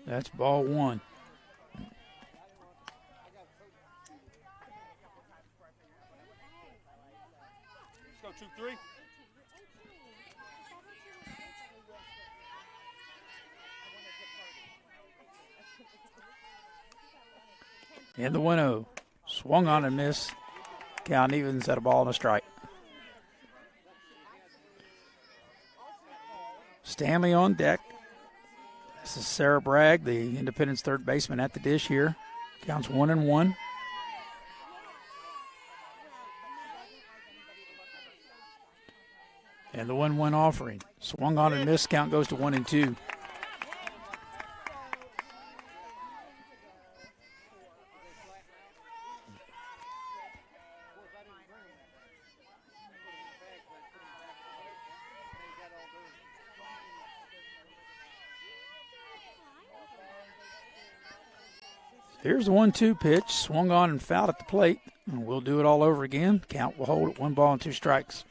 B: That's ball one.
E: Let's go 2-3.
B: And the 1-0. Swung on and missed. Count evens at a ball and a strike. Stanley on deck. This is Sarah Bragg, the Independence third baseman, at the dish here. Counts 1-1. And the 1-1 offering. Swung on and missed. Count goes to 1-2. Here's the 1-2 pitch. Swung on and fouled at the plate. And we'll do it all over again. Count will hold at 1 ball and 2 strikes.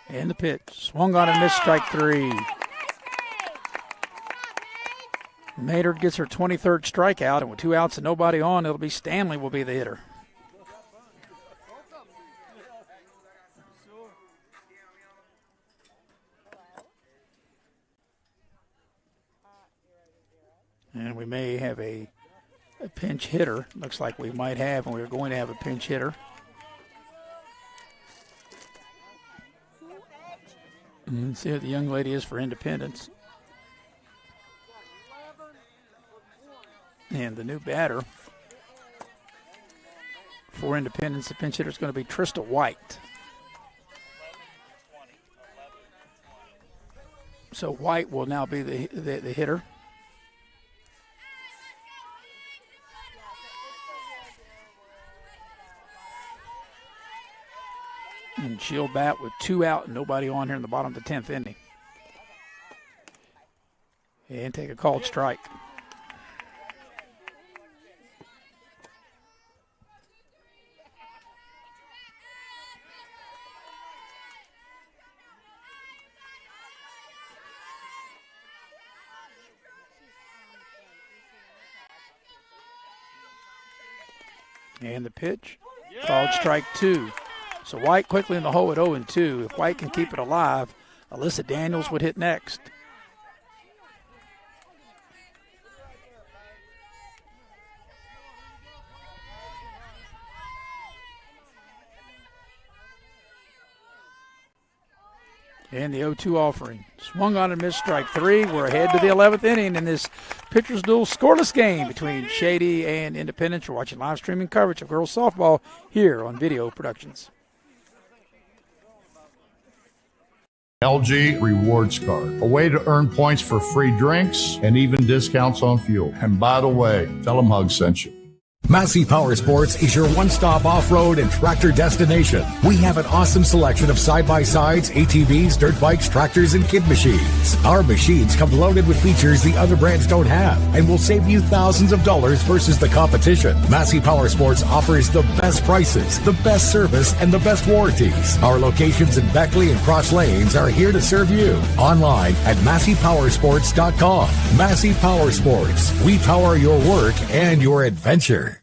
B: And the pitch. Swung on and missed, strike 3. Maynard gets her 23rd strikeout, and with 2 outs and nobody on, it'll be Stanley will be the hitter. And we may have a pinch hitter. Looks like we might have, and we're going to have a pinch hitter. Let's see what the young lady is for Independence. And the new batter for Independence, the pinch hitter is going to be Trista White. So White will now be the hitter. And she'll bat with 2 out and nobody on here in the bottom of the 10th inning. And take a called strike. And the pitch, called strike 2. So White quickly in the hole at 0-2. If White can keep it alive, Alyssa Daniels would hit next. And the 0-2 offering. Swung on and missed, strike 3. We're ahead to the 11th inning in this pitcher's duel scoreless game between Shady and Independence. You're watching live streaming coverage of girls softball here on Video Productions.
I: LG Rewards Card, a way to earn points for free drinks and even discounts on fuel. And by the way, tell them Hug sent you.
J: Massey Power Sports is your one-stop off-road and tractor destination. We have an awesome selection of side-by-sides, ATVs, dirt bikes, tractors, and kid machines. Our machines come loaded with features the other brands don't have and will save you thousands of dollars versus the competition. Massey Power Sports offers the best prices, the best service, and the best warranties. Our locations in Beckley and Cross Lanes are here to serve you. Online at MasseyPowersports.com. Massey Power Sports. We power your work and your adventure.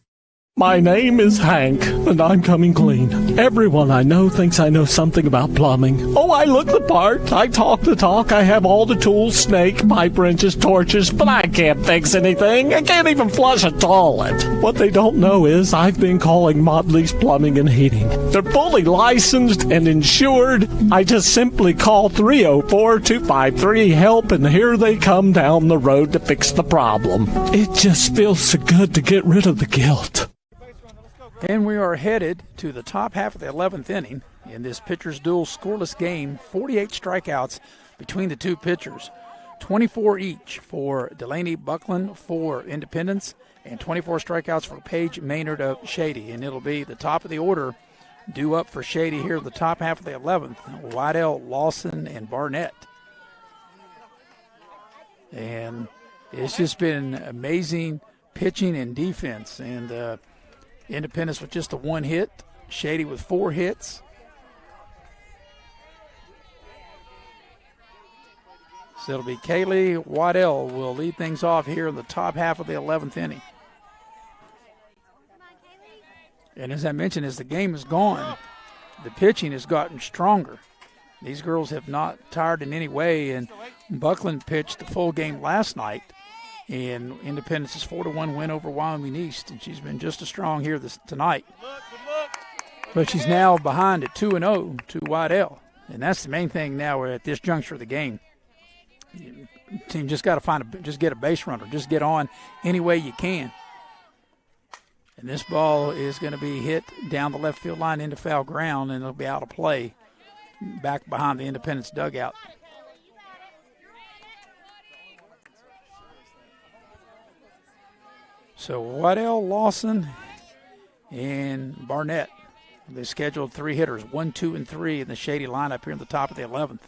D: My name is Hank, and I'm coming clean. Everyone I know thinks I know something about plumbing. Oh, I look the part. I talk the talk. I have all the tools, snake, pipe wrenches, torches, but I can't fix anything. I can't even flush a toilet. What they don't know is I've been calling Motley's Plumbing and Heating. They're fully licensed and insured. I just simply call 304-253-HELP, and here they come down the road to fix the problem. It just feels so good to get rid of the guilt.
B: And we are headed to the top half of the 11th inning in this pitcher's duel scoreless game. 48 strikeouts between the two pitchers. 24 each for Delaney Buckland for Independence and 24 strikeouts for Paige Maynard of Shady. And it'll be the top of the order due up for Shady here in the top half of the 11th. Waddell, Lawson, and Barnett. And it's just been amazing pitching and defense. And Independence with just the 1 hit. Shady with 4 hits. So it'll be Kaylee Waddell will lead things off here in the top half of the 11th inning. And as I mentioned, as the game has gone, the pitching has gotten stronger. These girls have not tired in any way, and Buckland pitched the full game last night in Independence's 4-1 win over Wyoming East, and she's been just as strong here tonight. But she's now behind at 2-0 to Waddell, and that's the main thing now. We're at this juncture of the game. Team just got to just get a base runner, just get on any way you can. And this ball is going to be hit down the left field line into foul ground, and it'll be out of play back behind the Independence dugout. So Waddell, Lawson, and Barnett. They scheduled 3 hitters, 1, 2, and 3 in the Shady lineup here in the top of the 11th.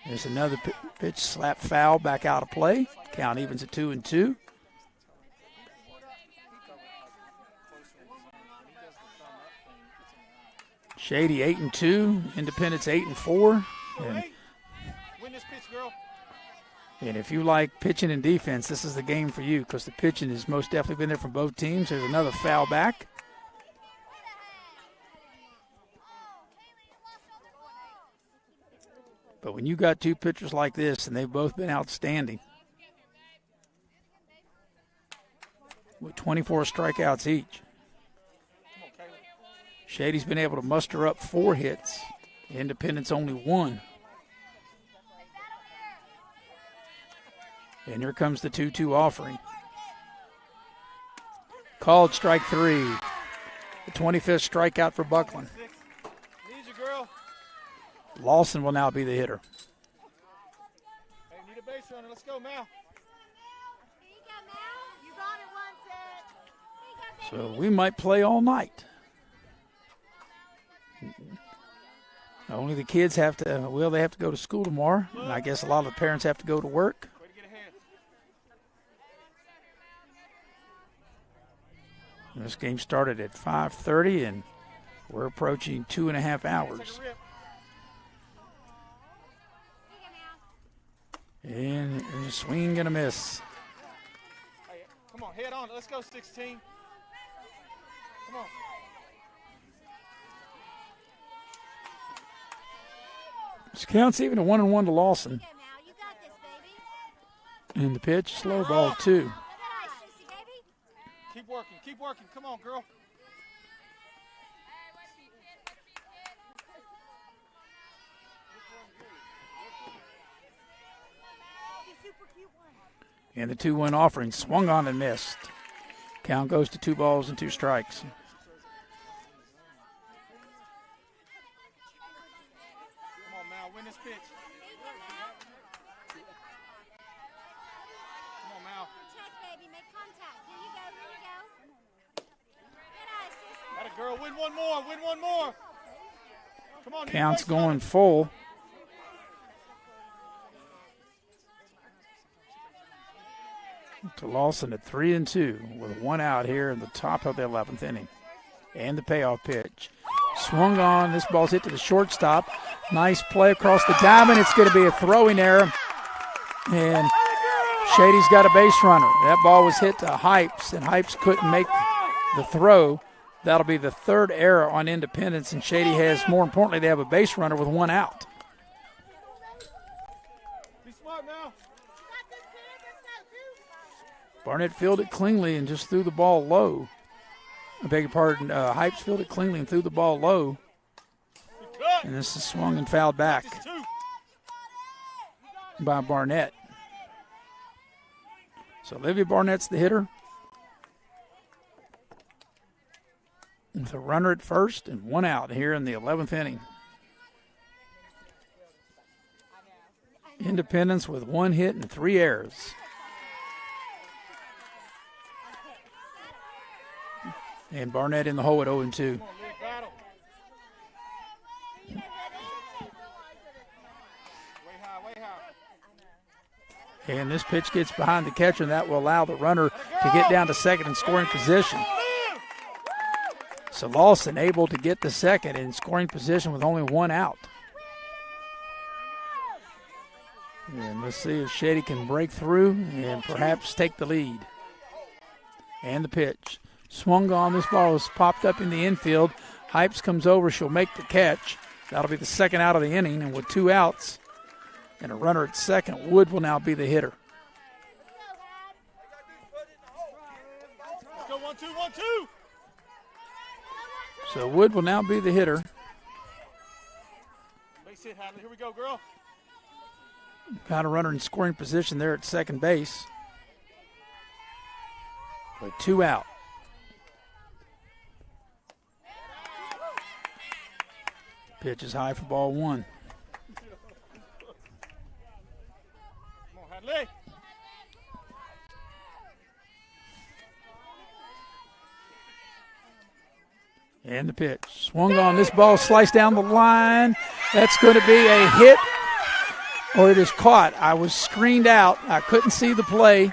B: There's another pitch, slap foul, back out of play. Count evens at 2-2. Shady 8-2, Independence 8-4.
E: Win this pitch, girl.
B: And if you like pitching and defense, this is the game for you because the pitching has most definitely been there from both teams. There's another foul back. But when you got 2 pitchers like this, and they've both been outstanding, with 24 strikeouts each, Shady's been able to muster up 4 hits. Independence only 1. And here comes the 2-2 offering. Called strike 3. The 25th strikeout for Buckland.
E: Need you, girl.
B: Lawson will now be the hitter.
E: Hey, need a base runner. Let's go, Mal.
K: Here you go, Mal. You got it one set.
B: So we might play all night. Only the kids have to, they have to go to school tomorrow. And I guess a lot of the parents have to go to work.
E: Way to get ahead.
B: This game started at 5:30, and we're approaching 2.5 hours. And a swing and a miss.
E: Hey, come on, head on. Let's go, 16. Come on.
B: This counts even a 1-1 to Lawson.
K: Yeah, Mal, you got this, baby.
B: And the pitch, slow ball 2.
K: Good eye, sissy, baby.
E: Keep working. Keep working. Come on, girl.
K: Super cute one.
B: And the 2-1 offering swung on and missed. Count goes to 2 balls and 2 strikes.
E: Come on, Mal. Win this pitch. Come on, Mal.
K: Contact, baby. Make contact. Here you go. Here you go. Good eye, sissy.
E: Got it, girl. Win one more. Win one more. Come on.
B: Count's going full. To Lawson at 3-2 with 1 out here in the top of the 11th inning. And the payoff pitch. Swung on. This ball's hit to the shortstop. Nice play across the diamond. It's going to be a throwing error. And Shady's got a base runner. That ball was hit to Hypes, and Hypes couldn't make the throw. That'll be the 3rd error on Independence, and Shady has, more importantly, they have a base runner with 1 out.
E: Be smart, Mal.
B: Barnett fielded cleanly and just threw the ball low. I beg your pardon. Hypes fielded cleanly and threw the ball low. And this is swung and fouled back by Barnett. So Olivia Barnett's the hitter, with a runner at first and 1 out here in the 11th inning. Independence with 1 hit and 3 errors. And Barnett in the hole at 0-2. And this pitch gets behind the catcher, and that will allow the runner to get down to second in scoring position. So Lawson able to get to second in scoring position with only 1 out. And let's see if Shady can break through and perhaps take the lead. And the pitch. Swung on. This ball was popped up in the infield. Hypes comes over. She'll make the catch. That'll be the second out of the inning, and with 2 outs and a runner at second, Wood will now be the hitter.
E: Let's go 1-2, 1-2.
B: So Wood will now be the hitter.
E: Base hit, Hadley. Here we go, girl.
B: Got a runner in scoring position there at second base. With 2 out. Pitch is high for ball 1.
E: Come on, Hadley.
B: And the pitch. Swung on. This ball sliced down the line. That's going to be a hit, or it is caught. I was screened out. I couldn't see the play,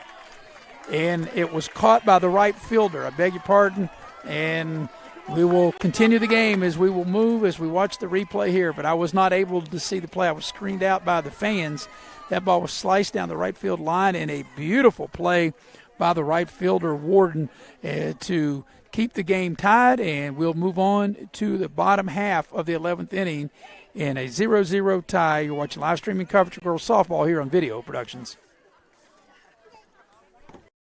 B: and it was caught by the right fielder. I beg your pardon. And we will continue the game as we will move as we watch the replay here, but I was not able to see the play. I was screened out by the fans. That ball was sliced down the right field line, and a beautiful play by the right fielder, Warden, to keep the game tied, and we'll move on to the bottom half of the 11th inning in a 0-0 tie. You're watching live streaming coverage of girls softball here on Video Productions.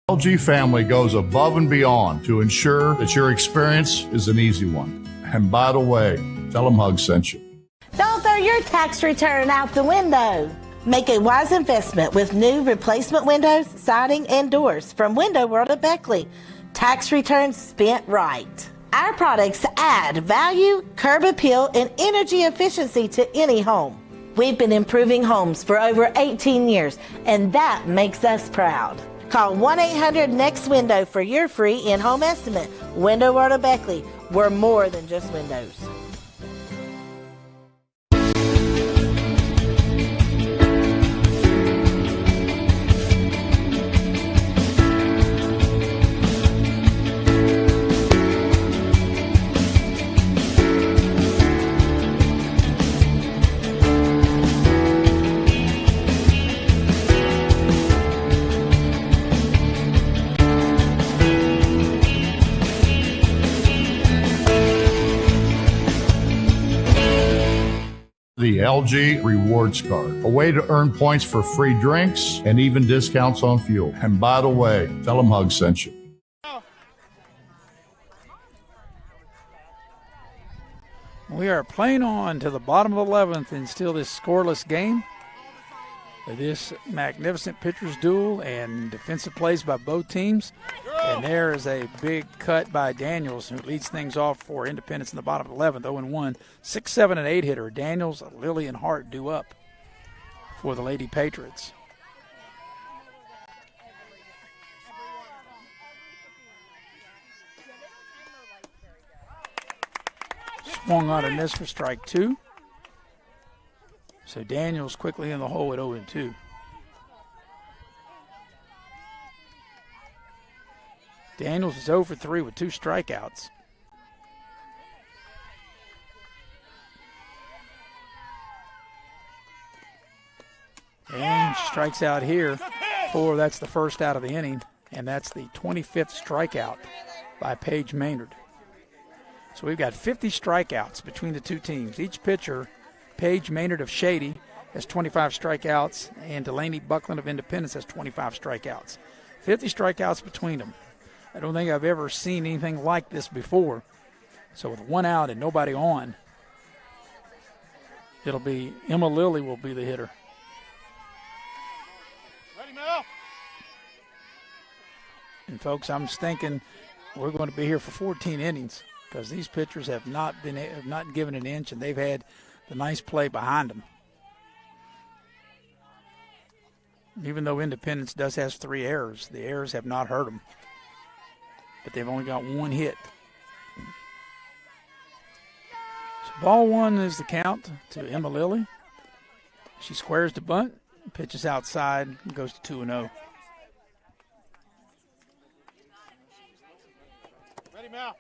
I: LG family goes above and beyond to ensure that your experience is an easy one. And by the way, tell them Hug sent you.
A: Don't throw your tax return out the window. Make a wise investment with new replacement windows, siding, and doors from Window World of Beckley. Tax returns spent right. Our products add value, curb appeal, and energy efficiency to any home. We've been improving homes for over 18 years, and that makes us proud. Call 1-800-NEXT-WINDOW for your free in-home estimate. Window World of Beckley. We're more than just windows.
I: The LG Rewards Card, a way to earn points for free drinks and even discounts on fuel. And by the way, tell them Hug sent you.
B: We are playing on to the bottom of the 11th in still this scoreless game. This magnificent pitcher's duel and defensive plays by both teams. And there is a big cut by Daniels, who leads things off for Independence in the bottom of the 11th, 0-1. 6, 7, and 8 hitter. Daniels, Lilly, and Hart due up for the Lady Patriots. Swung on and missed for strike 2. So Daniels quickly in the hole at 0-2. Daniels is 0 for 3 with 2 strikeouts. And strikes out here for, that's the first out of the inning, and that's the 25th strikeout by Paige Maynard. So we've got 50 strikeouts between the two teams. Each pitcher, Paige Maynard of Shady, has 25 strikeouts, and Delaney Buckland of Independence has 25 strikeouts. 50 strikeouts between them. I don't think I've ever seen anything like this before. So with 1 out and nobody on, it'll be Emma Lilly will be the hitter.
E: Ready, Mel?
B: And folks, I'm thinking we're going to be here for 14 innings because these pitchers have not given an inch, and they've had the nice play behind them. Even though Independence does have 3 errors, the errors have not hurt them. But they've only got 1 hit. So ball 1 is the count to Emma Lilly. She squares the bunt, pitches outside, and goes to 2-0.
E: Ready, Mel?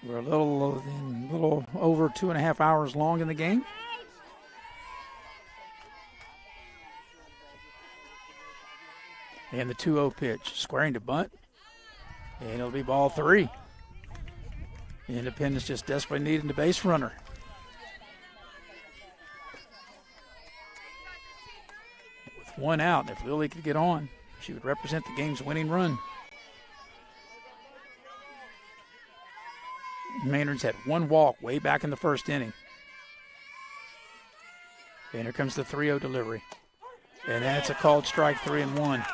B: We're a little over 2.5 hours long in the game. And the 2-0 pitch, squaring to bunt. And it'll be ball 3. Independence just desperately needing the base runner. With 1 out, if Lily could get on, she would represent the game's winning run. Maynard's had 1 walk way back in the first inning. And here comes the 3-0 delivery. And that's a called strike, 3-1.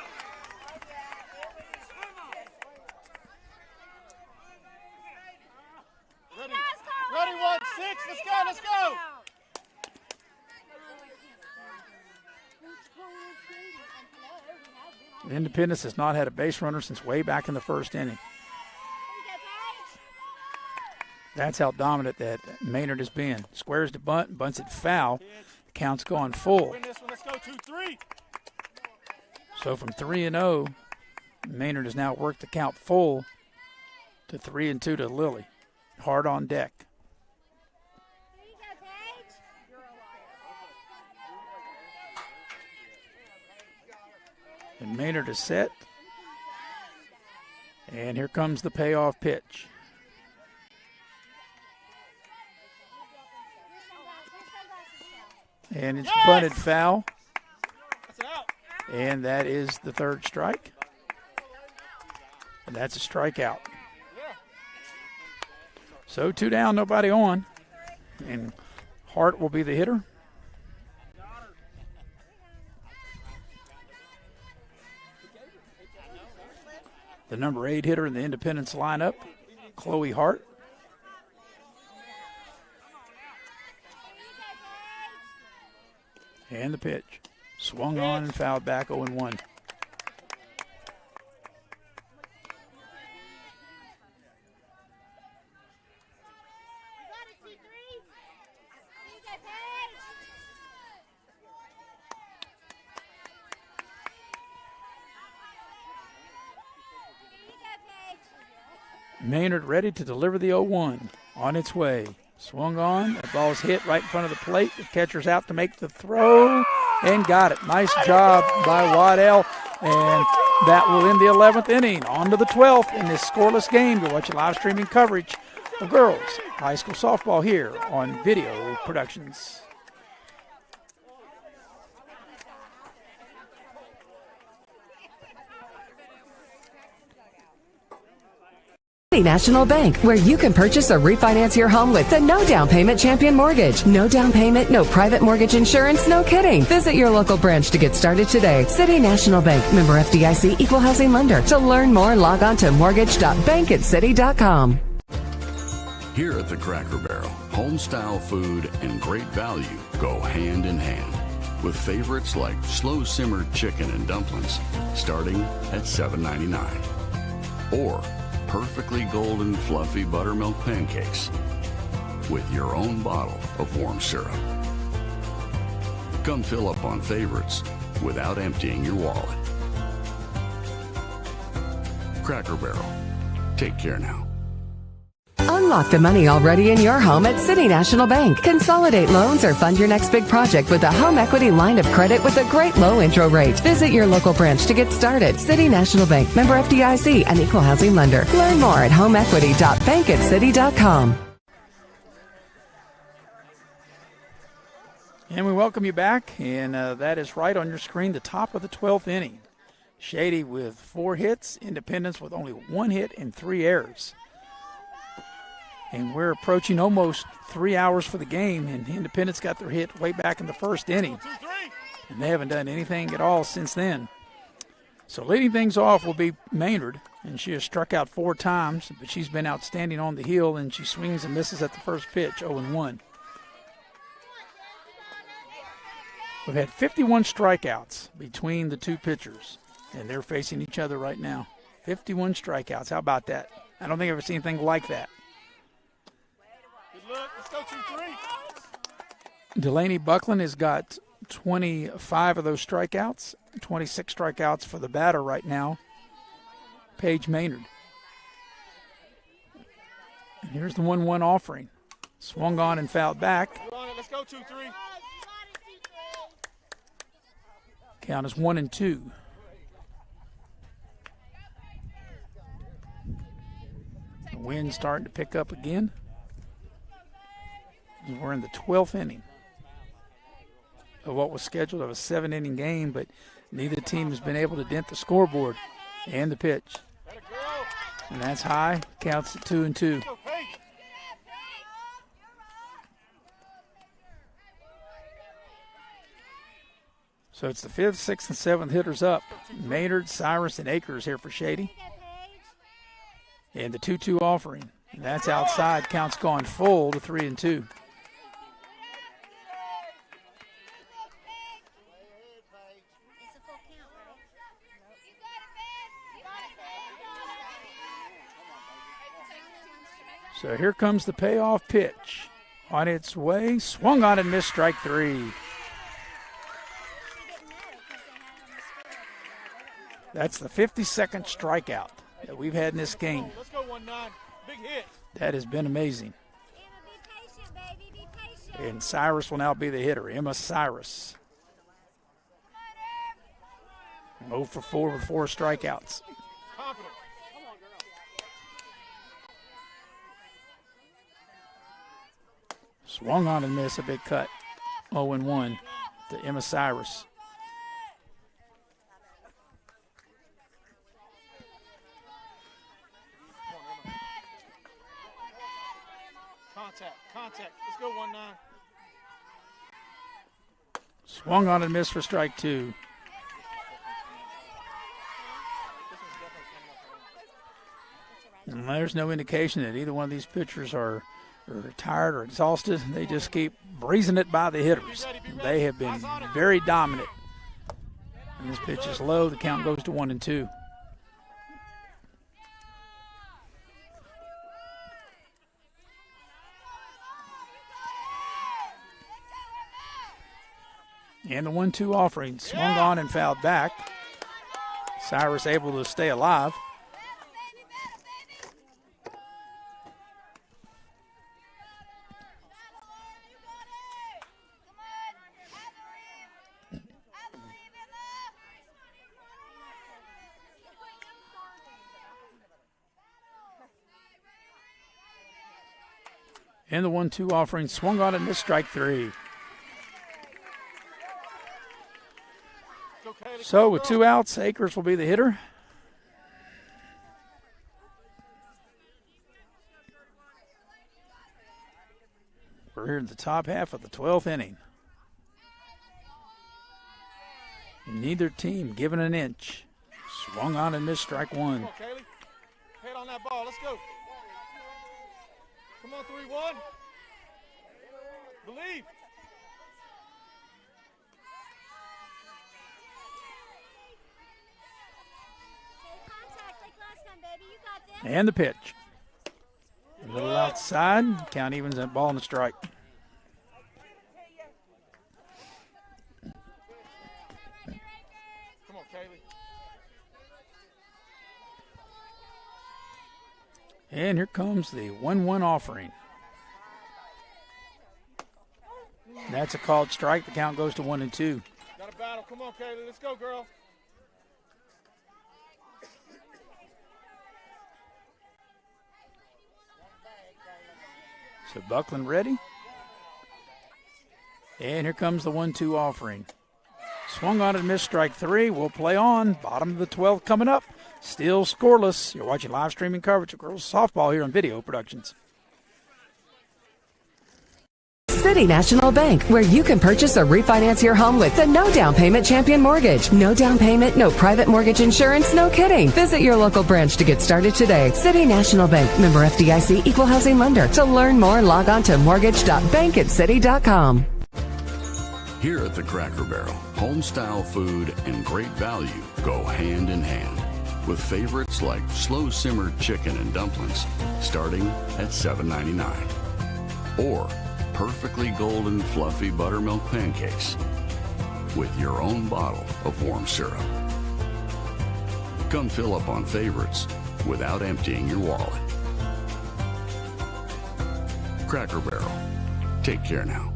E: Ready, 1-6. Let's go.
B: Independence has not had a base runner since way back in the first inning. That's how dominant that Maynard has been. Squares to bunt, bunts it foul. The count's gone full.
E: Win this one. Let's go 2-3.
B: So from 3-0, Maynard has now worked the count full to 3-2 to Lily. Hard on deck. And Maynard is set. And here comes the payoff pitch. And it's bunted foul. And that is the 3rd strike. And that's a strikeout. So 2 down, nobody on. And Hart will be the hitter. The number 8 hitter in the Independence lineup, Chloe Hart. And the pitch. Swung on and fouled back 0-1. Maynard ready to deliver the 0-1. On its way. Swung on. That ball's hit right in front of the plate. The catcher's out to make the throw and got it. Nice job by Waddell. And that will end the 11th inning. On to the 12th in this scoreless game. You're watching live streaming coverage of girls high school softball here on Video Productions.
H: City National Bank, where you can purchase or refinance your home with the no down payment Champion Mortgage. No down payment, no private mortgage insurance, no kidding. Visit your local branch to get started today. City National Bank, member FDIC, equal housing lender. To learn more, log on to mortgage.bankatcity.com.
L: Here at the Cracker Barrel, home-style food and great value go hand in hand, with favorites like slow-simmered chicken and dumplings starting at $7.99, or perfectly golden fluffy buttermilk pancakes with your own bottle of warm syrup. Come fill up on favorites without emptying your wallet. Cracker Barrel. Take care now.
H: Unlock the money already in your home at City National Bank. Consolidate loans or fund your next big project with a home equity line of credit with a great low intro rate. Visit your local branch to get started. City National Bank, member FDIC, and equal housing lender. Learn more at homeequity.bankatcity.com.
B: And we welcome you back, and that is right on your screen, the top of the 12th inning. Shady with 4 hits, Independence with only 1 hit and 3 errors. And we're approaching almost 3 hours for the game, and Independence got their hit way back in the first inning. And they haven't done anything at all since then. So leading things off will be Maynard, and she has struck out 4 times, but she's been outstanding on the hill, and she swings and misses at the first pitch, 0-1. We've had 51 strikeouts between the 2 pitchers, and they're facing each other right now. 51 strikeouts. How about that? I don't think I've ever seen anything like that.
E: Look, let's go 2-3.
B: Delaney Buckland has got 25 of those strikeouts, 26 strikeouts for the batter right now, Paige Maynard. And here's the 1-1 offering. Swung on and fouled back.
E: Let's go 2-3.
B: Count is 1-2. Wind starting to pick up again. We're in the 12th inning of what was scheduled of a 7-inning game, but neither team has been able to dent the scoreboard. And the pitch. And that's high. Counts at 2-2. So it's the 5th, 6th, and 7th hitters up. Maynard, Cyrus, and Akers here for Shady. And the 2-2 offering. And that's outside. Counts gone full to 3-2. So here comes the payoff pitch. On its way, swung on and missed, strike 3. That's the 52nd strikeout that we've had in this game.
E: Let's go 1-9. Big hit.
B: That has been amazing. And Cyrus will now be the hitter. Emma Cyrus. 0 for 4 with 4 strikeouts.
E: Confident.
B: Swung on and missed, a big cut. 0-1 to Emma Cyrus.
E: Contact. Let's go 1-9.
B: Swung on and missed for strike 2. And there's no indication that either one of these pitchers are tired or exhausted. They just keep breezing it by the hitters. They have been very dominant. And this pitch is low. The count goes to 1-2. And the 1-2 offering swung on and fouled back. Cyrus able to stay alive. And the 1-2 offering swung on and missed, strike 3. So with 2 outs, Akers will be the hitter. We're here in the top half of the 12th inning. Neither team given an inch. Swung on and missed, strike 1.
E: Come on, Kaylee. Head on that ball. Let's go. Come on, 3-1. Believe.
B: And the pitch. A little outside. Count evens that ball and the strike.
E: Come on, Kaylee.
B: And here comes the 1-1 offering. That's a called strike. The count goes to 1-2.
E: Got a battle. Come on, Kaylee. Let's go, girl.
B: So Buckland ready. And here comes the 1-2 offering. Swung on and missed, strike 3. We'll play on. Bottom of the 12th coming up. Still scoreless. You're watching live streaming coverage of girls softball here on Video Productions.
H: City National Bank, where you can purchase or refinance your home with the no down payment Champion Mortgage. No down payment, no private mortgage insurance, no kidding. Visit your local branch to get started today. City National Bank, member FDIC, equal housing lender. To learn more, log on to mortgage.bankatcity.com.
L: Here at the Cracker Barrel, home-style food and great value go hand in hand, with favorites like slow-simmered chicken and dumplings starting at $7.99. Or perfectly golden, fluffy buttermilk pancakes with your own bottle of warm syrup. Come fill up on favorites without emptying your wallet. Cracker Barrel. Take care now.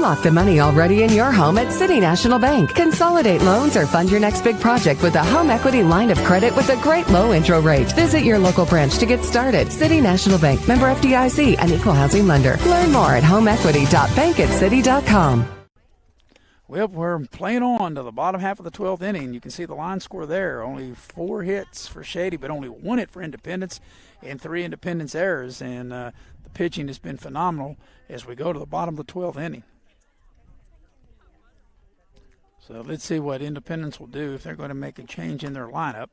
H: Unlock the money already in your home at City National Bank. Consolidate loans or fund your next big project with a home equity line of credit with a great low intro rate. Visit your local branch to get started. City National Bank, member FDIC, an equal housing lender. Learn more at homeequity.bankatcity.com.
B: Well, we're playing on to the bottom half of the 12th inning. You can see the line score there. Only 4 hits for Shady, but only 1 hit for Independence and 3 Independence errors. And the pitching has been phenomenal as we go to the bottom of the 12th inning. So let's see what Independence will do if they're going to make a change in their lineup.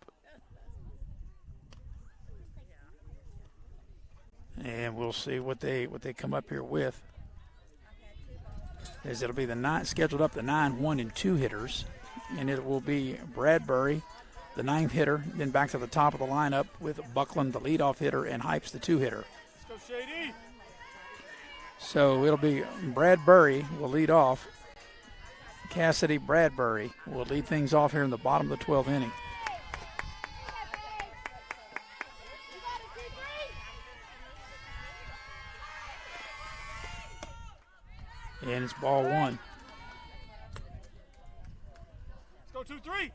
B: And we'll see what they come up here with. As it'll be scheduled up the 9, 1, and 2 hitters, and it will be Bradbury, the 9th hitter, then back to the top of the lineup with Buckland, the leadoff hitter, and Hypes, the 2 hitter.
E: Let's go, Shady.
B: So it'll be Bradbury will lead off. Cassidy Bradbury will lead things off here in the bottom of the 12th inning. And it's ball 1.
E: Let's go 2-3.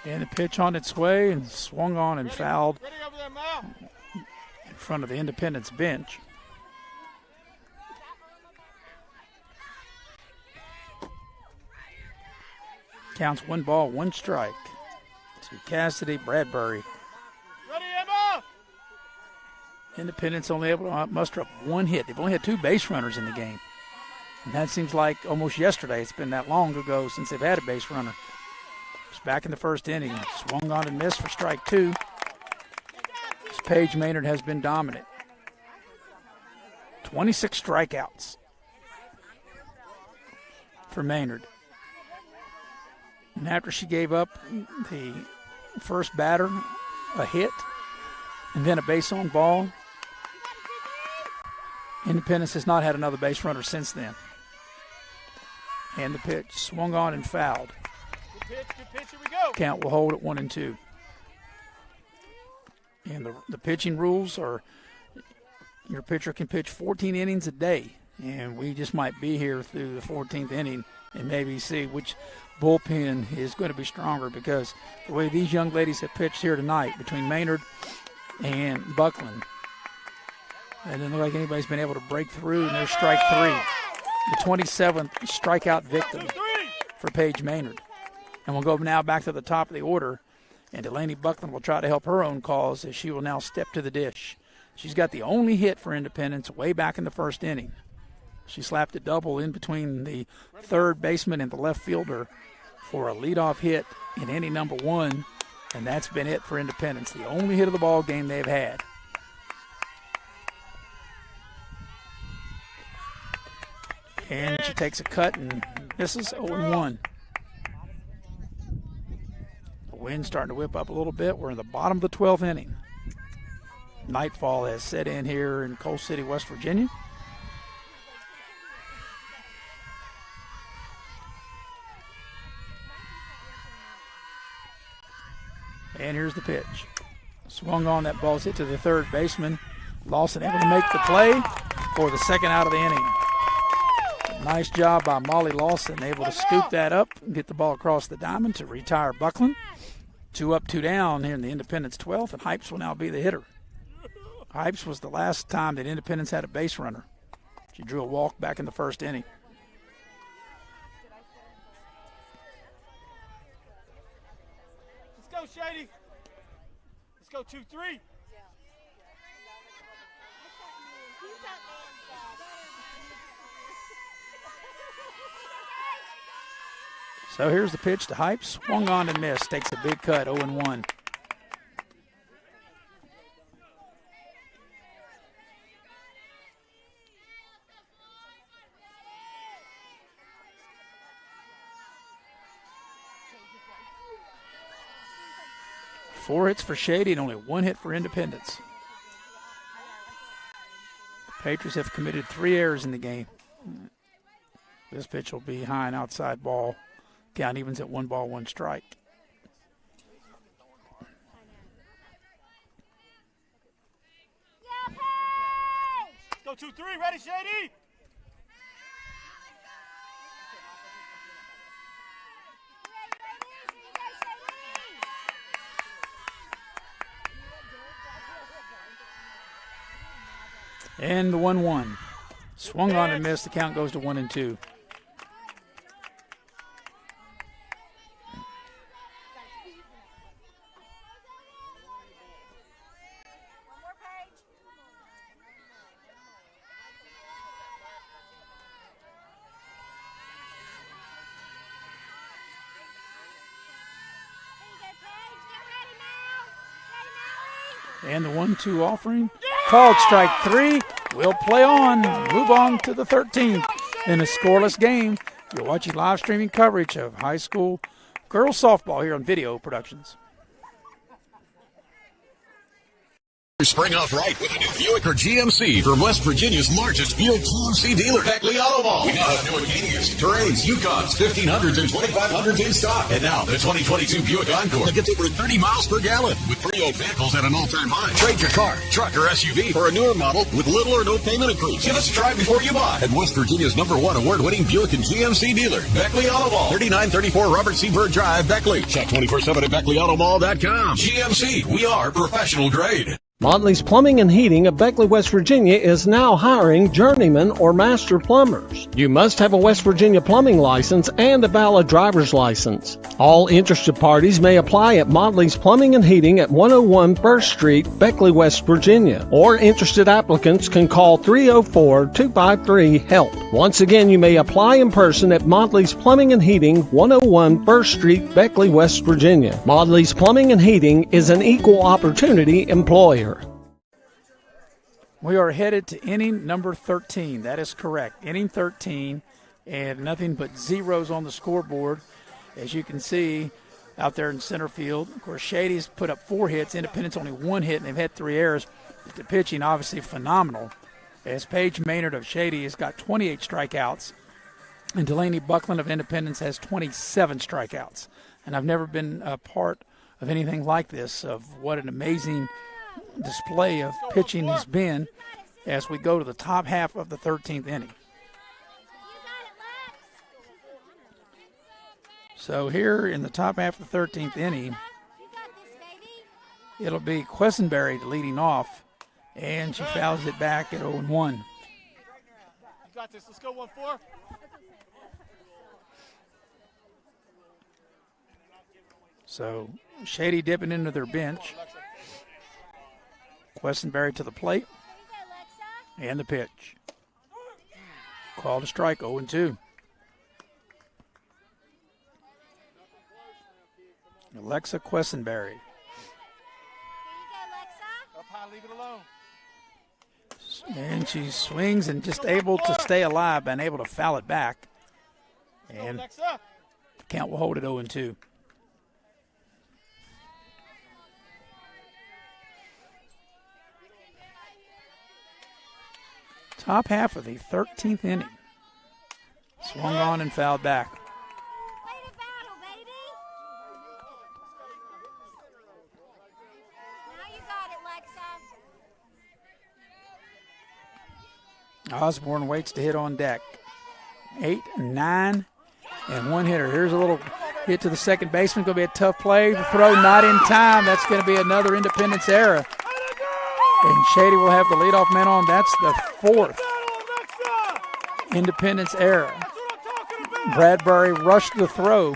B: And the pitch on its way and swung on and fouled in front of the Independence bench. Counts 1 ball, 1 strike to Cassidy Bradbury.
E: Ready, Emma!
B: Independence only able to muster up 1 hit. They've only had 2 base runners in the game. And that seems like almost yesterday. It's been that long ago since they've had a base runner. It's back in the first inning. Swung on and missed for strike 2. Paige Maynard has been dominant. 26 strikeouts for Maynard. And after she gave up the first batter a hit and then a base on ball, Independence has not had another base runner since then. And the pitch swung on and fouled.
E: Good pitch, here we go.
B: Count will hold at 1-2. And the pitching rules are your pitcher can pitch 14 innings a day. And we just might be here through the 14th inning and maybe see which bullpen is going to be stronger, because the way these young ladies have pitched here tonight between Maynard and Buckland, it doesn't look like anybody's been able to break through, and there's strike 3. The 27th strikeout victim for Paige Maynard. And we'll go now back to the top of the order, and Delaney Buckland will try to help her own cause as she will now step to the dish. She's got the only hit for Independence way back in the first inning. She slapped a double in between the third baseman and the left fielder for a leadoff hit in inning number 1, and that's been it for Independence, the only hit of the ball game they've had. And she takes a cut and misses 0-1. The wind's starting to whip up a little bit. We're in the bottom of the 12th inning. Nightfall has set in here in Coal City, West Virginia. And here's the pitch. Swung on, that ball's hit to the third baseman. Lawson able to make the play for the second out of the inning. Nice job by Molly Lawson, able to scoop that up and get the ball across the diamond to retire Buckland. 2 up, 2 down here in the Independence 12th, and Hypes will now be the hitter. Hypes was the last time that Independence had a base runner. She drew a walk back in the first inning.
E: Let's go, Shady. Let's go 2-3.
B: So here's the pitch to Hypes. Swung on and missed. Takes a big cut, 0-1. Four hits for Shady and only 1 hit for Independence. The Patriots have committed 3 errors in the game. This pitch will be high and outside ball. Count evens at 1 ball, 1 strike.
E: Go 2-3, ready, Shady?
B: And the 1-1. Swung on and missed. The count goes to 1-2. And the 1-2 offering. Called strike 3. We'll play on. Move on to the 13th. In a scoreless game, you're watching live streaming coverage of high school girls softball here on Video Productions.
C: Spring off right with a new Buick or GMC from West Virginia's largest Buick GMC dealer, Beckley Auto Mall. We now have new Acadias, Terrains, Yukons, 1500s, and 2500s in stock. And now the 2022 Buick Encore that gets over 30 miles per gallon with pre-owned vehicles at an all-time high. Trade your car, truck, or SUV for a newer model with little or no payment increase. Give us a try before you buy at West Virginia's #1 award-winning Buick and GMC dealer, Beckley Auto Mall, 3934 Robert C. Byrd Drive, Beckley. Shop 24/7 at BeckleyAutomall.com. GMC, we are professional grade.
D: Motley's Plumbing and Heating of Beckley, West Virginia is now hiring journeyman or master plumbers. You must have a West Virginia plumbing license and a valid driver's license. All interested parties may apply at Motley's Plumbing and Heating at 101 First Street, Beckley, West Virginia. Or interested applicants can call 304-253-HELP. Once again, you may apply in person at Motley's Plumbing and Heating, 101 First Street, Beckley, West Virginia. Motley's Plumbing and Heating is an equal opportunity employer.
B: We are headed to inning number 13. That is correct. Inning 13, and nothing but zeros on the scoreboard. As you can see out there in center field, of course, Shady's put up 4 hits. Independence only 1 hit, and they've had 3 errors. But the pitching, obviously phenomenal, as Paige Maynard of Shady has got 28 strikeouts, and Delaney Buckland of Independence has 27 strikeouts. And I've never been a part of anything like this, of what an amazing display of pitching has been as we go to the top half of the 13th inning. So here in the top half of the 13th inning, it'll be Quessenberry leading off, and she fouls it back at 0-1.
E: You got this. Let's go 1-4.
B: So Shady dipping into their bench. Quessenberry to the plate. And the pitch. Called a strike, 0-2. Alexa Quessenberry.
E: Up high, leave it alone.
B: And she swings and just able to stay alive and able to foul it back. And the count will hold it 0-2. Top half of the 13th inning. Swung on and fouled back. Osborne waits to hit on deck. 8, 9, and 1 hitter. Here's a little hit to the second baseman. Going to be a tough play. The throw not in time. That's going to be another Independence error. And Shady will have the leadoff man on. That's the 4th Independence error. Bradbury rushed the throw.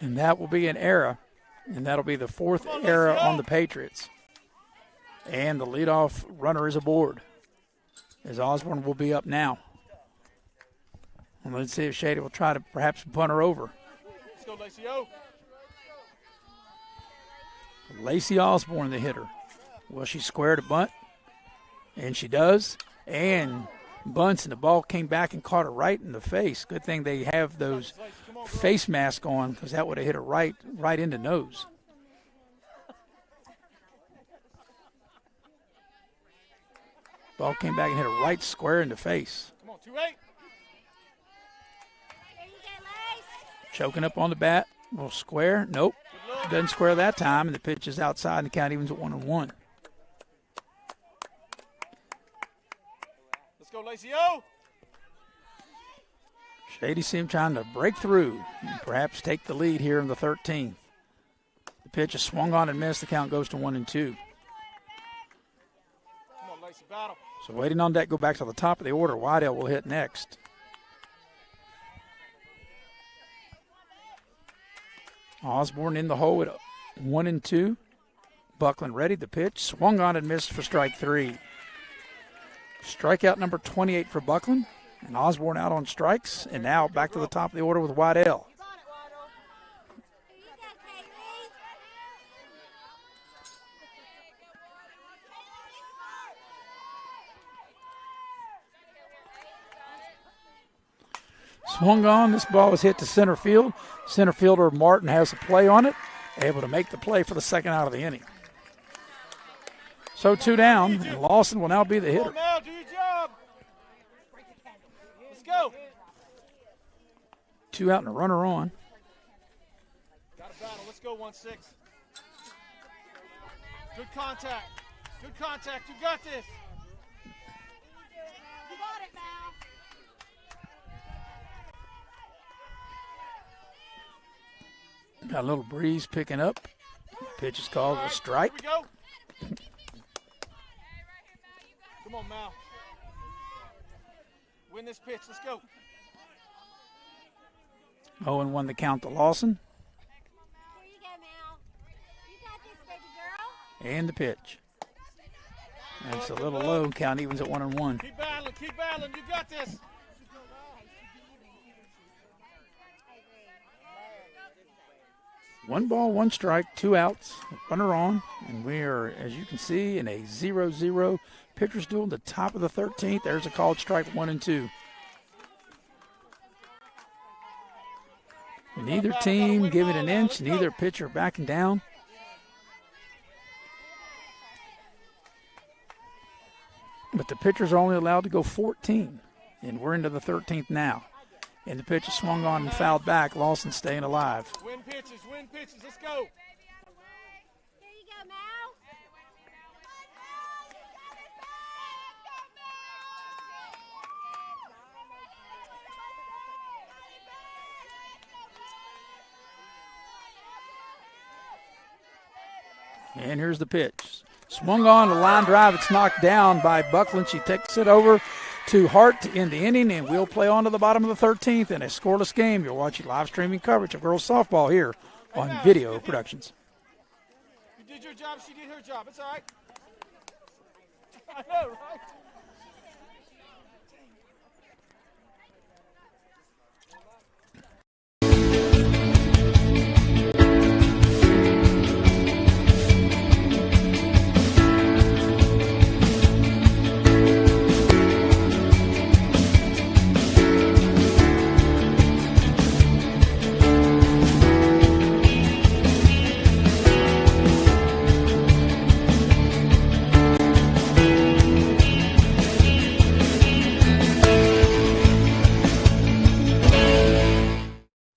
B: And that will be an error. And that'll be the 4th error on the Patriots. And the leadoff runner is aboard, as Osborne will be up now. And let's see if Shady will try to perhaps bunt her over.
E: Let's go, Lacey O.
B: Lacey Osborne, the hitter. Will she square to bunt? And she does. And bunts, and the ball came back and caught her right in the face. Good thing they have those face masks on, because that would have hit her right in the nose. Ball came back and hit her right square in the face.
E: Come on, 2-8.
B: Choking up on the bat. Will square. Nope. Doesn't square that time, and the pitch is outside, and the count evens at 1-1.
E: Let's go, Lacey-O.
B: Shady seemed trying to break through and perhaps take the lead here in the 13th. The pitch is swung on and missed. The count goes to 1-2.
E: Come on, Lacey, battle.
B: So waiting on that, go back to the top of the order. Wydell will hit next. Osborne in the hole at 1-2. Buckland ready. The pitch swung on and missed for strike 3. Strikeout number 28 for Buckland. And Osborne out on strikes. And now back to the top of the order with Wydell. Swung on. This ball was hit to center field. Center fielder Martin has a play on it. Able to make the play for the second out of the inning. So 2 down, and Lawson will now be the hitter.
E: Now, do your job. Let's go.
B: 2 out and a runner on.
E: Got a battle. Let's go, 1-6. Good contact. Good contact. You got this. You got it, Mal.
B: Got a little breeze picking up. Pitch is called a strike.
E: Here we go. Come on, Mal. Win this pitch. Let's go.
B: 0-1 the count to Lawson.
K: Here you go, Mal. You got this, baby girl.
B: And the pitch. That's a little low. Count evens at 1-1.
E: Keep battling. Keep battling. You got this.
B: One ball, one strike, 2 outs, runner on, and we are, as you can see, in a 0-0 pitcher's duel at the top of the 13th. There's a called strike, 1-2. Neither team giving an inch, neither pitcher backing down. But the pitchers are only allowed to go 14, and we're into the 13th now. And the pitch is swung on and fouled back. Lawson staying alive.
E: Win pitches, win pitches. Let's go.
K: Here you go, Mal.
B: And here's the pitch. Swung on, a line drive. It's knocked down by Buckland. She takes it over to Hart to end the inning, and we'll play on to the bottom of the 13th in a scoreless game. You're watching live streaming coverage of girls softball here on Video Productions.
E: You did your job, she did her job. It's all right. I know, right?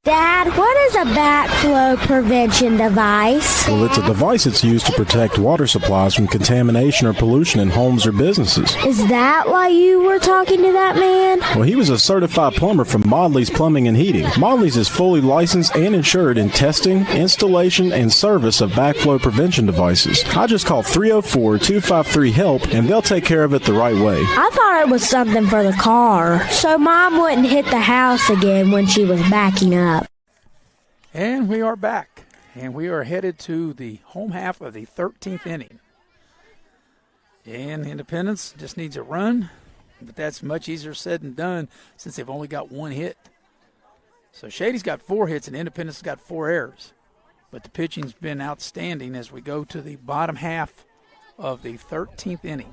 F: Dad, what is a backflow prevention device?
G: Well, it's a device that's used to protect water supplies from contamination or pollution in homes or businesses.
F: Is that why you were talking to that man?
G: Well, he was a certified plumber from Modley's Plumbing and Heating. Modley's is fully licensed and insured in testing, installation, and service of backflow prevention devices. I just call 304-253-HELP, and they'll take care of it the right way.
F: I thought it was something for the car, so Mom wouldn't hit the house again when she was backing up.
B: And we are back, and we are headed to the home half of the 13th inning. And Independence just needs a run, but that's much easier said than done since they've only got 1 hit. So Shady's got 4 hits, and Independence has got 4 errors. But the pitching's been outstanding as we go to the bottom half of the 13th inning.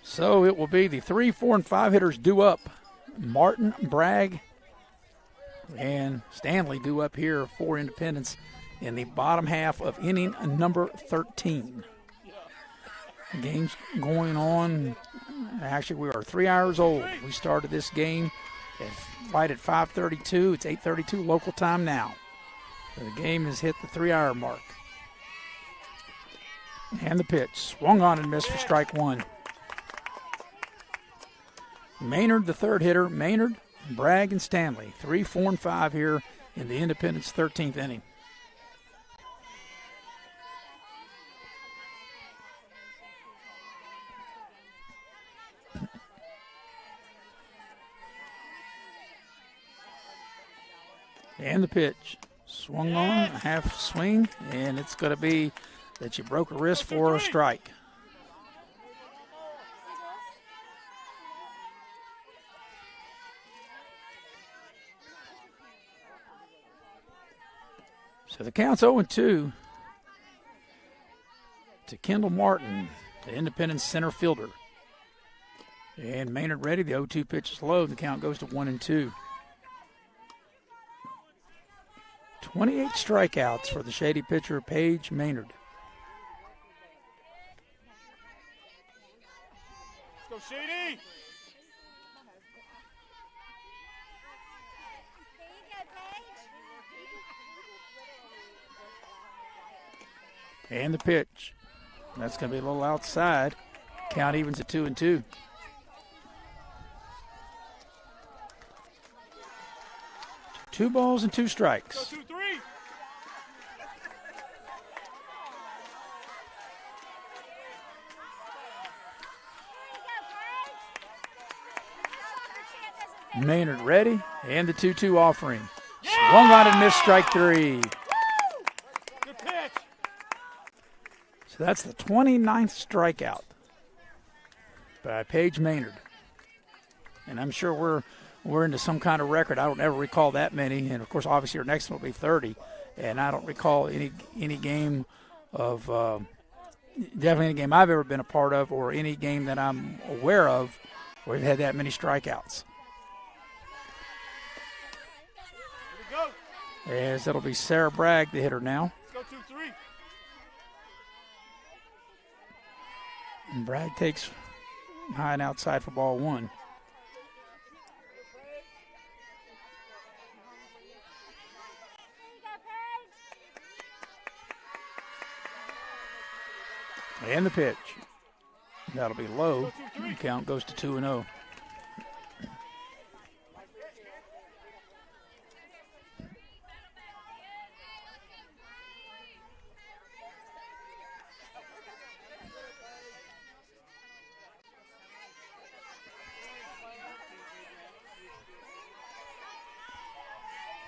B: So it will be the 3, 4, and 5 hitters due up. Martin, Bragg, and Stanley due up here for Independence in the bottom half of inning number 13. The game's going on. Actually, we are 3 hours old. We started this game right at 5:32. It's 8:32 local time now. So the game has hit the 3-hour mark. And the pitch. Swung on and missed for strike one. Maynard, the third hitter. Maynard, Bragg, and Stanley. 3, 4, and 5 here in the Independence 13th inning. And the pitch. Swung on, a half swing, and it's going to be that you broke a wrist for a strike. So the count's 0-2 to Kendall Martin, the Independence center fielder. And Maynard ready. The 0-2 pitch is low. The count goes to 1-2. 28 strikeouts for the Shady pitcher, Paige Maynard.
E: Let's go, Shady!
B: And the pitch. That's going to be a little outside. Count evens at 2-2. Two balls and two strikes.
E: Go 2-3.
B: Maynard ready, and the 2-2 offering. Swung on and missed, strike three.
E: Good pitch.
B: So that's the 29th strikeout by Paige Maynard. And I'm sure we're into some kind of record. I don't ever recall that many. And, of course, obviously our next one will be 30. And I don't recall any game of definitely any game I've ever been a part of or any game that I'm aware of where we've had that many strikeouts. As it'll be Sarah Bragg, the hitter now.
E: Let's go 2-3.
B: And Bragg takes high and outside for ball one. And the pitch. That'll be low. The count goes to 2-0.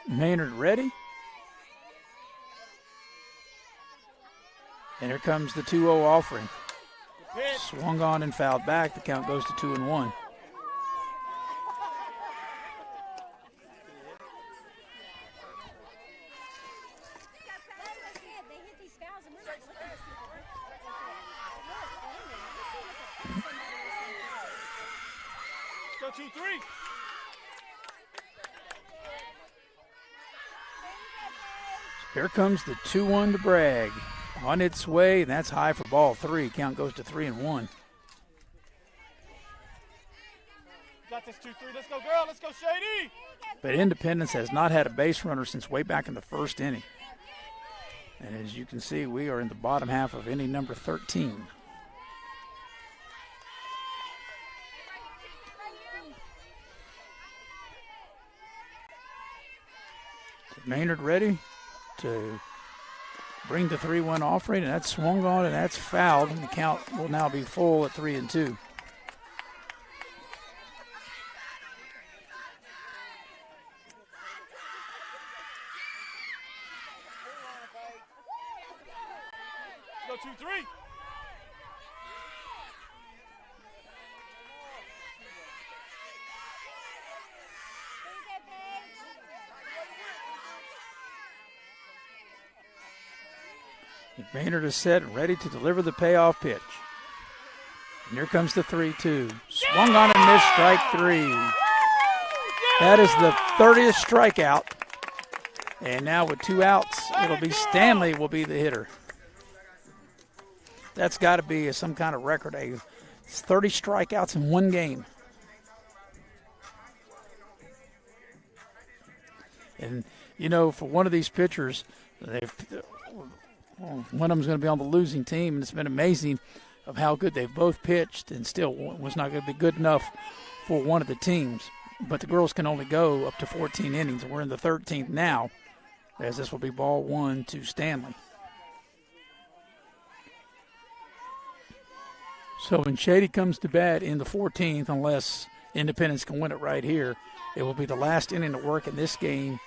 B: Maynard ready. And here comes the 2-0 offering. Swung on and fouled back. The count goes to 2-1.
E: Go 2-3.
B: Here comes the 2-1 to Bragg. On its way, and that's high for ball three. Count goes to 3-1.
E: Got this 2-3. Let's go, girl. Let's go, Shady.
B: But Independence has not had a base runner since way back in the first inning. And as you can see, we are in the bottom half of inning number 13. Maynard ready to bring the 3-1 offering, and that's swung on and that's fouled, and the count will now be full at 3-2.
E: Go 2-3.
B: Maynard is set and ready to deliver the payoff pitch. And here comes the 3-2. Swung on and missed, strike three. That is the 30th strikeout. And now with 2 outs, it'll be Stanley will be the hitter. That's got to be some kind of record. 30 strikeouts in one game. And, for one of these pitchers, one of them's going to be on the losing team, and it's been amazing of how good they've both pitched, and still was not going to be good enough for one of the teams. But the girls can only go up to 14 innings, and we're in the 13th now, as this will be ball 1 to Stanley. So when Shady comes to bat in the 14th, unless Independence can win it right here, it will be the last inning to work in this game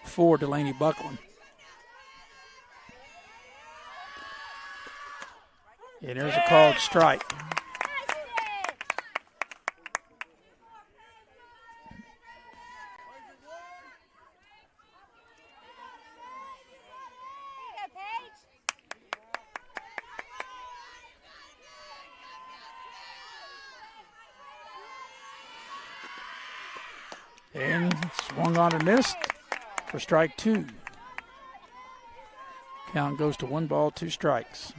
B: for Delaney Buckland. And there's a called strike. And swung on and missed for strike 2. Count goes to 1 ball, 2 strikes.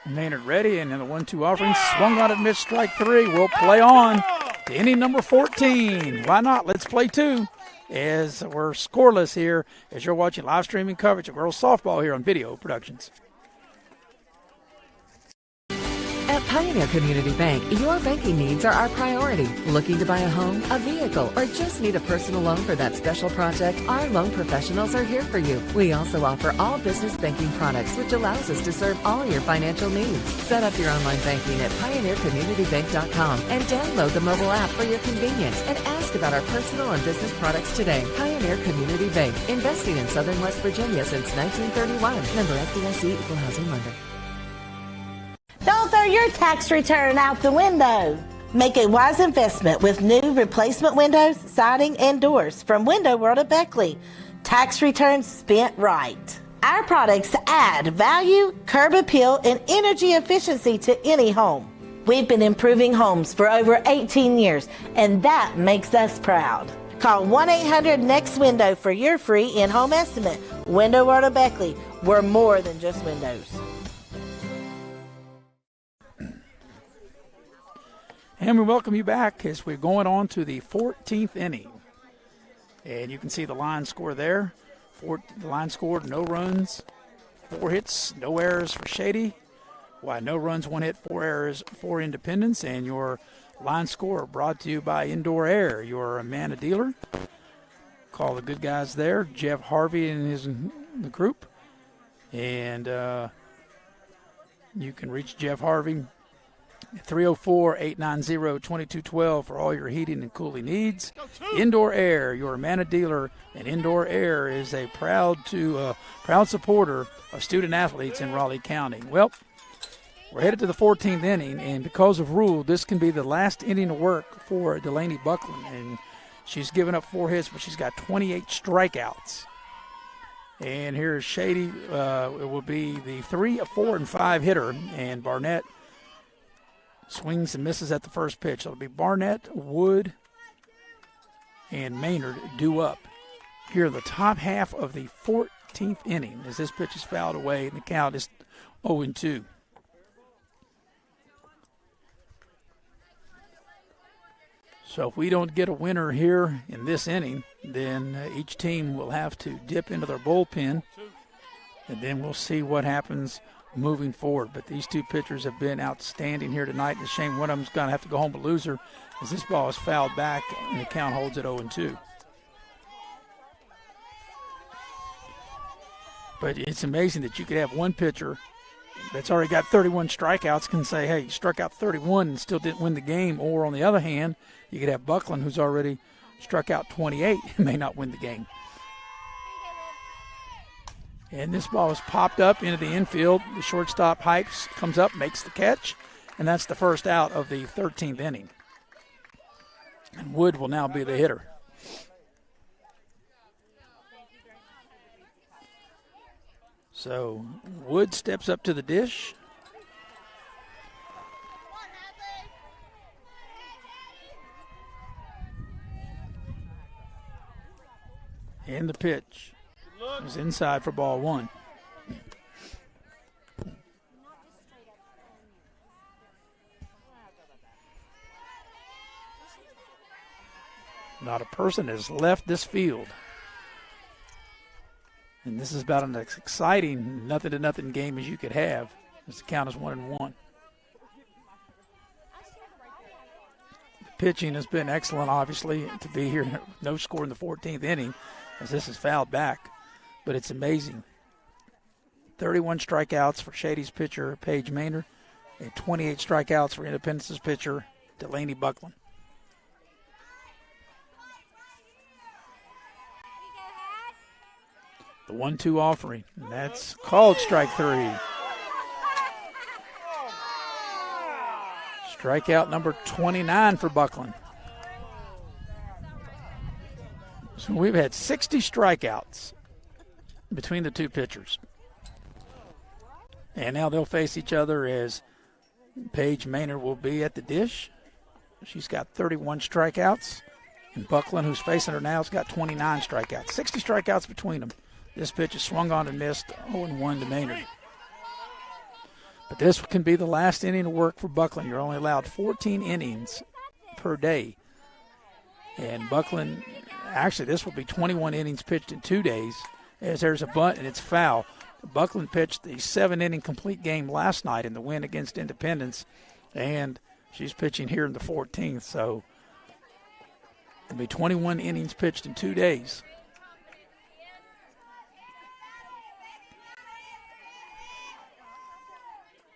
B: Maynard ready, and then the 1-2 offering, swung on it, missed strike 3. We'll play on to inning number 14. Why not? Let's play 2 as we're scoreless here as you're watching live streaming coverage of girls softball here on Video Productions.
H: At Pioneer Community Bank, your banking needs are our priority. Looking to buy a home, a vehicle, or just need a personal loan for that special project? Our loan professionals are here for you. We also offer all business banking products, which allows us to serve all your financial needs. Set up your online banking at pioneercommunitybank.com and download the mobile app for your convenience and ask about our personal and business products today. Pioneer Community Bank, investing in Southern West Virginia since 1931. Member FDIC, Equal Housing Lender.
A: Don't throw your tax return out the window. Make a wise investment with new replacement windows, siding, and doors from Window World at Beckley. Tax returns spent right. Our products add value, curb appeal, and energy efficiency to any home. We've been improving homes for over 18 years, and that makes us proud. Call 1-800-NEXT-WINDOW for your free in-home estimate. Window World of Beckley. We're more than just windows.
B: And we welcome you back as we're going on to the 14th inning. And you can see the line score there. The line scored, no runs, 4 hits, no errors for Shady. Why, no runs, 1 hit, 4 errors for Independence. And your line score brought to you by Indoor Air, your Amana dealer. Call the good guys there, Jeff Harvey and the group. And you can reach Jeff Harvey 304-890-2212 for all your heating and cooling needs. Indoor Air, your Amana dealer, and Indoor Air is a proud supporter of student athletes in Raleigh County. Well, we're headed to the 14th inning, and because of rule, this can be the last inning of work for Delaney Buckland. And she's given up 4 hits, but she's got 28 strikeouts. And here's Shady. It will be the 3, 4, and 5 hitter, and Barnett swings and misses at the first pitch. It'll be Barnett, Wood, and Maynard due up here in the top half of the 14th inning as this pitch is fouled away and the count is 0-2. So if we don't get a winner here in this inning, then each team will have to dip into their bullpen, and then we'll see what happens moving forward. But these 2 pitchers have been outstanding here tonight. It's a shame one of them's going to have to go home a loser as this ball is fouled back and the count holds at 0-2. But it's amazing that you could have one pitcher that's already got 31 strikeouts can say, hey, you struck out 31 and still didn't win the game. Or on the other hand, you could have Buckland, who's already struck out 28 and may not win the game. And this ball is popped up into the infield. The shortstop Hypes comes up, makes the catch, and that's the first out of the 13th inning. And Wood will now be the hitter. So Wood steps up to the dish. And the pitch is inside for ball one. Not a person has left this field. And this is about as exciting nothing-to-nothing game as you could have. As the count is 1-1. The pitching has been excellent, obviously, to be here. No score in the 14th inning as this is fouled back. But it's amazing. 31 strikeouts for Shady's pitcher, Paige Maynard, and 28 strikeouts for Independence's pitcher, Delaney Buckland. The 1-2 offering, and that's called strike three. Strikeout number 29 for Buckland. So we've had 60 strikeouts between the two pitchers. And now they'll face each other as Paige Maynard will be at the dish. She's got 31 strikeouts. And Buckland, who's facing her now, has got 29 strikeouts. 60 strikeouts between them. This pitch is swung on and missed, 0-1 to Maynard. But this can be the last inning of work for Buckland. You're only allowed 14 innings per day. And Buckland, actually this will be 21 innings pitched in 2 days, as there's a bunt and it's foul. Buckland pitched the 7-inning complete game last night in the win against Independence, and she's pitching here in the 14th. So it'll be 21 innings pitched in 2 days.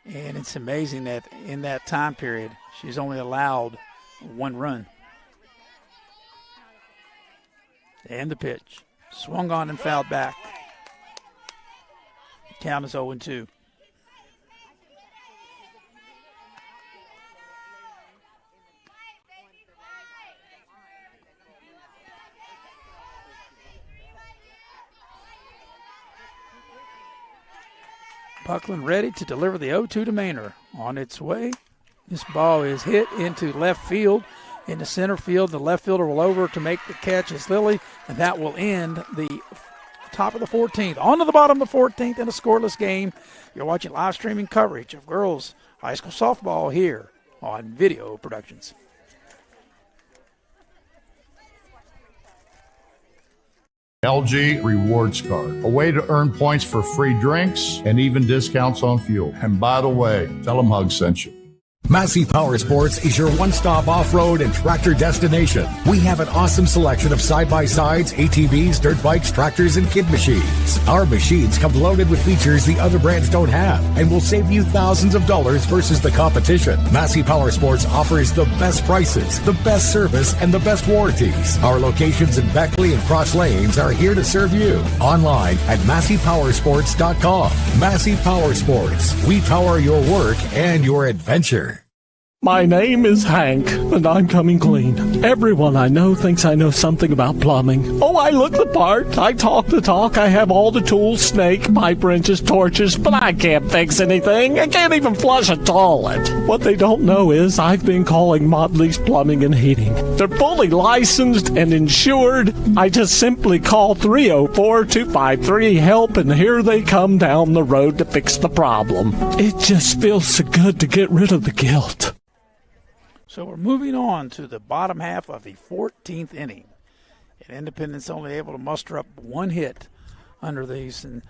B: And it's amazing that in that time period, she's only allowed 1 run. And the pitch. Swung on and fouled back. Count is 0-2. Buckland ready to deliver the 0-2 to Maynard. On its way. This ball is hit into left field. Into center field. The left fielder will over to make the catch as Lily, and that will end the top of the 14th. On to the bottom of the 14th in a scoreless game. You're watching live streaming coverage of girls high school softball here on Video Productions.
I: LG Rewards Card, a way to earn points for free drinks and even discounts on fuel. And by the way, tell them Hug sent you.
J: Massey Power Sports is your one-stop off-road and tractor destination. We have an awesome selection of side-by-sides, ATVs, dirt bikes, tractors, and kid machines. Our machines come loaded with features the other brands don't have and will save you thousands of dollars versus the competition. Massey Power Sports offers the best prices, the best service, and the best warranties. Our locations in Beckley and Cross Lanes are here to serve you. Online at MasseyPowersports.com. Massey Power Sports. We power your work and your adventure.
D: My name is Hank, and I'm coming clean. Everyone I know thinks I know something about plumbing. Oh, I look the part. I talk the talk. I have all the tools, snake, pipe wrenches, torches, but I can't fix anything. I can't even flush a toilet. What they don't know is I've been calling Motley's Plumbing and Heating. They're fully licensed and insured. I just simply call 304-253-HELP, and here they come down the road to fix the problem. It just feels so good to get rid of the guilt.
B: So we're moving on to the bottom half of the 14th inning. And Independence only able to muster up 1 hit under these and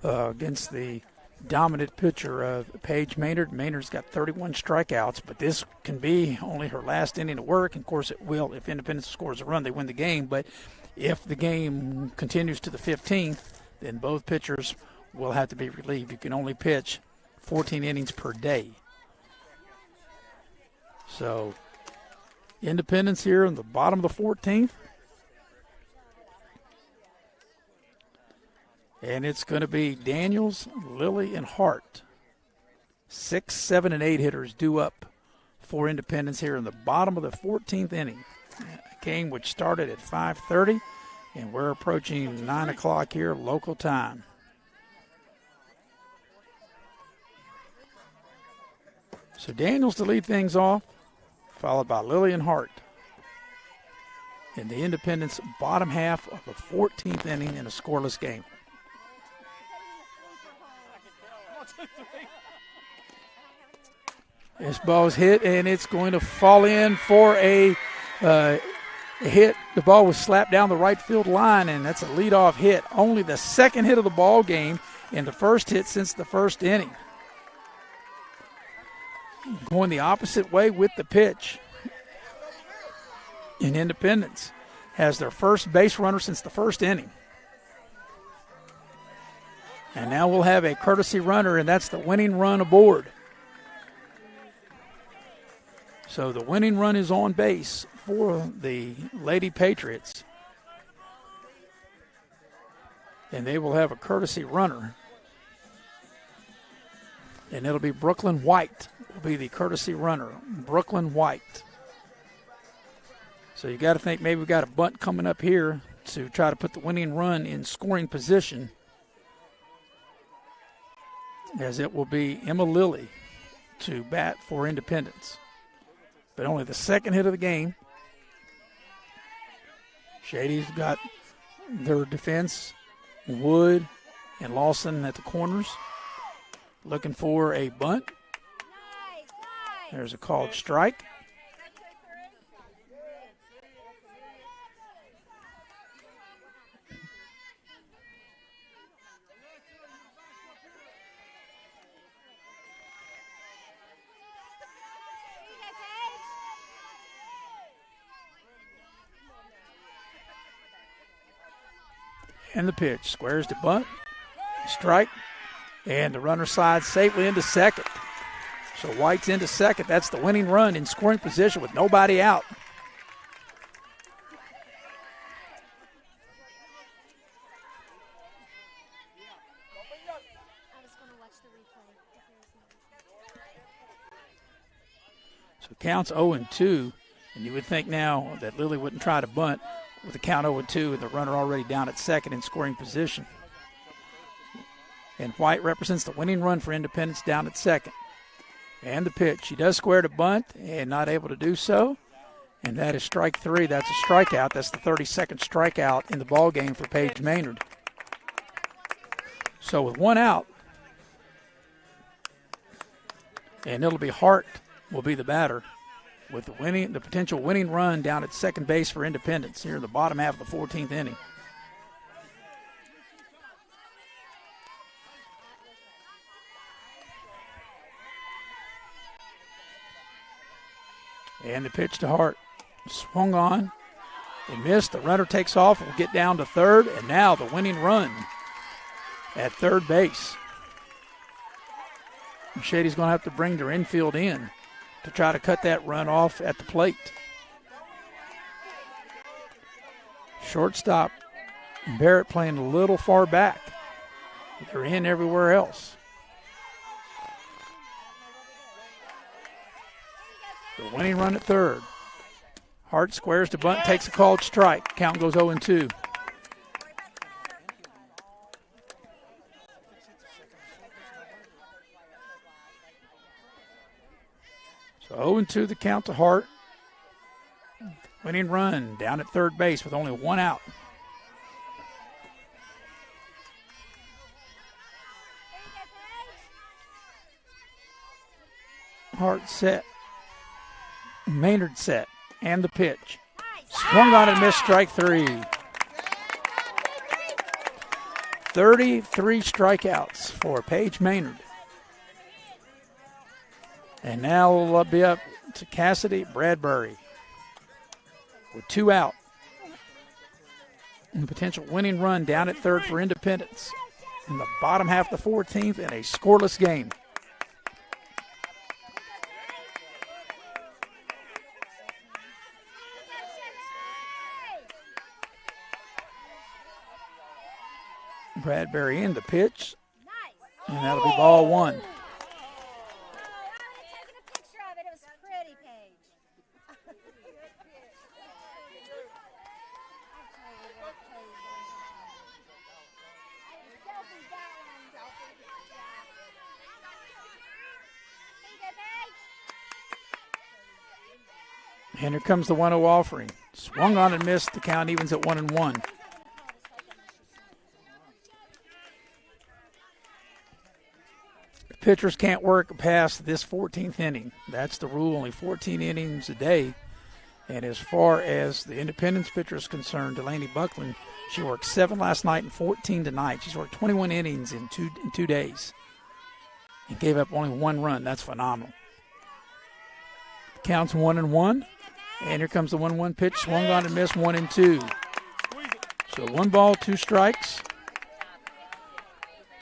B: against the dominant pitcher of Paige Maynard. Maynard's got 31 strikeouts, but this can be only her last inning of work. And of course, it will if Independence scores a run, they win the game. But if the game continues to the 15th, then both pitchers will have to be relieved. You can only pitch 14 innings per day. So, Independence here in the bottom of the 14th. And it's going to be Daniels, Lilly, and Hart. 6, 7, and 8 hitters due up for Independence here in the bottom of the 14th inning. A game which started at 5:30, and we're approaching 9 o'clock here local time. So Daniels to lead things off, followed by Lilly and Hart. in the Independence bottom half of the 14th inning in a scoreless game. This ball's hit, and it's going to fall in for a hit. The ball was slapped down the right field line, and that's a leadoff hit. Only the second hit of the ball game and the first hit since the first inning. Going the opposite way with the pitch. In Independence has their first base runner since the first inning. And now we'll have a courtesy runner, and that's the winning run aboard. So the winning run is on base for the Lady Patriots. And they will have a courtesy runner. And it'll be Brooklyn White will be the courtesy runner. Brooklyn White. So you got to think maybe we've got a bunt coming up here to try to put the winning run in scoring position. As it will be Emma Lilly to bat for Independence. But only the second hit of the game. Shady's got their defense, Wood and Lawson at the corners, looking for a bunt. There's a called strike. And the pitch, squares to bunt, strike, and the runner slides safely into second. So White's into second. That's the winning run in scoring position with nobody out. So counts 0-2, and you would think now that Lilly wouldn't try to bunt with the count 0-2 and the runner already down at second in scoring position. And White represents the winning run for Independence down at second. And the pitch. He does square to bunt and not able to do so. And that is strike three. That's a strikeout. That's the 32nd strikeout in the ball game for Paige Maynard. So with one out, and it'll be Hart will be the batter, with the potential winning run down at second base for Independence here in the bottom half of the 14th inning. And the pitch to Hart. Swung on and missed. The runner takes off and will get down to third. And now the winning run at third base. And Shady's going to have to bring their infield in to try to cut that run off at the plate. Shortstop Barrett playing a little far back. They're in everywhere else. The winning run at third. Hart squares to bunt, takes a called strike. Count goes 0-2. So 0-2 the count to Hart. Winning run down at third base with only one out. Hart set. Maynard set. And the pitch. Swung on and missed, strike three. 33 strikeouts for Paige Maynard. And now we'll be up to Cassidy Bradbury with two out. And potential winning run down at third for Independence in the bottom half of the 14th in a scoreless game. Bradbury in the pitch, and that'll be ball one. And here comes the 1-0 offering. Swung on and missed. The count evens at 1-1. Pitchers can't work past this 14th inning. That's the rule, only 14 innings a day. And as far as the Independence pitcher is concerned, Delaney Buckland, she worked 7 last night and 14 tonight. She's worked 21 innings in two days and gave up only 1 run. That's phenomenal. Counts 1-1. And here comes the 1-1 pitch. Swung on and missed, 1-2. So 1 ball, 2 strikes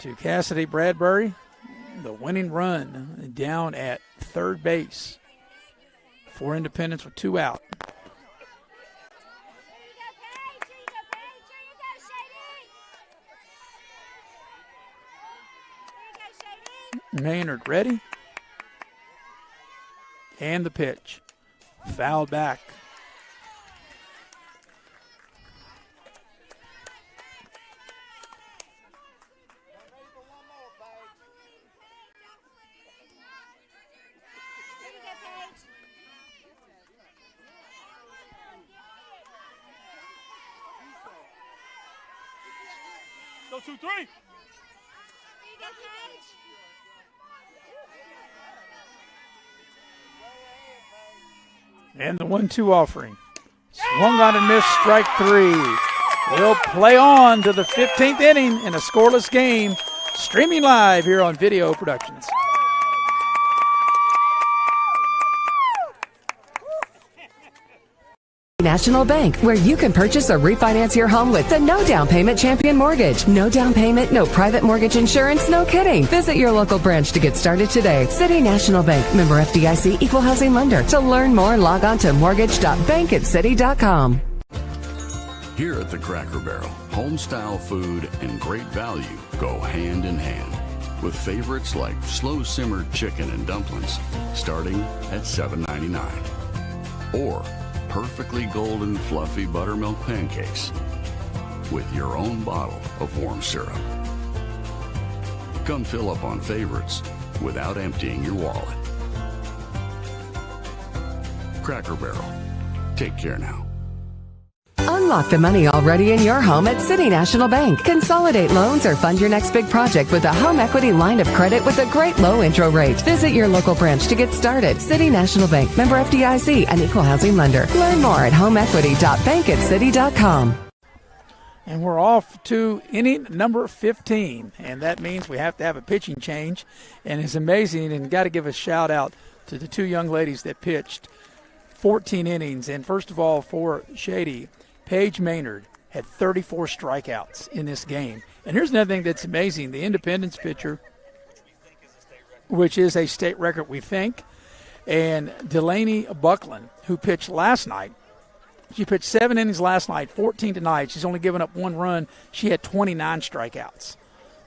B: to Cassidy Bradbury. The winning run down at third base for Independence with 2 out. Maynard ready. And the pitch. Fouled back.
E: Go 2-3.
B: And the 1-2 offering. Swung on and missed, strike 3. We'll play on to the 15th inning in a scoreless game. Streaming live here on Video Productions.
H: National Bank, where you can purchase or refinance your home with the no down payment Champion Mortgage. No down payment, no private mortgage insurance, no kidding. Visit your local branch to get started today. City National Bank, member FDIC, equal housing lender. To learn more, log on to mortgage.bankatcity.com.
L: Here at the Cracker Barrel, home-style food and great value go hand in hand, with favorites like slow-simmered chicken and dumplings starting at $7.99. Or perfectly golden fluffy buttermilk pancakes with your own bottle of warm syrup. Come fill up on favorites without emptying your wallet. Cracker Barrel. Take care now.
H: Unlock the money already in your home at City National Bank. Consolidate loans or fund your next big project with a home equity line of credit with a great low intro rate. Visit your local branch to get started. City National Bank, member FDIC, an equal housing lender. Learn more at homeequity.bankatcity.com.
B: And we're off to inning number 15, and that means we have to have a pitching change. And it's amazing, and got to give a shout out to the 2 young ladies that pitched 14 innings. And first of all, for Shady, Paige Maynard had 34 strikeouts in this game. And here's another thing that's amazing. The Independence pitcher, which is a state record, we think, and Delaney Buckland, who pitched last night, she pitched 7 innings last night, 14 tonight. She's only given up 1 run. She had 29 strikeouts.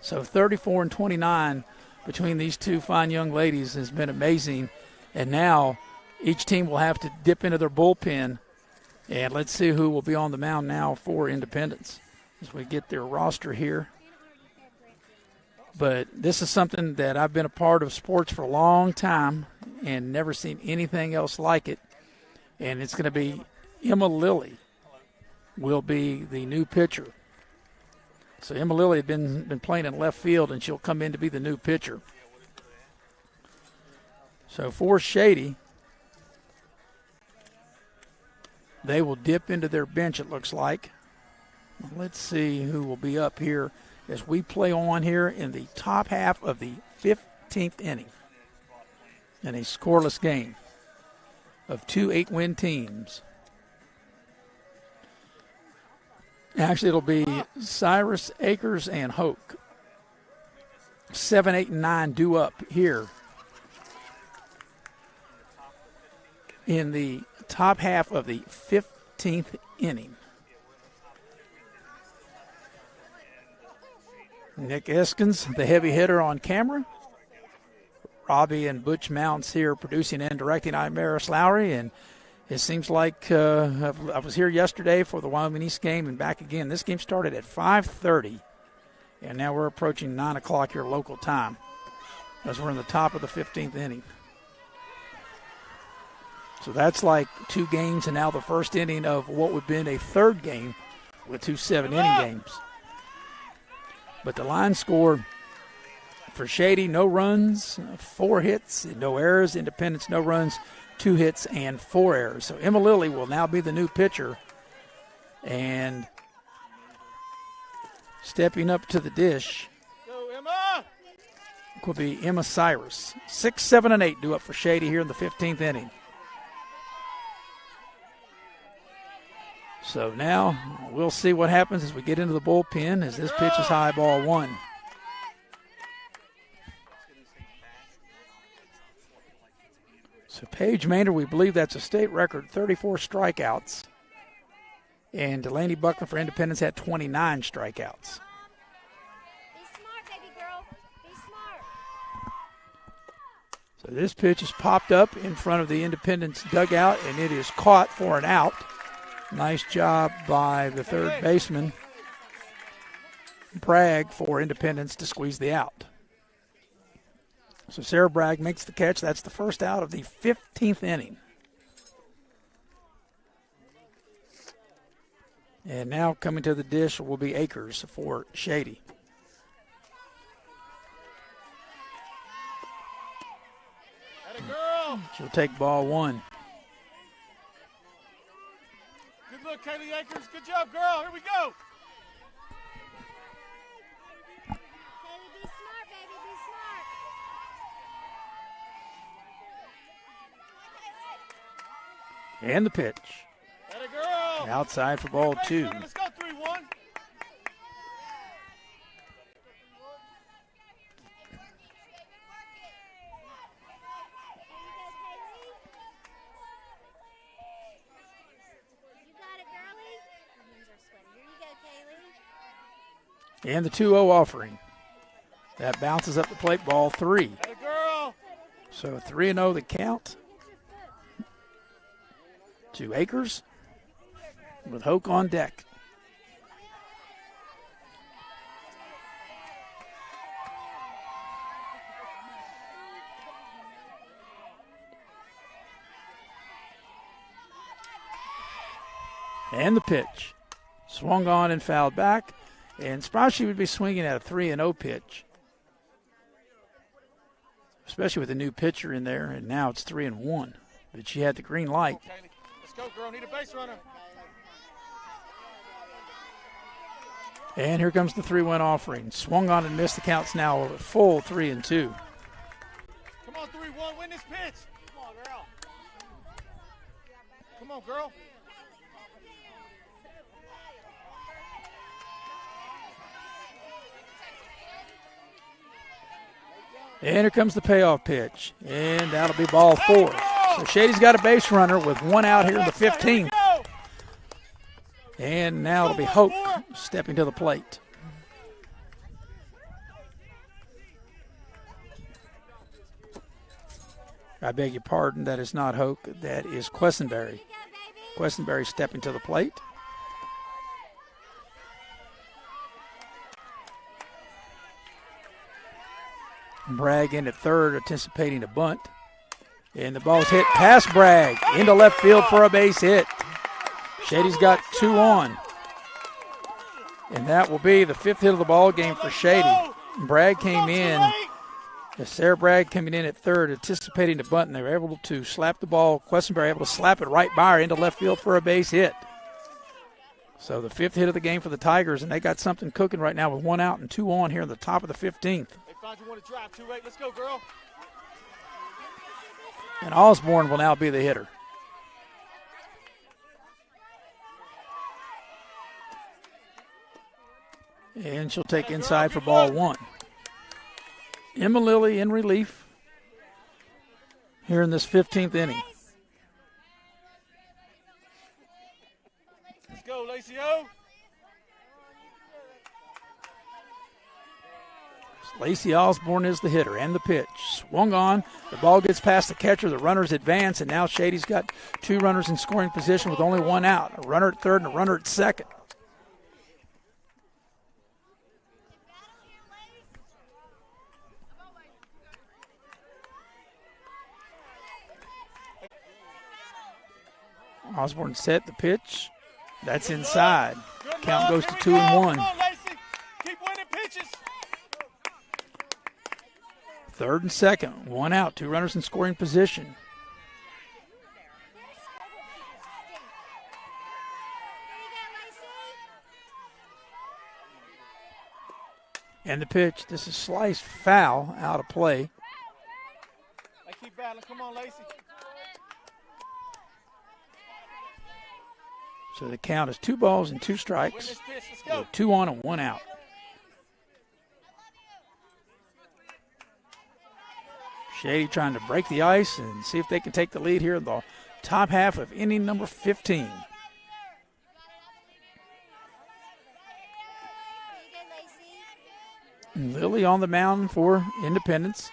B: So 34 and 29 between these 2 fine young ladies has been amazing. And now each team will have to dip into their bullpen. And let's see who will be on the mound now for Independence as we get their roster here. But this is something that I've been a part of sports for a long time and never seen anything else like it. And it's going to be Emma Lilly will be the new pitcher. So Emma Lilly had been playing in left field, and she'll come in to be the new pitcher. So for Shady, they will dip into their bench, it looks like. Let's see who will be up here as we play on here in the top half of the 15th inning in a scoreless game of 2 8-win teams. Actually, it'll be Cyrus, Akers, and Hoke. 7, 8, and 9 due up here in the top half of the 15th inning. Nick Eskins, the heavy hitter on camera. Robbie and Butch Mounts here producing and directing. I'm Maris Lowry, and it seems like I was here yesterday for the Wyoming East game and back again. This game started at 5:30, and now we're approaching 9 o'clock here local time as we're in the top of the 15th inning. So that's like 2 games and now the first inning of what would have been a third game with 2 7-inning games. But the line score for Shady, no runs, 4 hits, no errors. Independence, no runs, 2 hits, and 4 errors. So Emma Lilly will now be the new pitcher. And stepping up to the dish will be Emma Cyrus. 6, 7, and 8 due up for Shady here in the 15th inning. So now we'll see what happens as we get into the bullpen as this pitch is high, ball 1. So Paige Maynard, we believe that's a state record, 34 strikeouts. And Delaney Buckner for Independence had 29 strikeouts. So this pitch is popped up in front of the Independence dugout, and it is caught for an out. Nice job by the third baseman, Bragg, for Independence to squeeze the out. So Sarah Bragg makes the catch. That's the first out of the 15th inning. And now coming to the dish will be Akers for Shady. She'll take ball 1.
E: Good look, Kaylee Akers. Good job, girl. Here we go.
K: Kaylee, be smart, baby. Be smart.
B: And the pitch.
E: Atta girl.
B: Outside for ball 2.
E: Let's go 3-1.
B: And the 2-0 offering. That bounces up the plate, ball 3. So 3-0 the count to Akers with Hoke on deck. And the pitch. Swung on and fouled back. And Sproshy would be swinging at a 3-0 pitch, especially with the new pitcher in there, and now it's 3-1. But she had the green light.
E: Let's go, girl. Need a base runner.
B: And here comes the 3-1 offering. Swung on and missed. The count's now a full 3-2.
E: Come on, 3-1. Win this pitch. Come on, girl. Come on, girl.
B: And here comes the payoff pitch. And that'll be ball 4. So Shady's got a base runner with 1 out here in the 15th. And now it'll be Hoke stepping to the plate. I beg your pardon, that is not Hoke. That is Quessenberry. Quessenberry stepping to the plate. Bragg in at third, anticipating a bunt. And the ball's hit past Bragg into left field for a base hit. Shady's got 2 on. And that will be the 5th hit of the ball game for Shady. Bragg came in. Sarah Bragg coming in at third, anticipating the bunt, and they were able to slap the ball. Quessenberry able to slap it right by her into left field for a base hit. So the 5th hit of the game for the Tigers, and they got something cooking right now with 1 out and 2 on here in the top of the 15th.
E: You want to drive 2-8. Let's go, girl.
B: And Osborne will now be the hitter. And she'll take inside for ball 1. Emma Lilly in relief here in this 15th inning.
E: Let's go, Lacey O.
B: Lacey Osborne is the hitter and the pitch. Swung on. The ball gets past the catcher. The runners advance, and now Shady's got 2 runners in scoring position with only 1 out. A runner at third and a runner at second. Osborne set the pitch. That's inside. Count goes to 2-1.
E: Come on, Lacey. Keep winning pitches.
B: Third and second. 1 out. 2 runners in scoring position. And the pitch. This is sliced foul out of play.
E: They keep battling. Come on, Lacey.
B: So the count is 2 balls and 2 strikes. So 2 on and 1 out. Shady trying to break the ice and see if they can take the lead here in the top half of inning number 15. Lily on the mound for Independence.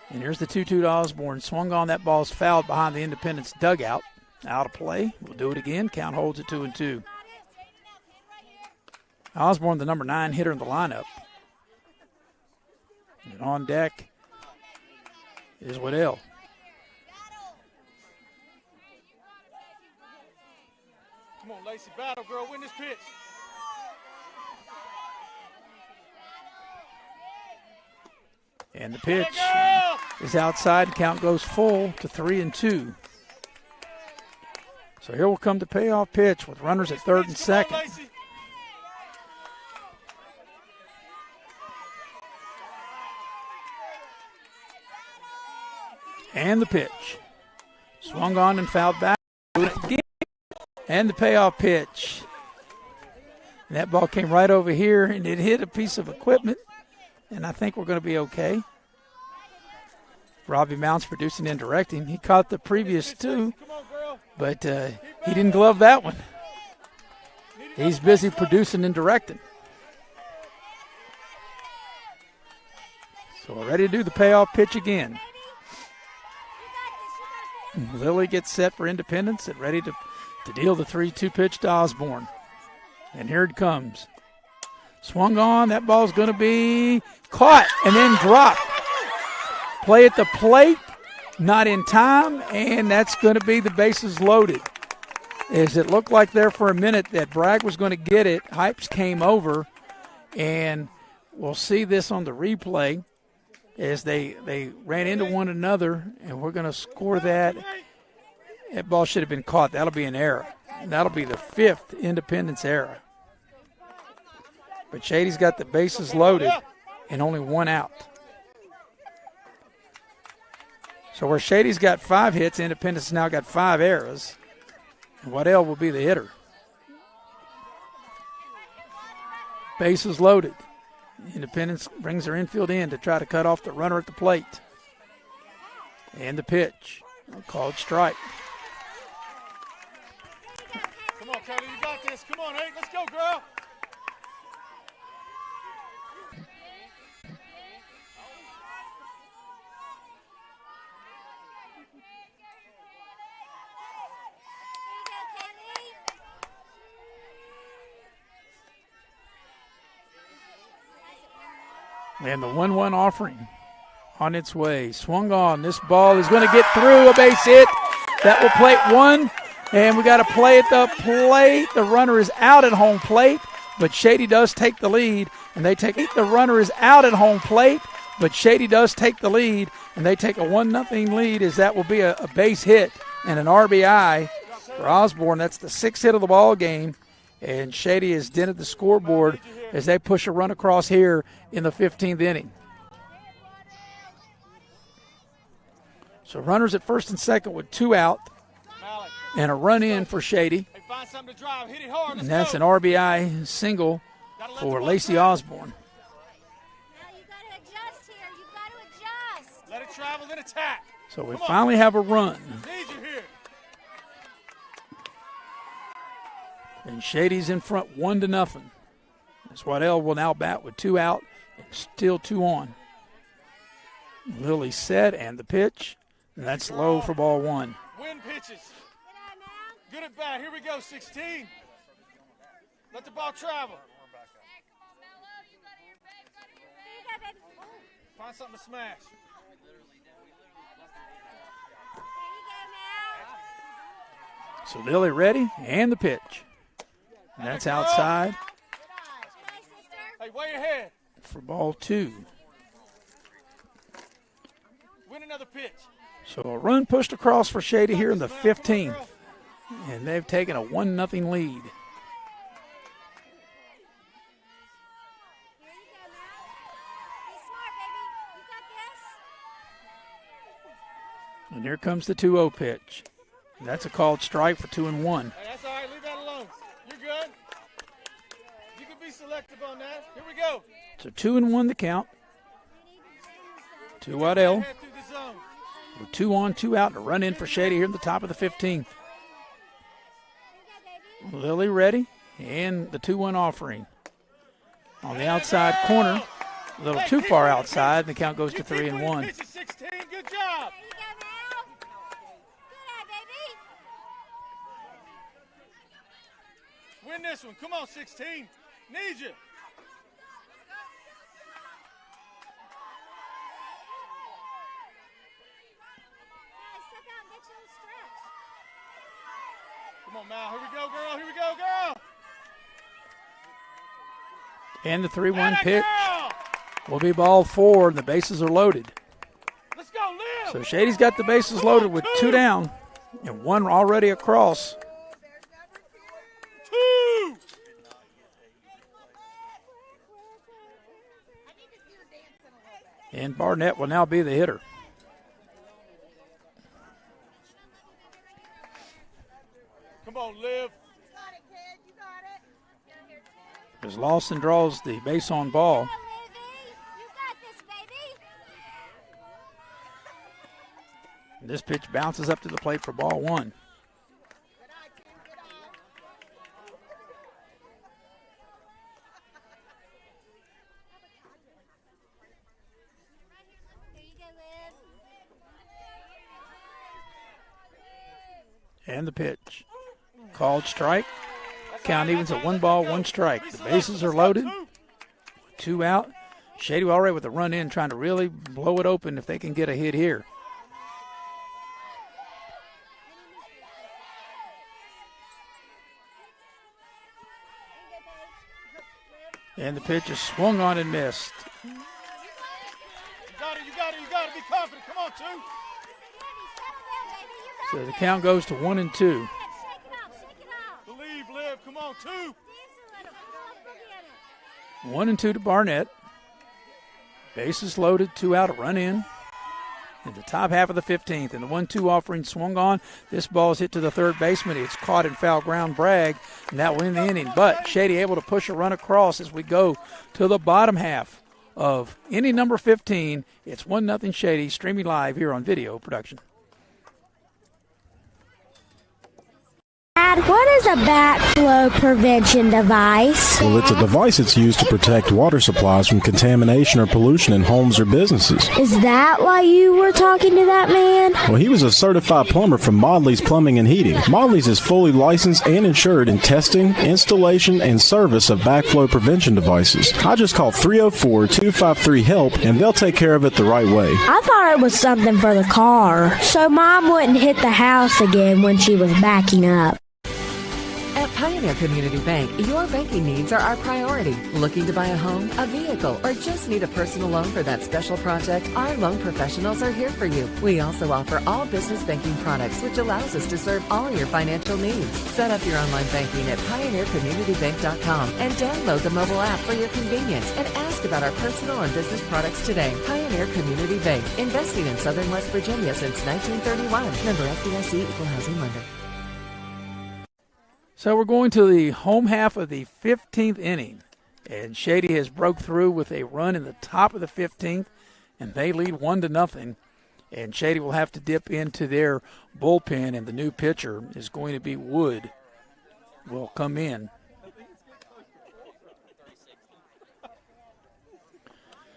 B: And here's the 2-2 to Osborne. Swung on, that ball's fouled behind the Independence dugout. Out of play. We'll do it again. Count holds at 2-2. Osborne, the number 9 hitter in the lineup. And on deck is Waddell.
E: Come on, Lacey. Battle, girl. Win this pitch.
B: And the pitch is outside. Count goes full to 3-2. So here will come the payoff pitch with runners at third and second. And the pitch. Swung on and fouled back. And the payoff pitch. And that ball came right over here, and it hit a piece of equipment. And I think we're going to be okay. Robbie Mounts producing and directing. He caught the previous 2, but he didn't glove that one. He's busy producing and directing. So we're ready to do the payoff pitch again. Lily gets set for Independence and ready to deal the 3-2 pitch to Osborne. And here it comes. Swung on. That ball's going to be caught and then dropped. Play at the plate. Not in time. And that's going to be the bases loaded. As it looked like there for a minute that Bragg was going to get it. Hypes came over. And we'll see this on the replay as they ran into one another. And we're going to score that. That ball should have been caught. That'll be an error. And that'll be the 5th Independence error. But Shady's got the bases loaded and only 1 out. So where Shady's got 5 hits, Independence has now got 5 errors. And Waddell will be the hitter. Bases loaded. Independence brings their infield in to try to cut off the runner at the plate. And the pitch. Called strike.
E: Come on, Kelly, you got this. Come on, hey, let's go, girl.
B: And the 1-1 offering on its way. Swung on. This ball is going to get through a base hit. That will plate 1. And we got to play at the plate. The runner is out at home plate, but Shady does take the lead. And they take it. The runner is out at home plate, but Shady does take the lead. And they take a 1-0 lead as that will be a base hit and an RBI for Osborne. That's the 6th hit of the ball game. And Shady has dented the scoreboard as they push a run across here in the 15th inning. So runners at first and second with 2 out and a run in for Shady. And that's an RBI single for Lacey Osborne.
E: Let it travel, then attack.
B: So we finally have a run. And Shady's in front 1-0. As Waddell will now bat with 2 out and still 2 on. Lily set and the pitch. And that's low for ball 1.
E: Win pitches. Good at bat. Here we go, 16. Let the ball travel. Find something to smash.
B: So Lily ready, and the pitch. And that's outside
E: Hey, way ahead.
B: for ball 2.
E: Win another pitch.
B: So a run pushed across for Shady here in the 15th. And they've taken a 1-0 lead. And here comes the 2-0 pitch. That's a called strike for 2-1.
E: Hey, that's all right. Leave that alone. You're good. You can be selective on that. Here we go.
B: So 2-1 the count. 2 out L.
E: Head through the zone.
B: With 2 on, 2 out, and a run in for Shady here at the top of the 15th. Lily ready, and the 2-1 offering. On the outside corner, a little too far outside, and the count goes to 3-1.
E: Pitch is 16. Good job. Win this one. Come on, 16. Need you. Come on, Mal. Here we go, girl. Here we go, girl.
B: And the 3-1 pitch will be ball 4, and the bases are loaded.
E: Let's go, Liv.
B: So Shady's got the bases loaded with 2 down and 1 already across.
E: 2.
B: And Barnett will now be the hitter.
E: Come on, Liv.
B: As Lawson draws the base on ball. This pitch bounces up to the plate for ball 1. And the pitch. Called strike. Count evens at 1 ball, 1 strike. The bases are loaded. 2 out. Shady already with the run in, trying to really blow it open if they can get a hit here. And the pitch is swung on and missed.
E: You got it. Be confident. Come on, 2.
B: So the count goes to 1-2.
E: Believe, Liv. Come on, 2.
B: 1-2 to Barnett. Bases loaded, 2 out, a run in the top half of the 15th. And the 1-2 offering swung on. This ball is hit to the third baseman. It's caught in foul ground, Bragg, and that will end the inning. But Shady able to push a run across as we go to the bottom half of inning number 15. It's 1-0 Shady, streaming live here on video production.
F: Dad, what is a backflow prevention device?
G: Well, it's a device that's used to protect water supplies from contamination or pollution in homes or businesses.
F: Is that why you were talking to that man?
G: Well, he was a certified plumber from Modley's Plumbing and Heating. Modley's is fully licensed and insured in testing, installation, and service of backflow prevention devices. I just call 304-253-HELP, and they'll take care of it the right way.
F: I thought it was something for the car, so Mom wouldn't hit the house again when she was backing up.
H: At Pioneer Community Bank, your banking needs are our priority. Looking to buy a home, a vehicle, or just need a personal loan for that special project? Our loan professionals are here for you. We also offer all business banking products, which allows us to serve all your financial needs. Set up your online banking at pioneercommunitybank.com and download the mobile app for your convenience and ask about our personal and business products today. Pioneer Community Bank, investing in Southern West Virginia since 1931. Member FDIC, Equal Housing Lender.
B: So we're going to the home half of the 15th inning. And Shady has broke through with a run in the top of the 15th, and they lead 1-0. And Shady will have to dip into their bullpen, and the new pitcher is going to be Wood. Will come in.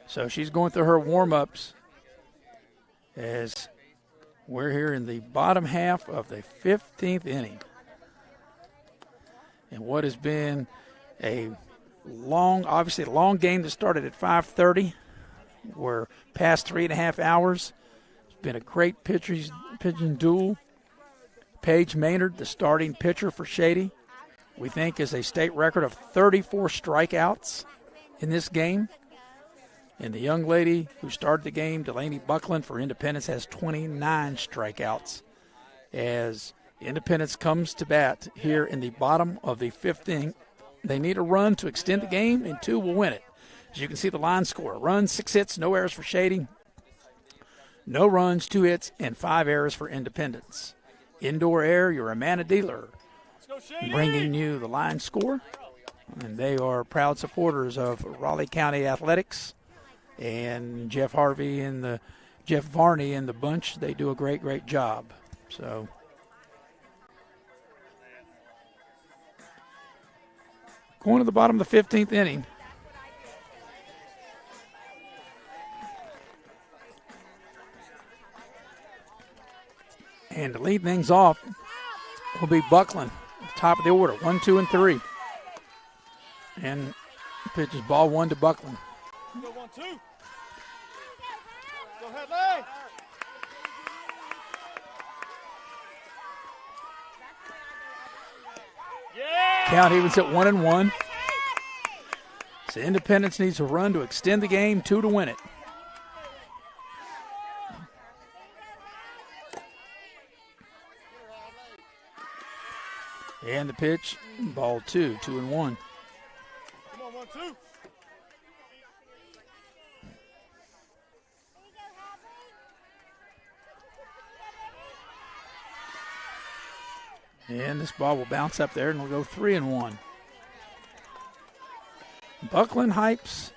B: So she's going through her warm-ups as we're here in the bottom half of the 15th inning. And what has been a long game that started at 5:30. We're past 3.5 hours. It's been a great pitching duel. Paige Maynard, the starting pitcher for Shady, we think is a state record of 34 strikeouts in this game. And the young lady who started the game, Delaney Buckland for Independence, has 29 strikeouts as Independence comes to bat here in the bottom of the 5th inning. They need a run to extend the game, and 2 will win it. As you can see the line score, run, 6 hits, no errors for Shady. No runs, 2 hits, and 5 errors for Independence. Indoor Air, your Amana dealer, bringing you the line score. And they are proud supporters of Raleigh County Athletics. And Jeff Varney and the bunch, they do a great, great job. So going to the bottom of the 15th inning. And to lead things off will be Buckland, top of the order, 1, 2, and 3. And pitches ball 1 to Buckland.
E: Go 1, 2. Go ahead, Lay. Yeah.
B: Count evens at 1-1. So Independence needs a run to extend the game, 2 to win it. And the pitch, ball 2, 2-1.
E: Come on, 1, 2.
B: And this ball will bounce up there and will go 3-1. Buckland, Hypes,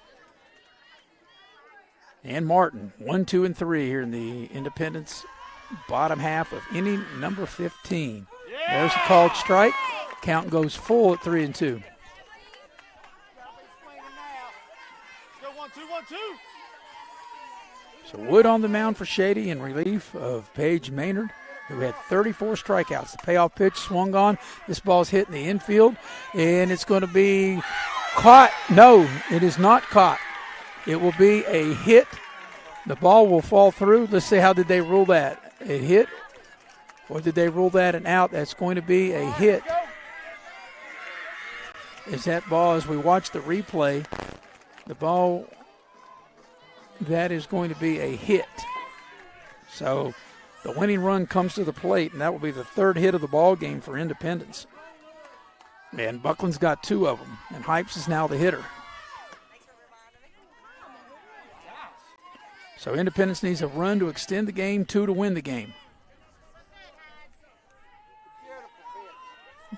B: and Martin, 1, 2, and 3 here in the Independence bottom half of inning number 15. There's a called strike. Count goes full at 3-2.
E: Go 1, 2, 1, 2.
B: So Wood on the mound for Shady in relief of Paige Maynard, who had 34 strikeouts. The payoff pitch swung on. This ball's hit in the infield, and it's going to be caught. No, it is not caught. It will be a hit. The ball will fall through. Let's see, how did they rule that? A hit? Or did they rule that an out? That's going to be a hit. Is that ball, as we watch the replay, the ball, that is going to be a hit. So the winning run comes to the plate, and that will be the 3rd hit of the ball game for Independence. And Buckland's got 2 of them, and Hypes is now the hitter. So Independence needs a run to extend the game, 2 to win the game.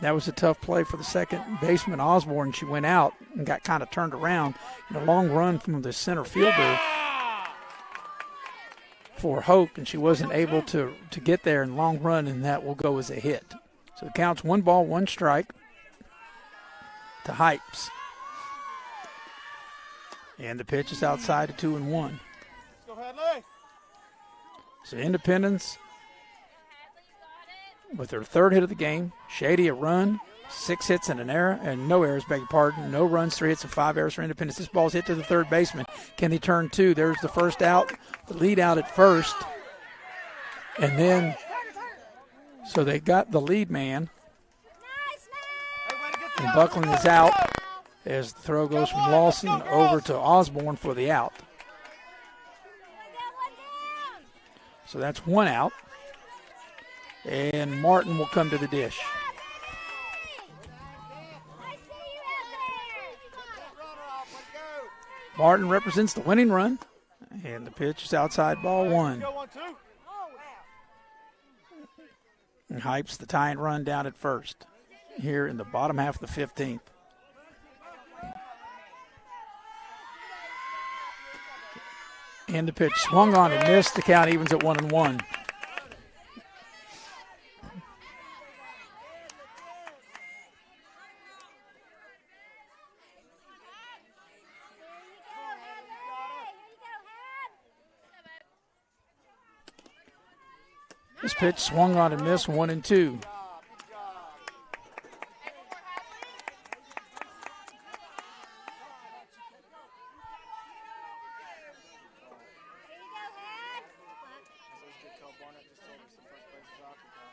B: That was a tough play for the second baseman, Osborne. She went out and got kind of turned around. And a long run from the center fielder for Hope, and she wasn't able to get there in long run, and that will go as a hit. So the count's 1 ball, 1 strike to Hypes. And the pitch is outside at 2-1.
E: Go ahead, Lay.
B: So Independence with their 3rd hit of the game. Shady a run, 6 hits and an error, and no errors, beg your pardon. No runs, 3 hits, and 5 errors for Independence. This ball's hit to the 3rd baseman. Can he turn 2? There's the first out, the lead out at first. And then, so they got the lead man. And Buckland is out as the throw goes from Lawson over to Osborne for the out. So that's 1 out. And Martin will come to the dish. Martin represents the winning run. And the pitch is outside, ball 1. And Hypes the tying run down at first here in the bottom half of the 15th. And the pitch swung on and missed. The count evens at 1-1. This pitch swung on and missed, 1-2.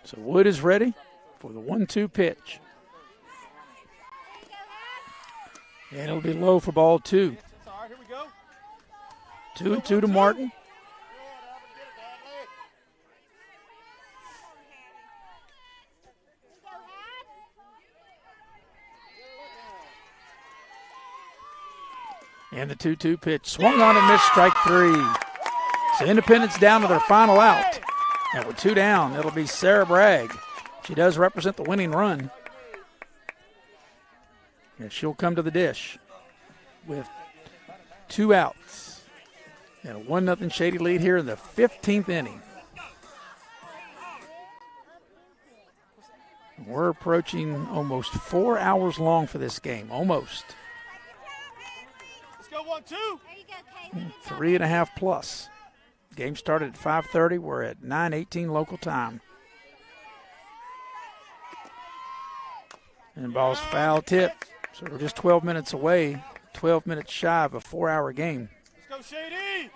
B: So Wood is ready for the 1-2 pitch. And it'll be low for ball 2. 2-2 to Martin. And the 2-2 pitch swung on and missed, strike 3. So Independence down to their final out. And with 2 down, it'll be Sarah Bragg. She does represent the winning run. And she'll come to the dish with 2 outs. And a 1-0 Shady lead here in the 15th inning. We're approaching almost 4 hours long for this game, almost.
E: Let's go 1-2.
B: 3.5 plus. Game started at 5:30. We're at 9:18 local time. And ball's foul tip. So we're just 12 minutes away, 12 minutes shy of a 4-hour game.
E: Let's go, Shady.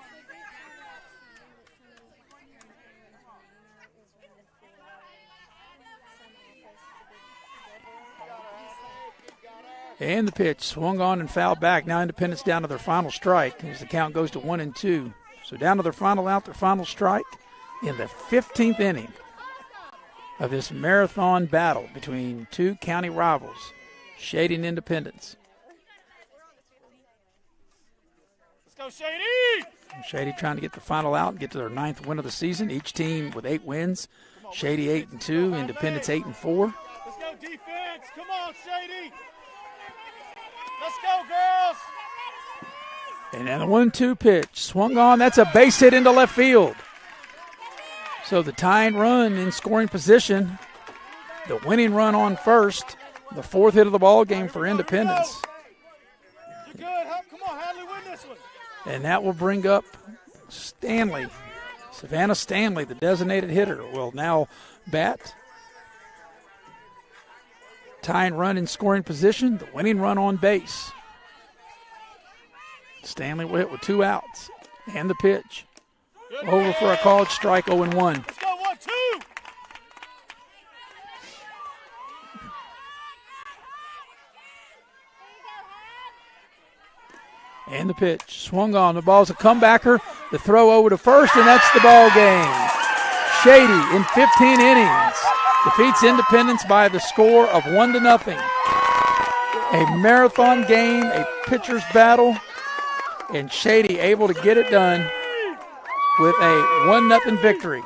B: And the pitch swung on and fouled back. Now Independence down to their final strike as the count goes to 1-2. So down to their final out, their final strike in the 15th inning of this marathon battle between 2 county rivals, Shady and Independence.
E: Let's go, Shady.
B: Shady trying to get the final out and get to their 9th win of the season. Each team with 8 wins. Shady 8-2, Independence 8-4.
E: Let's go, defense. Come on, Shady. Let's go, girls.
B: And then the 1-2 pitch swung on. That's a base hit into left field. So the tying run in scoring position, the winning run on first, the 4th hit of the ball game for Independence.
E: You're good. Come on, Hadley, win this one.
B: And that will bring up Stanley. Savannah Stanley, the designated hitter, will now bat. Tying run in scoring position, the winning run on base. Stanley will hit with 2 outs. And the pitch. Over for a called strike, 0-1.
E: Let's go, 1-2.
B: And the pitch swung on. The ball's a comebacker. The throw over to first, and that's the ball game. Shady in 15 innings defeats Independence by the score of 1-0. A marathon game, a pitcher's battle, and Shady able to get it done with a 1-0 victory.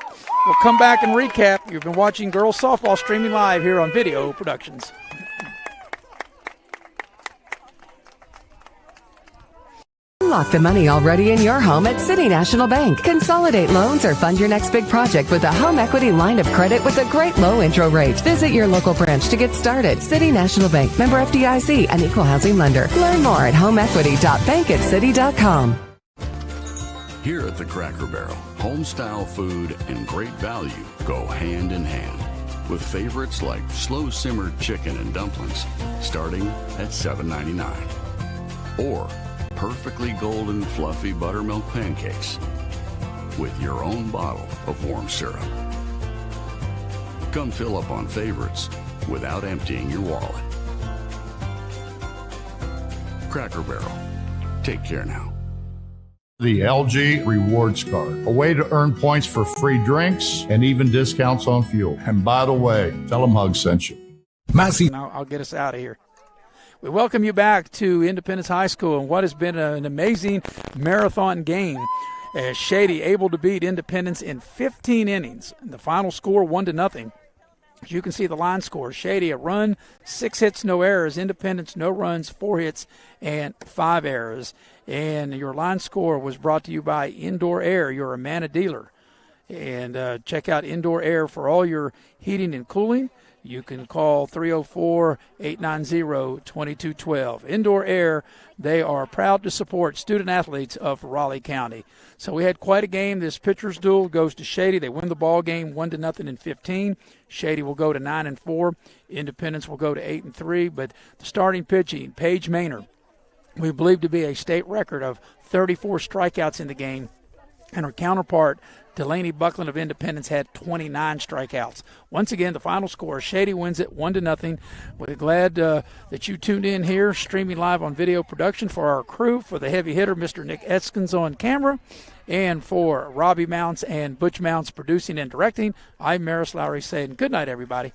B: We'll come back and recap. You've been watching girls softball streaming live here on Video Productions.
H: Unlock the money already in your home at City National Bank. Consolidate loans or fund your next big project with a home equity line of credit with a great low intro rate. Visit your local branch to get started. City National Bank, member FDIC, an equal housing lender. Learn more at homeequity.bankatcity.com.
L: Here at the Cracker Barrel, home-style food and great value go hand in hand, with favorites like slow-simmered chicken and dumplings starting at $7.99, or perfectly golden fluffy buttermilk pancakes with your own bottle of warm syrup. Come fill up on favorites without emptying your wallet. Cracker Barrel. Take care now.
I: The LG Rewards Card, a way to earn points for free drinks and even discounts on fuel. And by the way, tell them Hug sent you.
B: Now I'll get us out of here. We welcome you back to Independence High School and what has been an amazing marathon game. As Shady able to beat Independence in 15 innings. And the final score 1-0. As you can see the line score, Shady a run, 6 hits, no errors. Independence no runs, 4 hits, and 5 errors. And your line score was brought to you by Indoor Air, your Amana dealer. And check out Indoor Air for all your heating and cooling. You can call 304-890-2212. Indoor Air, they are proud to support student-athletes of Raleigh County. So we had quite a game. This pitcher's duel goes to Shady. They win the ball game 1-0 in 15. Shady will go to 9-4. Independence will go to 8-3. But the starting pitching, Paige Maynard, we believe to be a state record of 34 strikeouts in the game. and her counterpart, Delaney Buckland of Independence, had 29 strikeouts. Once again, the final score, Shady wins it 1-0. We're glad that you tuned in here, streaming live on video production for our crew, for the heavy hitter, Mr. Nick Eskins on camera, and for Robbie Mounts and Butch Mounts producing and directing. I'm Maris Lowry saying good night, everybody.